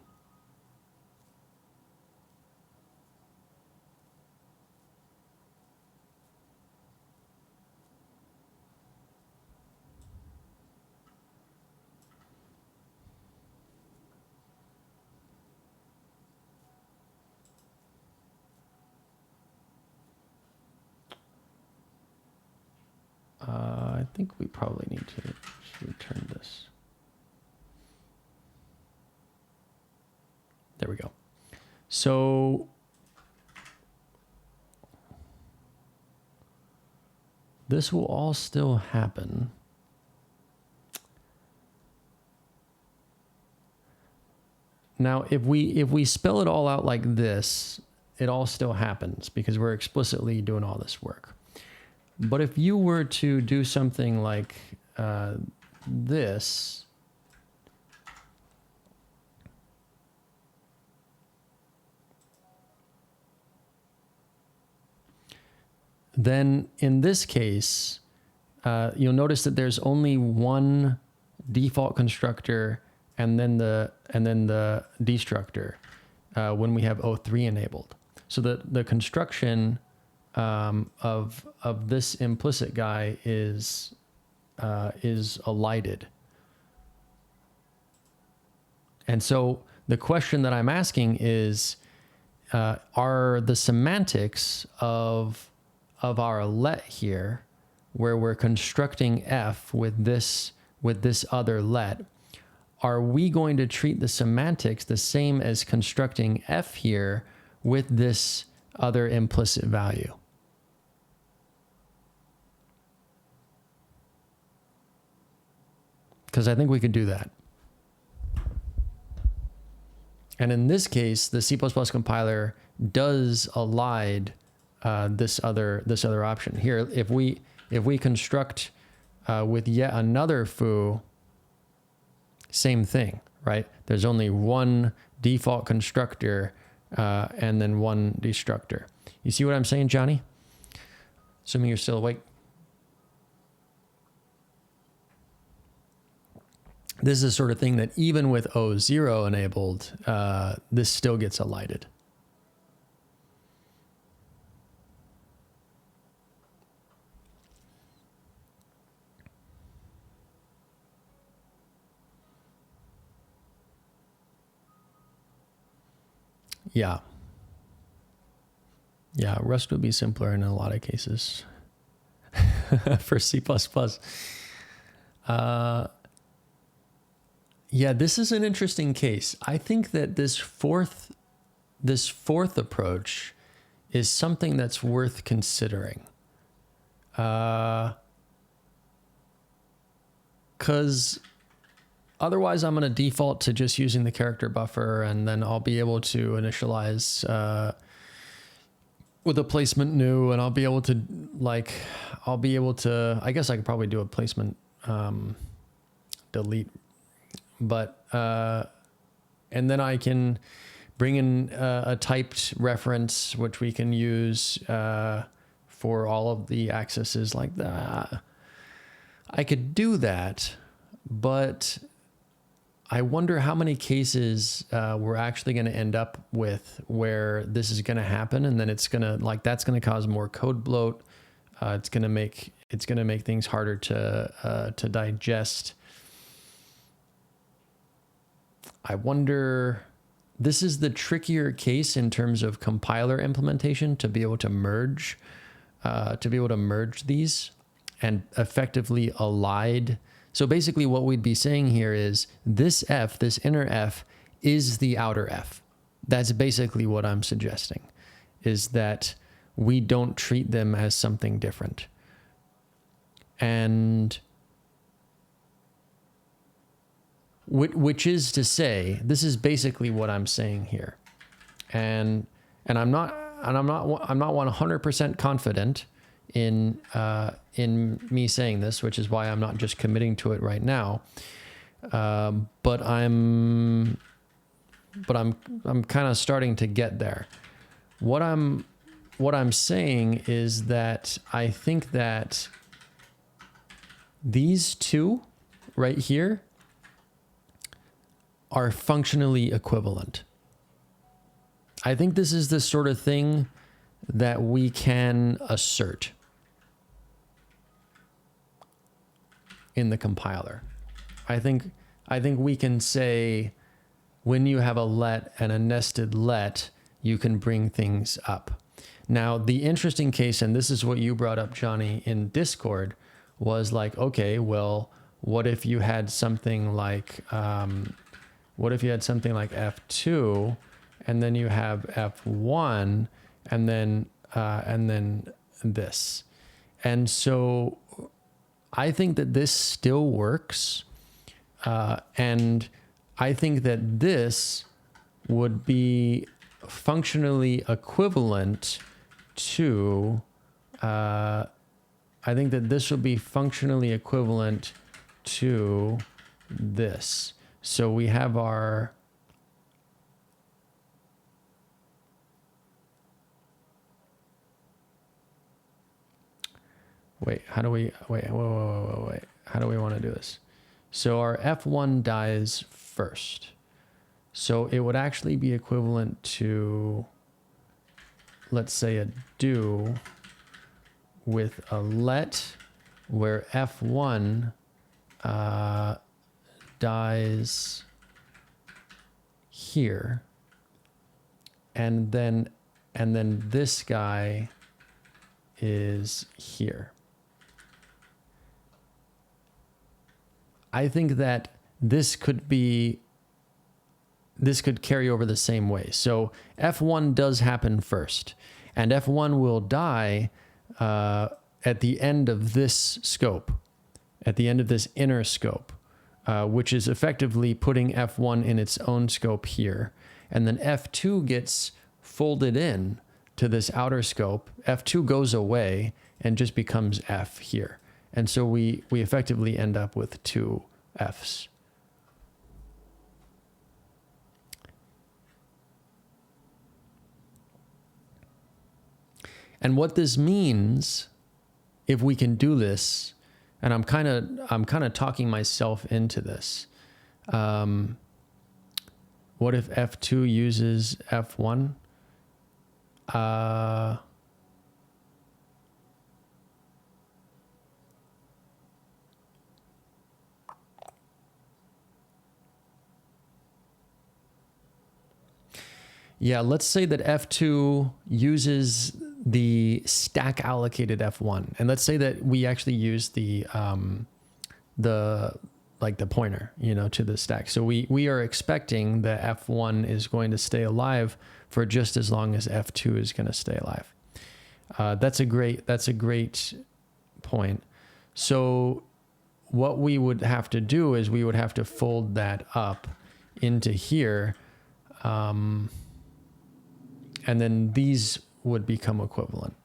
I think we probably need to return this. There we go. So this will all still happen. Now, if we spell it all out like this, it all still happens because we're explicitly doing all this work. But if you were to do something like this, then in this case, you'll notice that there's only one default constructor and then the destructor when we have O3 enabled. So the construction of this implicit guy is alighted. And so the question that I'm asking is, are the semantics of our let here, where we're constructing F with this other let, are we going to treat the semantics the same as constructing F here with this other implicit value? Because I think we could do that. And in this case, the C++ compiler does elide this other option here. If we construct with yet another foo, same thing, right? There's only one default constructor and then one destructor. You see what I'm saying, Johnny? Assuming you're still awake. this is the sort of thing that even with O0 enabled, this still gets elided. Yeah. Yeah, Rust would be simpler in a lot of cases for C++. Yeah, this is an interesting case. I think that this fourth approach is something that's worth considering. Because otherwise I'm going to default to just using the character buffer, and then I'll be able to initialize with a placement new, and I'll be able to, I guess I could probably do a placement delete, but, and then I can bring in a typed reference, which we can use for all of the accesses like that. I could do that, but I wonder how many cases we're actually going to end up with where this is going to happen, and then it's going to that's going to cause more code bloat. It's going to make things harder to digest. I wonder. This is the trickier case in terms of compiler implementation, to be able to merge these and effectively elide. So basically what we'd be saying here is this F, this inner F, is the outer F. That's basically what I'm suggesting, is that we don't treat them as something different. And which is to say, this is basically what I'm saying here. And I'm not 100% confident in me saying this, which is why I'm not just committing to it right now. But I'm kind of starting to get there. What I'm saying is that I think that these two right here are functionally equivalent. I think this is the sort of thing that we can assert in the compiler. I think we can say when you have a let and a nested let, you can bring things up. Now, the interesting case, and this is what you brought up, Johnny, in Discord, was like, okay, well, what if you had something like F2, and then you have F1, and then this. And so I think that this still works. And I think that this would be functionally equivalent to, I think that this would be functionally equivalent to this. So we have our, wait, how do we want to do this? So our F1 dies first. So it would actually be equivalent to, let's say, a do with a let where F1 dies here, and then this guy is here. I think that this could carry over the same way. So F1 does happen first, and F1 will die at the end of this scope, at the end of this inner scope, which is effectively putting F1 in its own scope here. And then F2 gets folded in to this outer scope. F2 goes away and just becomes F here. And so we effectively end up with two Fs. And what this means, if we can do this, and I'm kind of talking myself into this, What if F2 uses F1? Yeah, let's say that F2 uses the stack allocated F1. And let's say that we actually use the pointer, to the stack. So we are expecting that F1 is going to stay alive for just as long as F2 is going to stay alive. That's a great point. So what we would have to do is we would have to fold that up into here. And then these would become equivalent.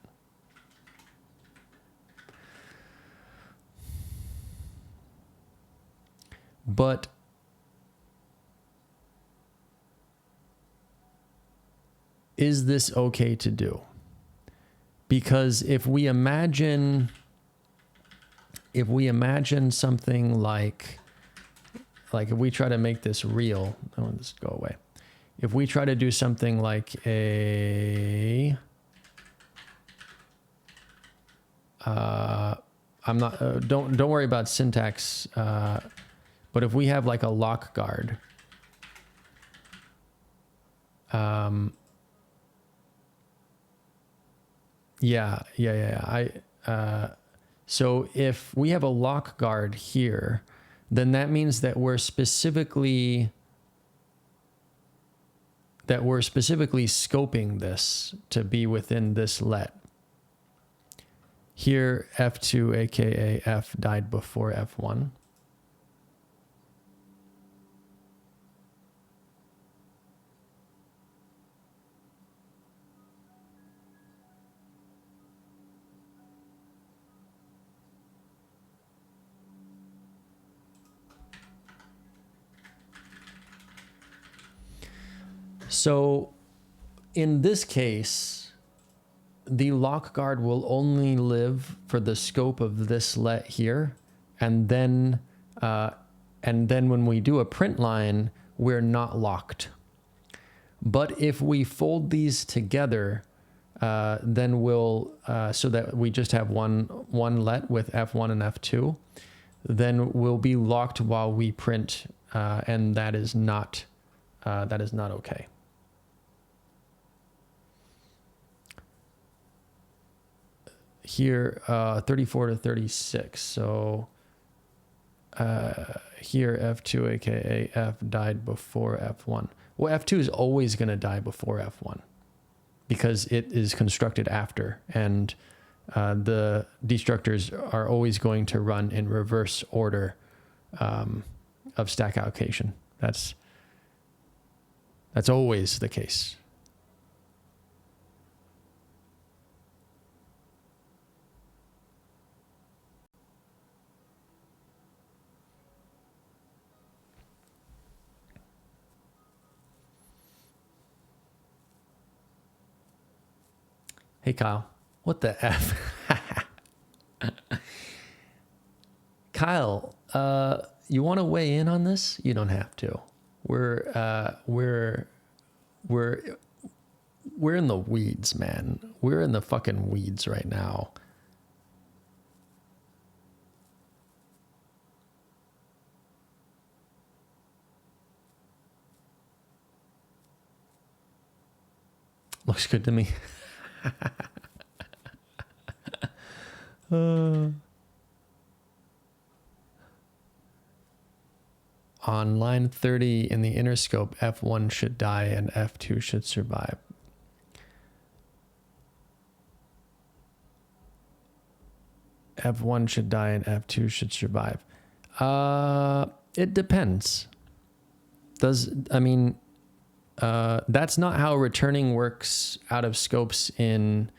But is this okay to do? Because if we imagine something like if we try to make this real, I want this to go away. If we try to do something like a, don't worry about syntax, but if we have like a lock guard, so if we have a lock guard here, then that means that we're specifically scoping this to be within this let. Here, F2, aka F, died before F1. So in this case, the lock guard will only live for the scope of this let here. And then when we do a print line, we're not locked. But if we fold these together, then we'll, so that we just have one let with F1 and F2, then we'll be locked while we print, and that is not okay. Here, 34 to 36. So here, F2, aka F, died before F1. Well, F2 is always going to die before F1 because it is constructed after, and the destructors are always going to run in reverse order of stack allocation. That's always the case. Hey, Kyle. What the F? Kyle, you want to weigh in on this? You don't have to. We're in the weeds, man. We're in the fucking weeds right now. Looks good to me. On line 30 in the inner scope, F1 should die and F2 should survive. F1 should die and F2 should survive. It depends. That's not how returning works out of scopes in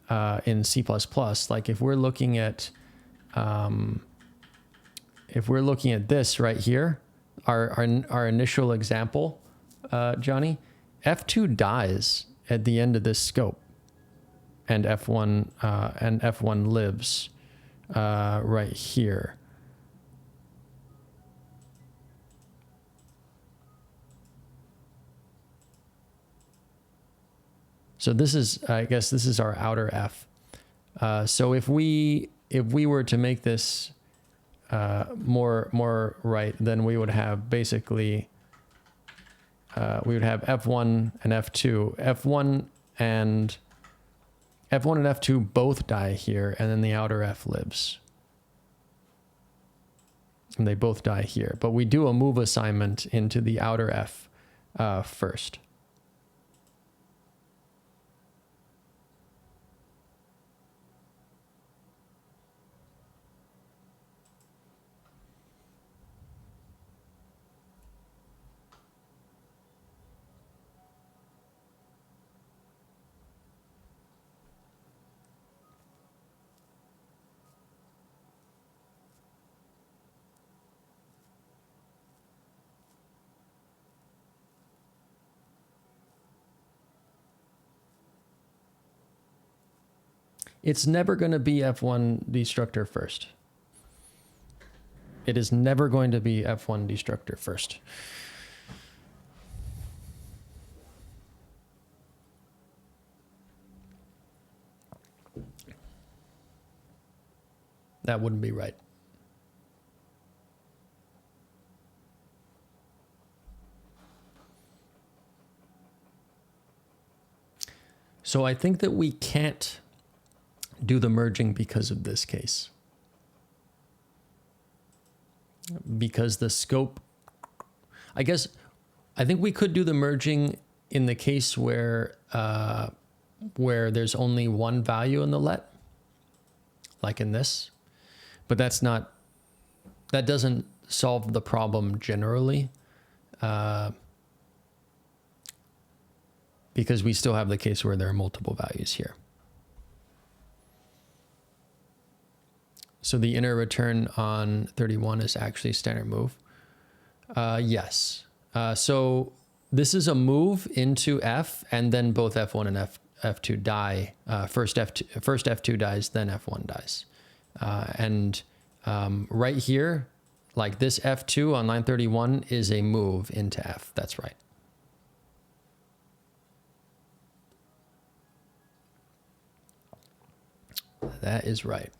C++. Like if we're looking at this right here, our initial example, Johnny, F2 dies at the end of this scope, and F1 lives right here. So this is, I guess this is our outer F. So if we were to make this more right, then we would have basically, we would have F1 and F2. F1 and F2 both die here, and then the outer F lives. And they both die here. But we do a move assignment into the outer F first. It's never going to be F1 destructor first. It is never going to be F1 destructor first. That wouldn't be right. So I think that we can't do the merging because of this case. Because the scope, I think we could do the merging in the case where there's only one value in the let, like in this, but that doesn't solve the problem generally, because we still have the case where there are multiple values here. So the inner return on 31 is actually standard move. Yes. So this is a move into F, and then both F1 and F2 die. First F2 dies, then F1 dies. Right here, like this F2 on line 31 is a move into F. That's right. That is right.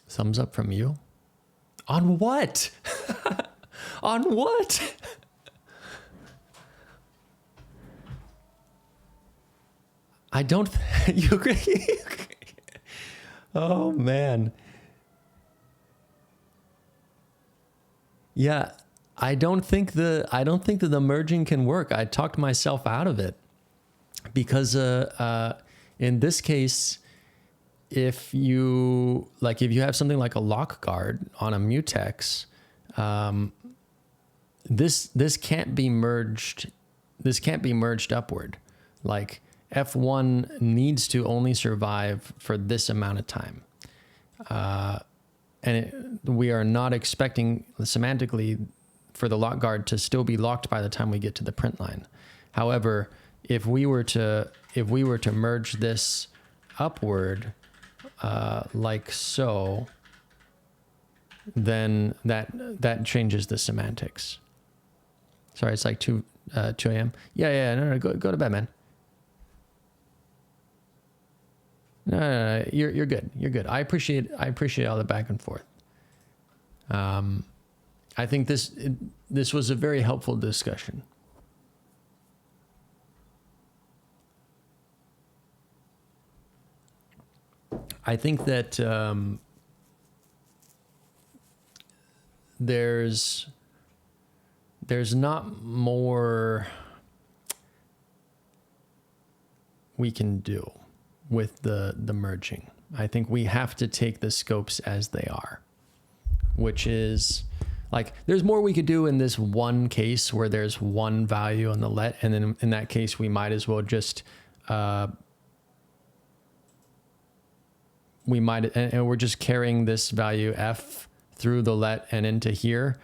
Thumbs up from you? On what? On what? I don't. You agree? Oh man. Yeah, I don't think that the merging can work. I talked myself out of it because in this case, if you have something like a lock guard on a mutex, this can't be merged. This can't be merged upward. Like F1 needs to only survive for this amount of time. We are not expecting semantically for the lock guard to still be locked by the time we get to the print line. However, if we were to merge this upward, like so, then that changes the semantics. Sorry, it's like 2 a.m. Yeah, no, go to bed, man. No, you're good. You're good. I appreciate all the back and forth. I think this was a very helpful discussion. I think that there's not more we can do with the merging. I think we have to take the scopes as they are, which is like there's more we could do in this one case where there's one value on the let, and then in that case we might as well just and we're just carrying this value F through the let and into here.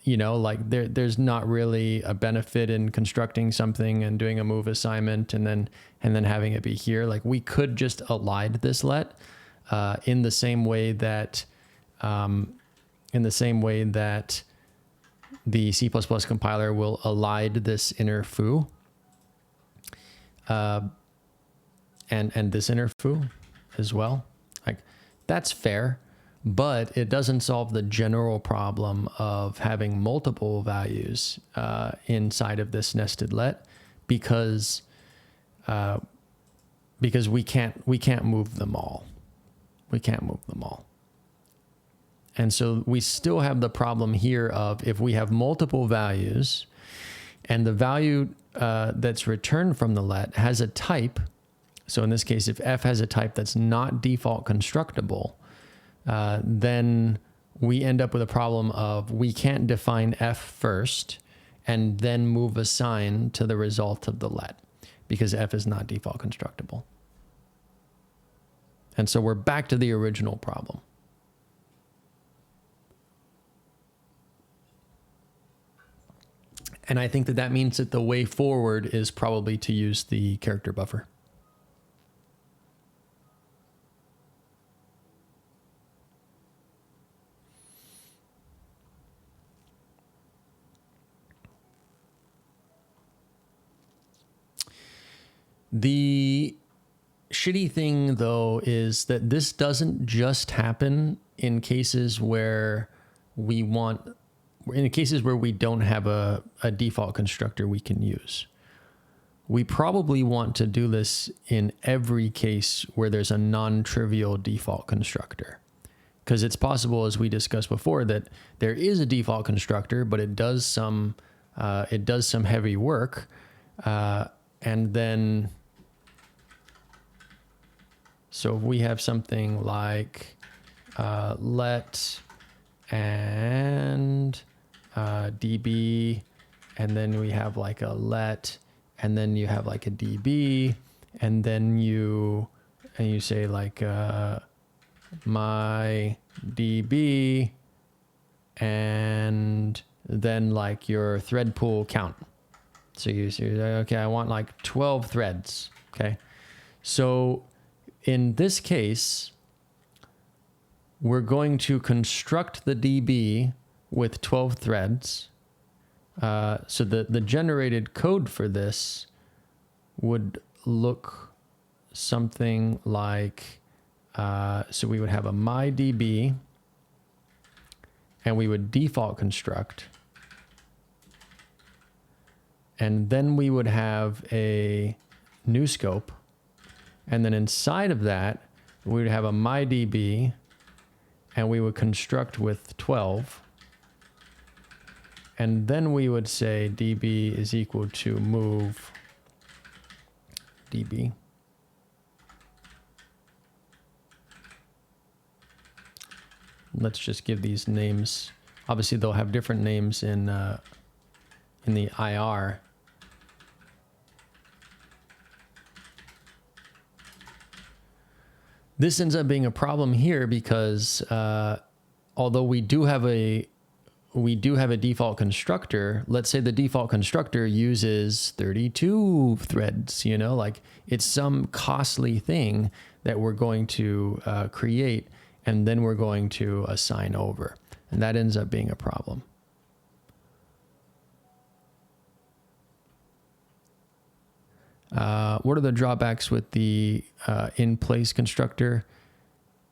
like there's not really a benefit in constructing something and doing a move assignment and then having it be here. Like we could just elide this let in the same way that the C++ compiler will elide this inner foo and this inner foo as well. Like that's fair. But it doesn't solve the general problem of having multiple values inside of this nested let because we can't move them all. We can't move them all. And so we still have the problem here of if we have multiple values and the value that's returned from the let has a type. So in this case, if f has a type that's not default constructible, then we end up with a problem of we can't define f first and then move assign to the result of the let because f is not default constructible. And so we're back to the original problem. And I think that means that the way forward is probably to use the character buffer. The shitty thing, though, is that this doesn't just happen in cases where we don't have a default constructor we can use. We probably want to do this in every case where there's a non-trivial default constructor. Because it's possible, as we discussed before, that there is a default constructor, but it does some heavy work, and then so if we have something like let and db, and then we have like a let, and then you have like a db, and then you say like my db, and then like your thread pool count. So you say, okay, I want like 12 threads. Okay, so in this case, we're going to construct the DB with 12 threads. So the generated code for this would look something like, so we would have a myDB, and we would default construct. And then we would have a new scope. And then inside of that, we would have a myDB, and we would construct with 12. And then we would say db is equal to move db. Let's just give these names. Obviously, they'll have different names in the IR. This ends up being a problem here because although we do have a default constructor, let's say the default constructor uses 32 threads, like it's some costly thing that we're going to create, and then we're going to assign over. And that ends up being a problem. What are the drawbacks with the in-place constructor?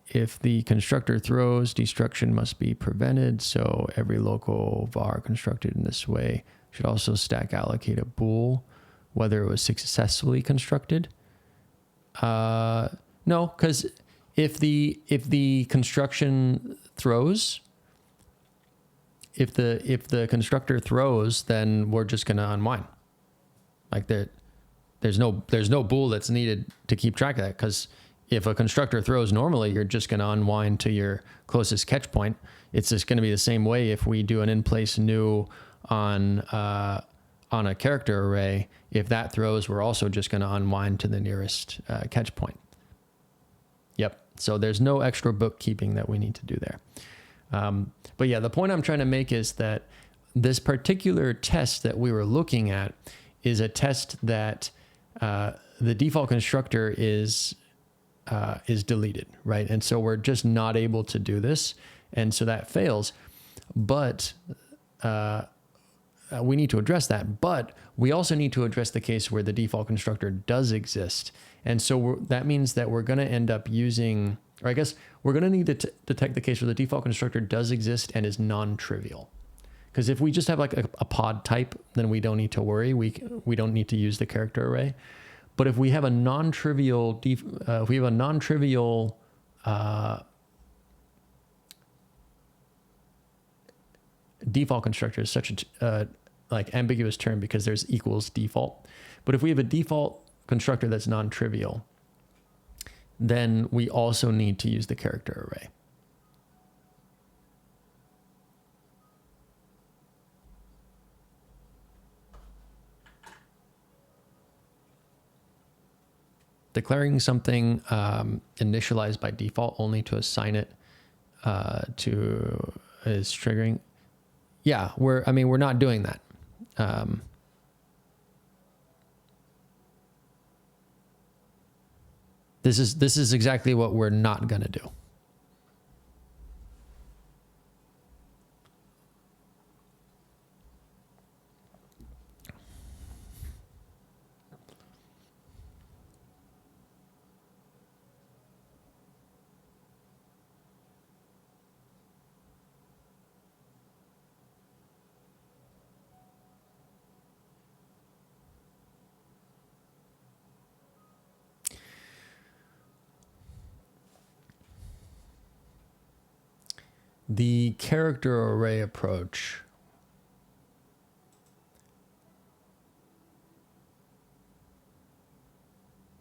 If the constructor throws, destruction must be prevented. So every local var constructed in this way should also stack allocate a bool, whether it was successfully constructed. No, because if the construction throws, if the constructor throws, then we're just going to unwind. Like that. There's no bool that's needed to keep track of that, because if a constructor throws normally, you're just going to unwind to your closest catch point. It's just going to be the same way if we do an in-place new on a character array. If that throws, we're also just going to unwind to the nearest catch point. Yep. So there's no extra bookkeeping that we need to do there. But yeah, the point I'm trying to make is that this particular test that we were looking at is a test that the default constructor is deleted, right? And so we're just not able to do this. And so that fails. But we need to address that. But we also need to address the case where the default constructor does exist. And so that means that we're going to end up using, or I guess we're going to need to detect the case where the default constructor does exist and is non-trivial. Because if we just have like a pod type, then we don't need to worry. We don't need to use the character array. But if we have a non-trivial, default constructor is such a like ambiguous term because there's equals default. But if we have a default constructor that's non-trivial, then we also need to use the character array. Declaring something initialized by default only to assign it to is triggering. Yeah, we're not doing that. This is exactly what we're not going to do. The character array approach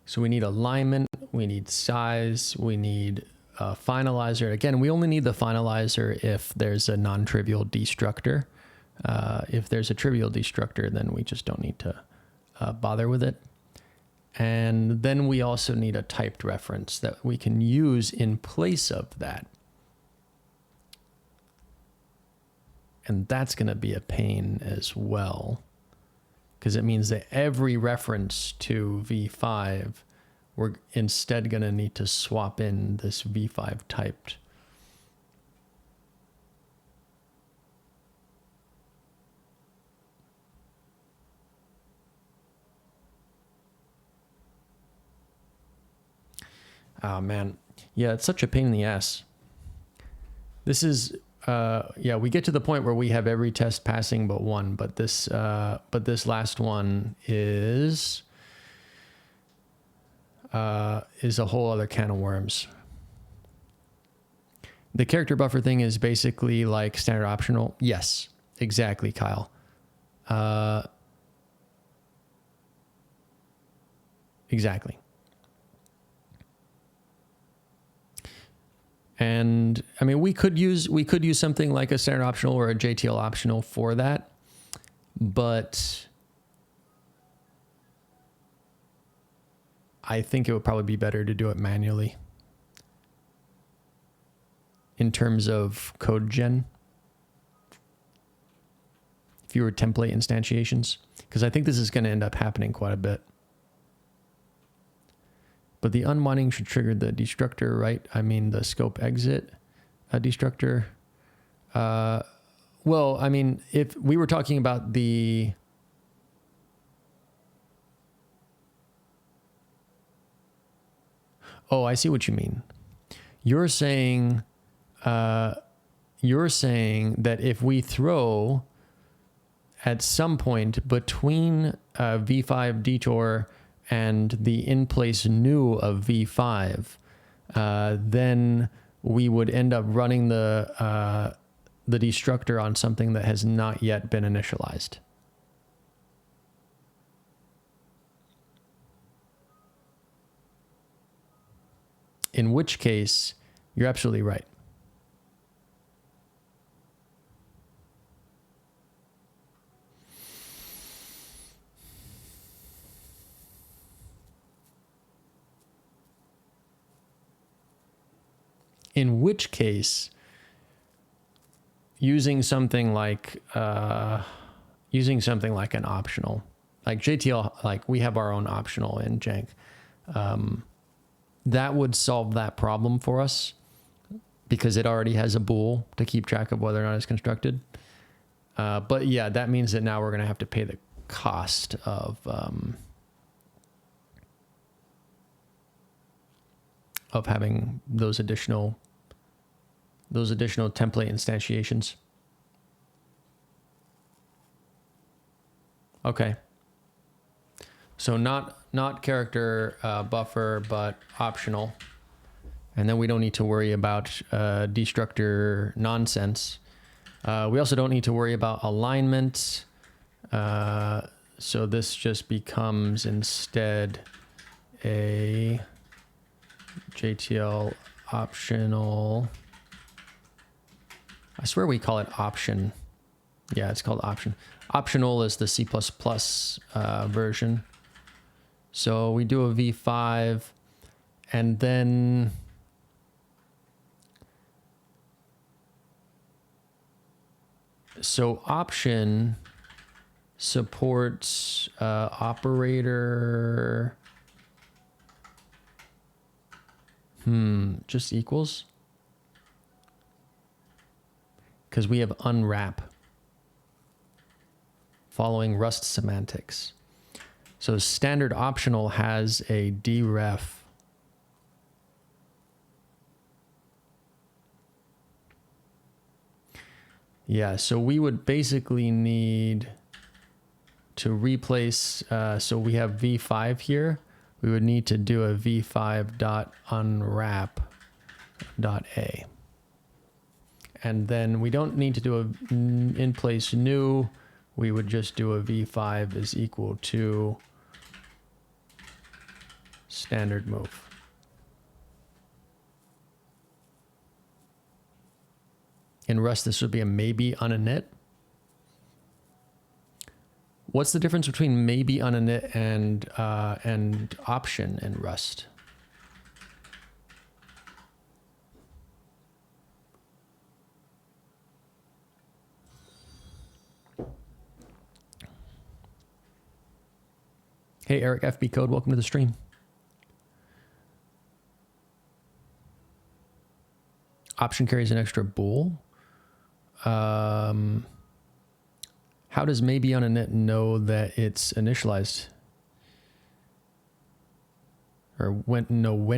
so we need alignment, we need size, we need a finalizer. Again, we only need the finalizer if there's a non-trivial destructor. If there's a trivial destructor, then we just don't need to bother with it. And then we also need a typed reference that we can use in place of that. And that's going to be a pain as well, because it means that every reference to v5, we're instead going to need to swap in this v5 typed. Oh, man. Yeah, it's such a pain in the ass. This is... yeah, we get to the point where we have every test passing but one, but this last one is a whole other can of worms. The character buffer thing is basically like standard optional. Yes, exactly, Kyle. Exactly. And I mean, we could use something like a standard optional or a JTL optional for that, but I think it would probably be better to do it manually in terms of code gen. Fewer template instantiations, because I think this is going to end up happening quite a bit. But the unwinding should trigger the destructor, right? I mean, the scope exit destructor. Well, I mean, if we were talking about the... Oh, I see what you mean. You're saying that if we throw at some point between v5 detour and the in-place new of v5, then we would end up running the destructor on something that has not yet been initialized. In which case, you're absolutely right. In which case, using something like an optional, like JTL, like we have our own optional in jank. That would solve that problem for us because it already has a bool to keep track of whether or not it's constructed. But yeah, that means that now we're going to have to pay the cost of having those additional template instantiations. Okay. So not character buffer, but optional. And then we don't need to worry about destructor nonsense. We also don't need to worry about alignment. So this just becomes instead a JTL optional. I swear we call it option. Yeah, it's called option. Optional is the C++ version. So we do a v5 and then so option supports operator just equals, because we have unwrap following Rust semantics. So standard optional has a deref. Yeah, so we would basically need to replace, so we have v5 here. We would need to do a v5.unwrap.a. And then we don't need to do a in place new. We would just do a v5 is equal to standard move. In Rust, this would be a maybe on a init. What's the difference between maybe on a init and option in Rust? Hey, Eric FB Code, welcome to the stream. Option carries an extra bool. How does maybe on a init know that it's initialized? Or when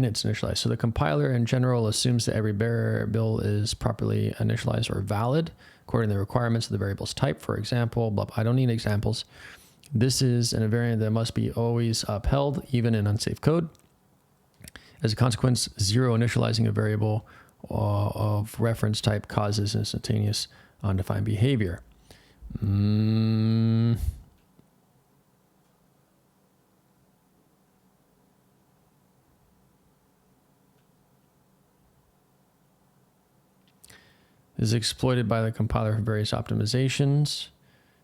it's initialized? So the compiler in general assumes that every variable is properly initialized or valid according to the requirements of the variable's type. For example, blah, blah, I don't need examples. This is an invariant that must be always upheld, even in unsafe code. As a consequence, zero initializing a variable of reference type causes instantaneous undefined behavior. Is exploited by the compiler for various optimizations.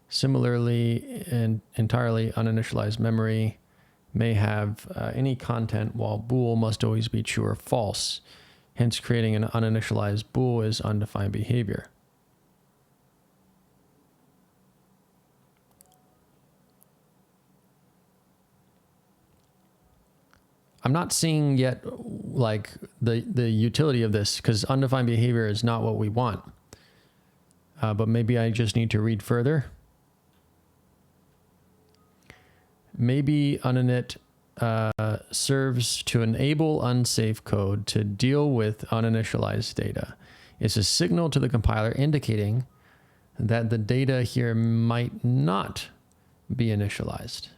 Similarly, an entirely uninitialized memory may have any content, while bool must always be true or false. Hence, creating an uninitialized bool is undefined behavior. I'm not seeing yet like the utility of this, because undefined behavior is not what we want. But maybe I just need to read further. Maybe uninit serves to enable unsafe code to deal with uninitialized data. It's a signal to the compiler indicating that the data here might not be initialized.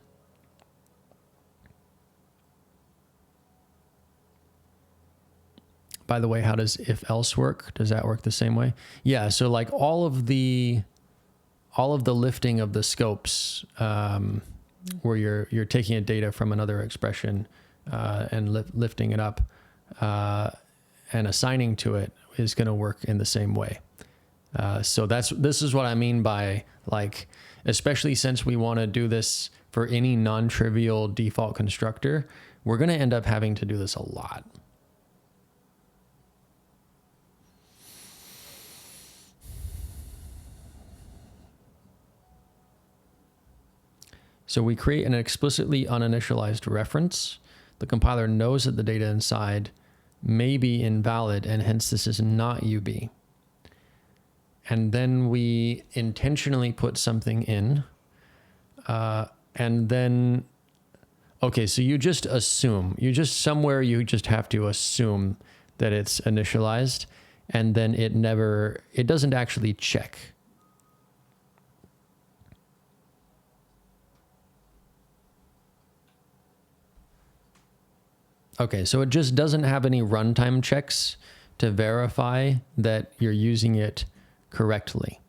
By the way, how does if else work? Does that work the same way? Yeah, so like all of the lifting of the scopes, where you're taking a data from another expression and lifting it up and assigning to it is going to work in the same way. So this is what I mean by, like, especially since we want to do this for any non-trivial default constructor, we're going to end up having to do this a lot. So we create an explicitly uninitialized reference. The compiler knows that the data inside may be invalid, and hence this is not UB. And then we intentionally put something in, and then, okay, so you just assume, you just have to assume that it's initialized, and then it doesn't actually check. Okay, so it just doesn't have any runtime checks to verify that you're using it correctly.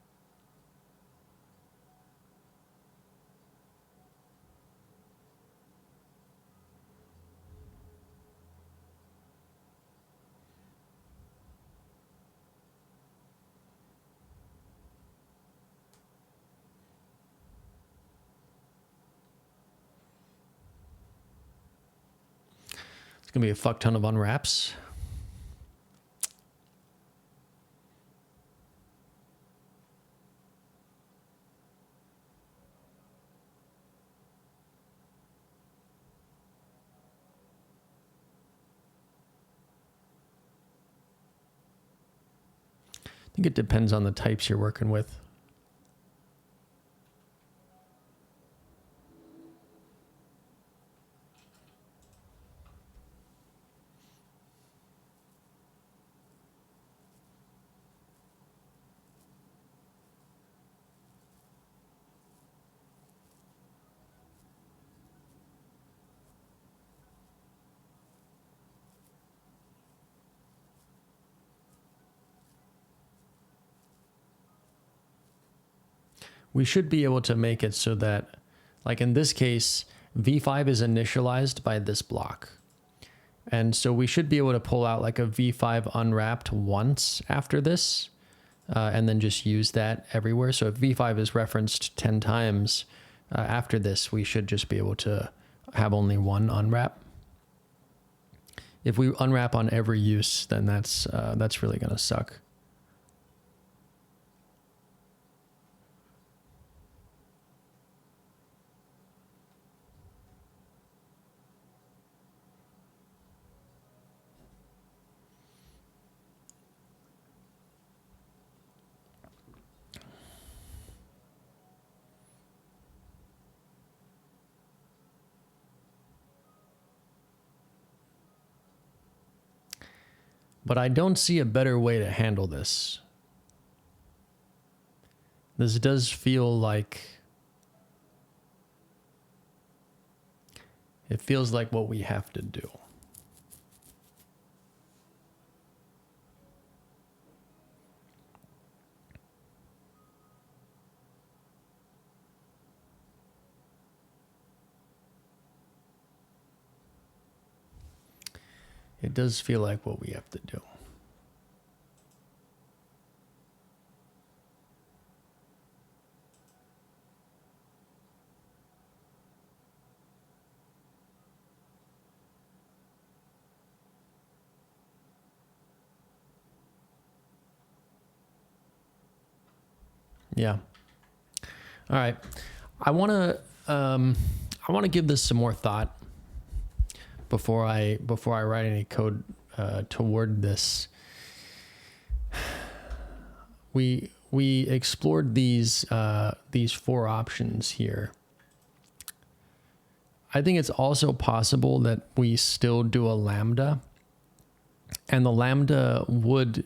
It's going to be a fuck ton of unwraps. I think it depends on the types you're working with. We should be able to make it so that, like in this case, v5 is initialized by this block. And so we should be able to pull out like a v5 unwrapped once after this, and then just use that everywhere. So if v5 is referenced 10 times after this, we should just be able to have only one unwrap. If we unwrap on every use, then that's really going to suck. But I don't see a better way to handle this. This does feel like, it feels like what we have to do. It does feel like what we have to do. Yeah. All right. I want to give this some more thought before I write any code toward this. We explored these four options here. I think it's also possible that we still do a lambda, and the lambda would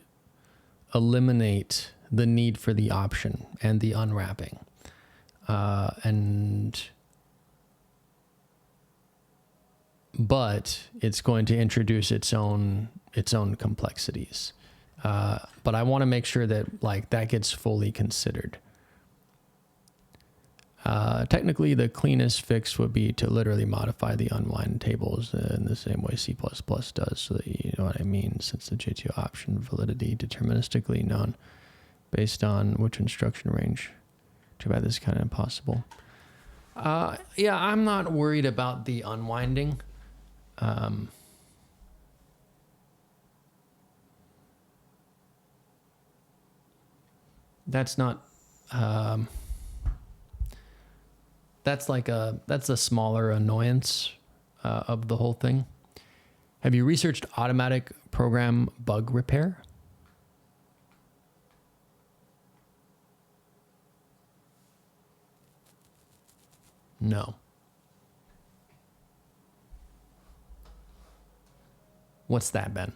eliminate the need for the option and the unwrapping, but it's going to introduce its own complexities. But I want to make sure that like that gets fully considered. Technically, the cleanest fix would be to literally modify the unwind tables in the same way C++ does, so that you know what I mean, since the J2 option validity deterministically known based on which instruction range. Too bad this is kind of impossible. Yeah, I'm not worried about the unwinding. That's not... that's a smaller annoyance of the whole thing. Have you researched automatic program bug repair? No. What's that, Ben?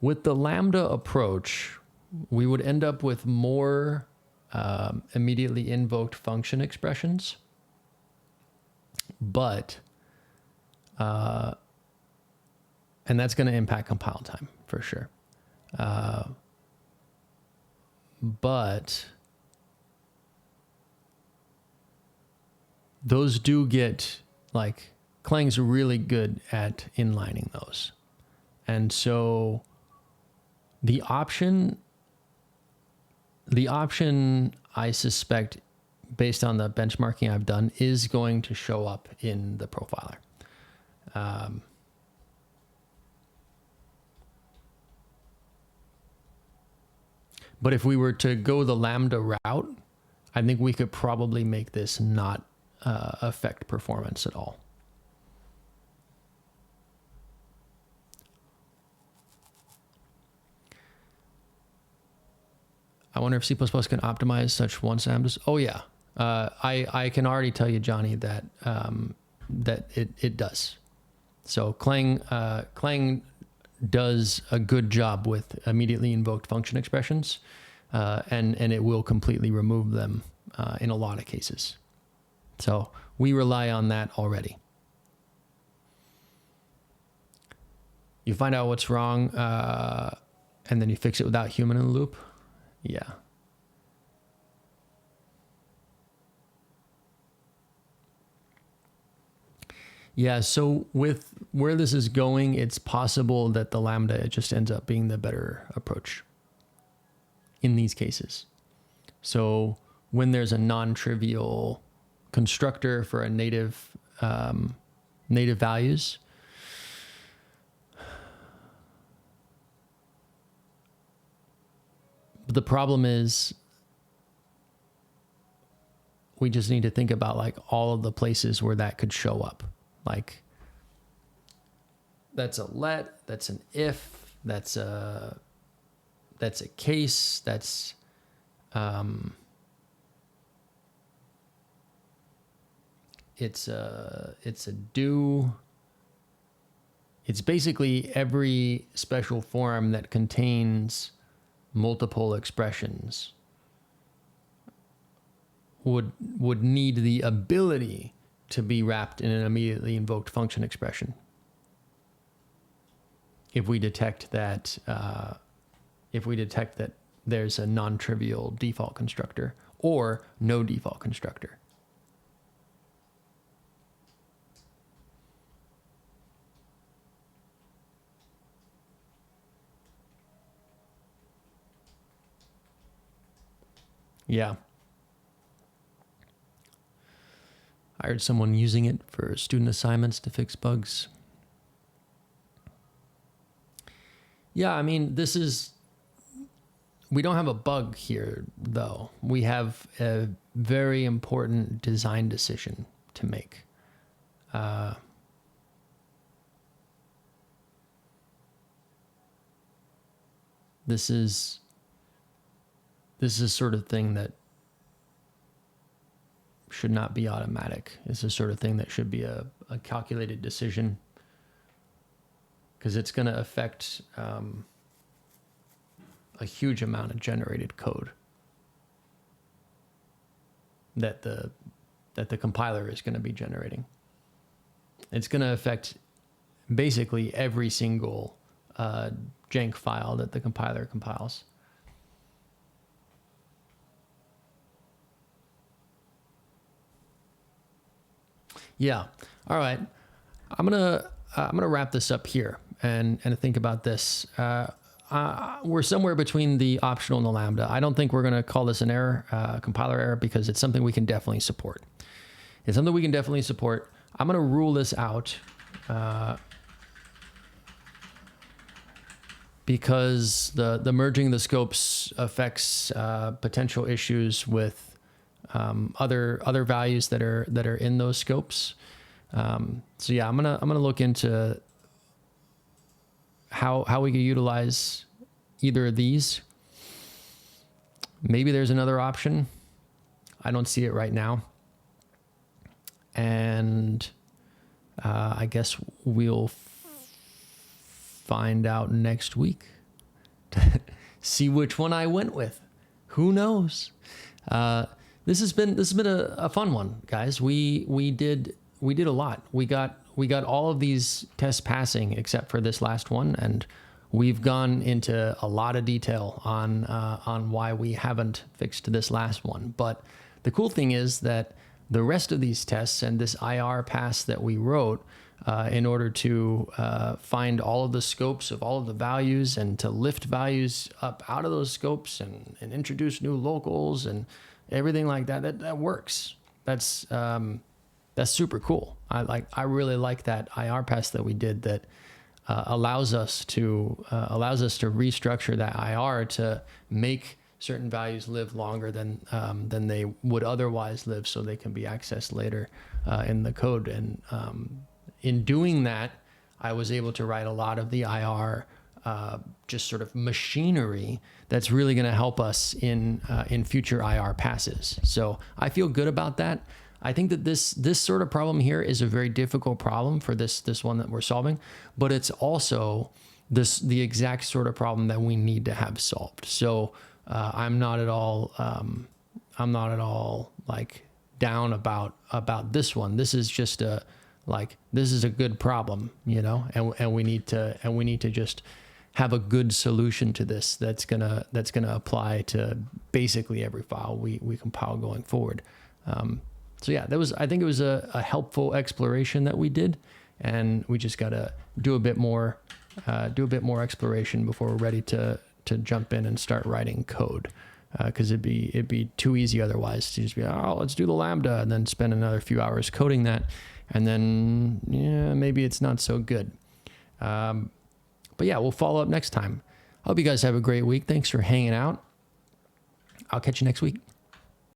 With the Lambda approach, we would end up with more immediately invoked function expressions, but, and that's going to impact compile time for sure. But those do get, like, Clang's really good at inlining those. And so the option I suspect, based on the benchmarking I've done, is going to show up in the profiler. But if we were to go the Lambda route, I think we could probably make this not affect performance at all. I wonder if C++ can optimize such once lambdas. Oh yeah, I can already tell you, Johnny, that that it does. So Clang does a good job with immediately invoked function expressions, and it will completely remove them in a lot of cases. So we rely on that already. You find out what's wrong, and then you fix it without human in the loop. Yeah. Yeah, so with where this is going, it's possible that the Lambda just ends up being the better approach in these cases. So when there's a non-trivial constructor for a native values, the problem is we just need to think about like all of the places where that could show up. Like that's a let, that's an if, that's a case, that's it's a do. It's basically every special form that contains multiple expressions would need the ability to be wrapped in an immediately invoked function expression. If we detect that there's a non-trivial default constructor or no default constructor. Yeah. I heard someone using it for student assignments to fix bugs. Yeah, I mean, we don't have a bug here, though. We have a very important design decision to make. This is sort of thing that should not be automatic. It's the sort of thing that should be a calculated decision, because it's going to affect a huge amount of generated code that the compiler is going to be generating. It's going to affect basically every single jank file that the compiler compiles. Yeah. All right. I'm gonna wrap this up here and think about this. We're somewhere between the optional and the Lambda. I don't think we're gonna call this an error, compiler error, because it's something we can definitely support. It's something we can definitely support. I'm gonna rule this out. because the merging the scopes affects potential issues with other values that are in those scopes. So yeah, I'm gonna look into how we could utilize either of these. Maybe there's another option. I don't see it right now. And I guess we'll find out next week to see which one I went with. Who knows? This has been a fun one, guys. We did a lot. We got all of these tests passing except for this last one, and we've gone into a lot of detail on why we haven't fixed this last one. But the cool thing is that the rest of these tests and this IR pass that we wrote in order to find all of the scopes of all of the values and to lift values up out of those scopes and introduce new locals and everything like that works. That's super cool. I really like that IR pass that we did that allows us to restructure that IR to make certain values live longer than they would otherwise live, so they can be accessed later in the code. And in doing that, I was able to write a lot of the IR just sort of machinery that's really going to help us in future IR passes. So I feel good about that. I think that this sort of problem here is a very difficult problem for this one that we're solving, but it's also the exact sort of problem that we need to have solved. So I'm not at all like down about this one. This is just this is a good problem, you know, and we need to just have a good solution to this that's gonna apply to basically every file we compile going forward. So yeah, I think it was a helpful exploration that we did, and we just gotta do a bit more exploration before we're ready to jump in and start writing code. Because it'd be too easy otherwise to just be, oh, let's do the Lambda and then spend another few hours coding that, and then maybe it's not so good. But yeah, we'll follow up next time. Hope you guys have a great week. Thanks for hanging out. I'll catch you next week.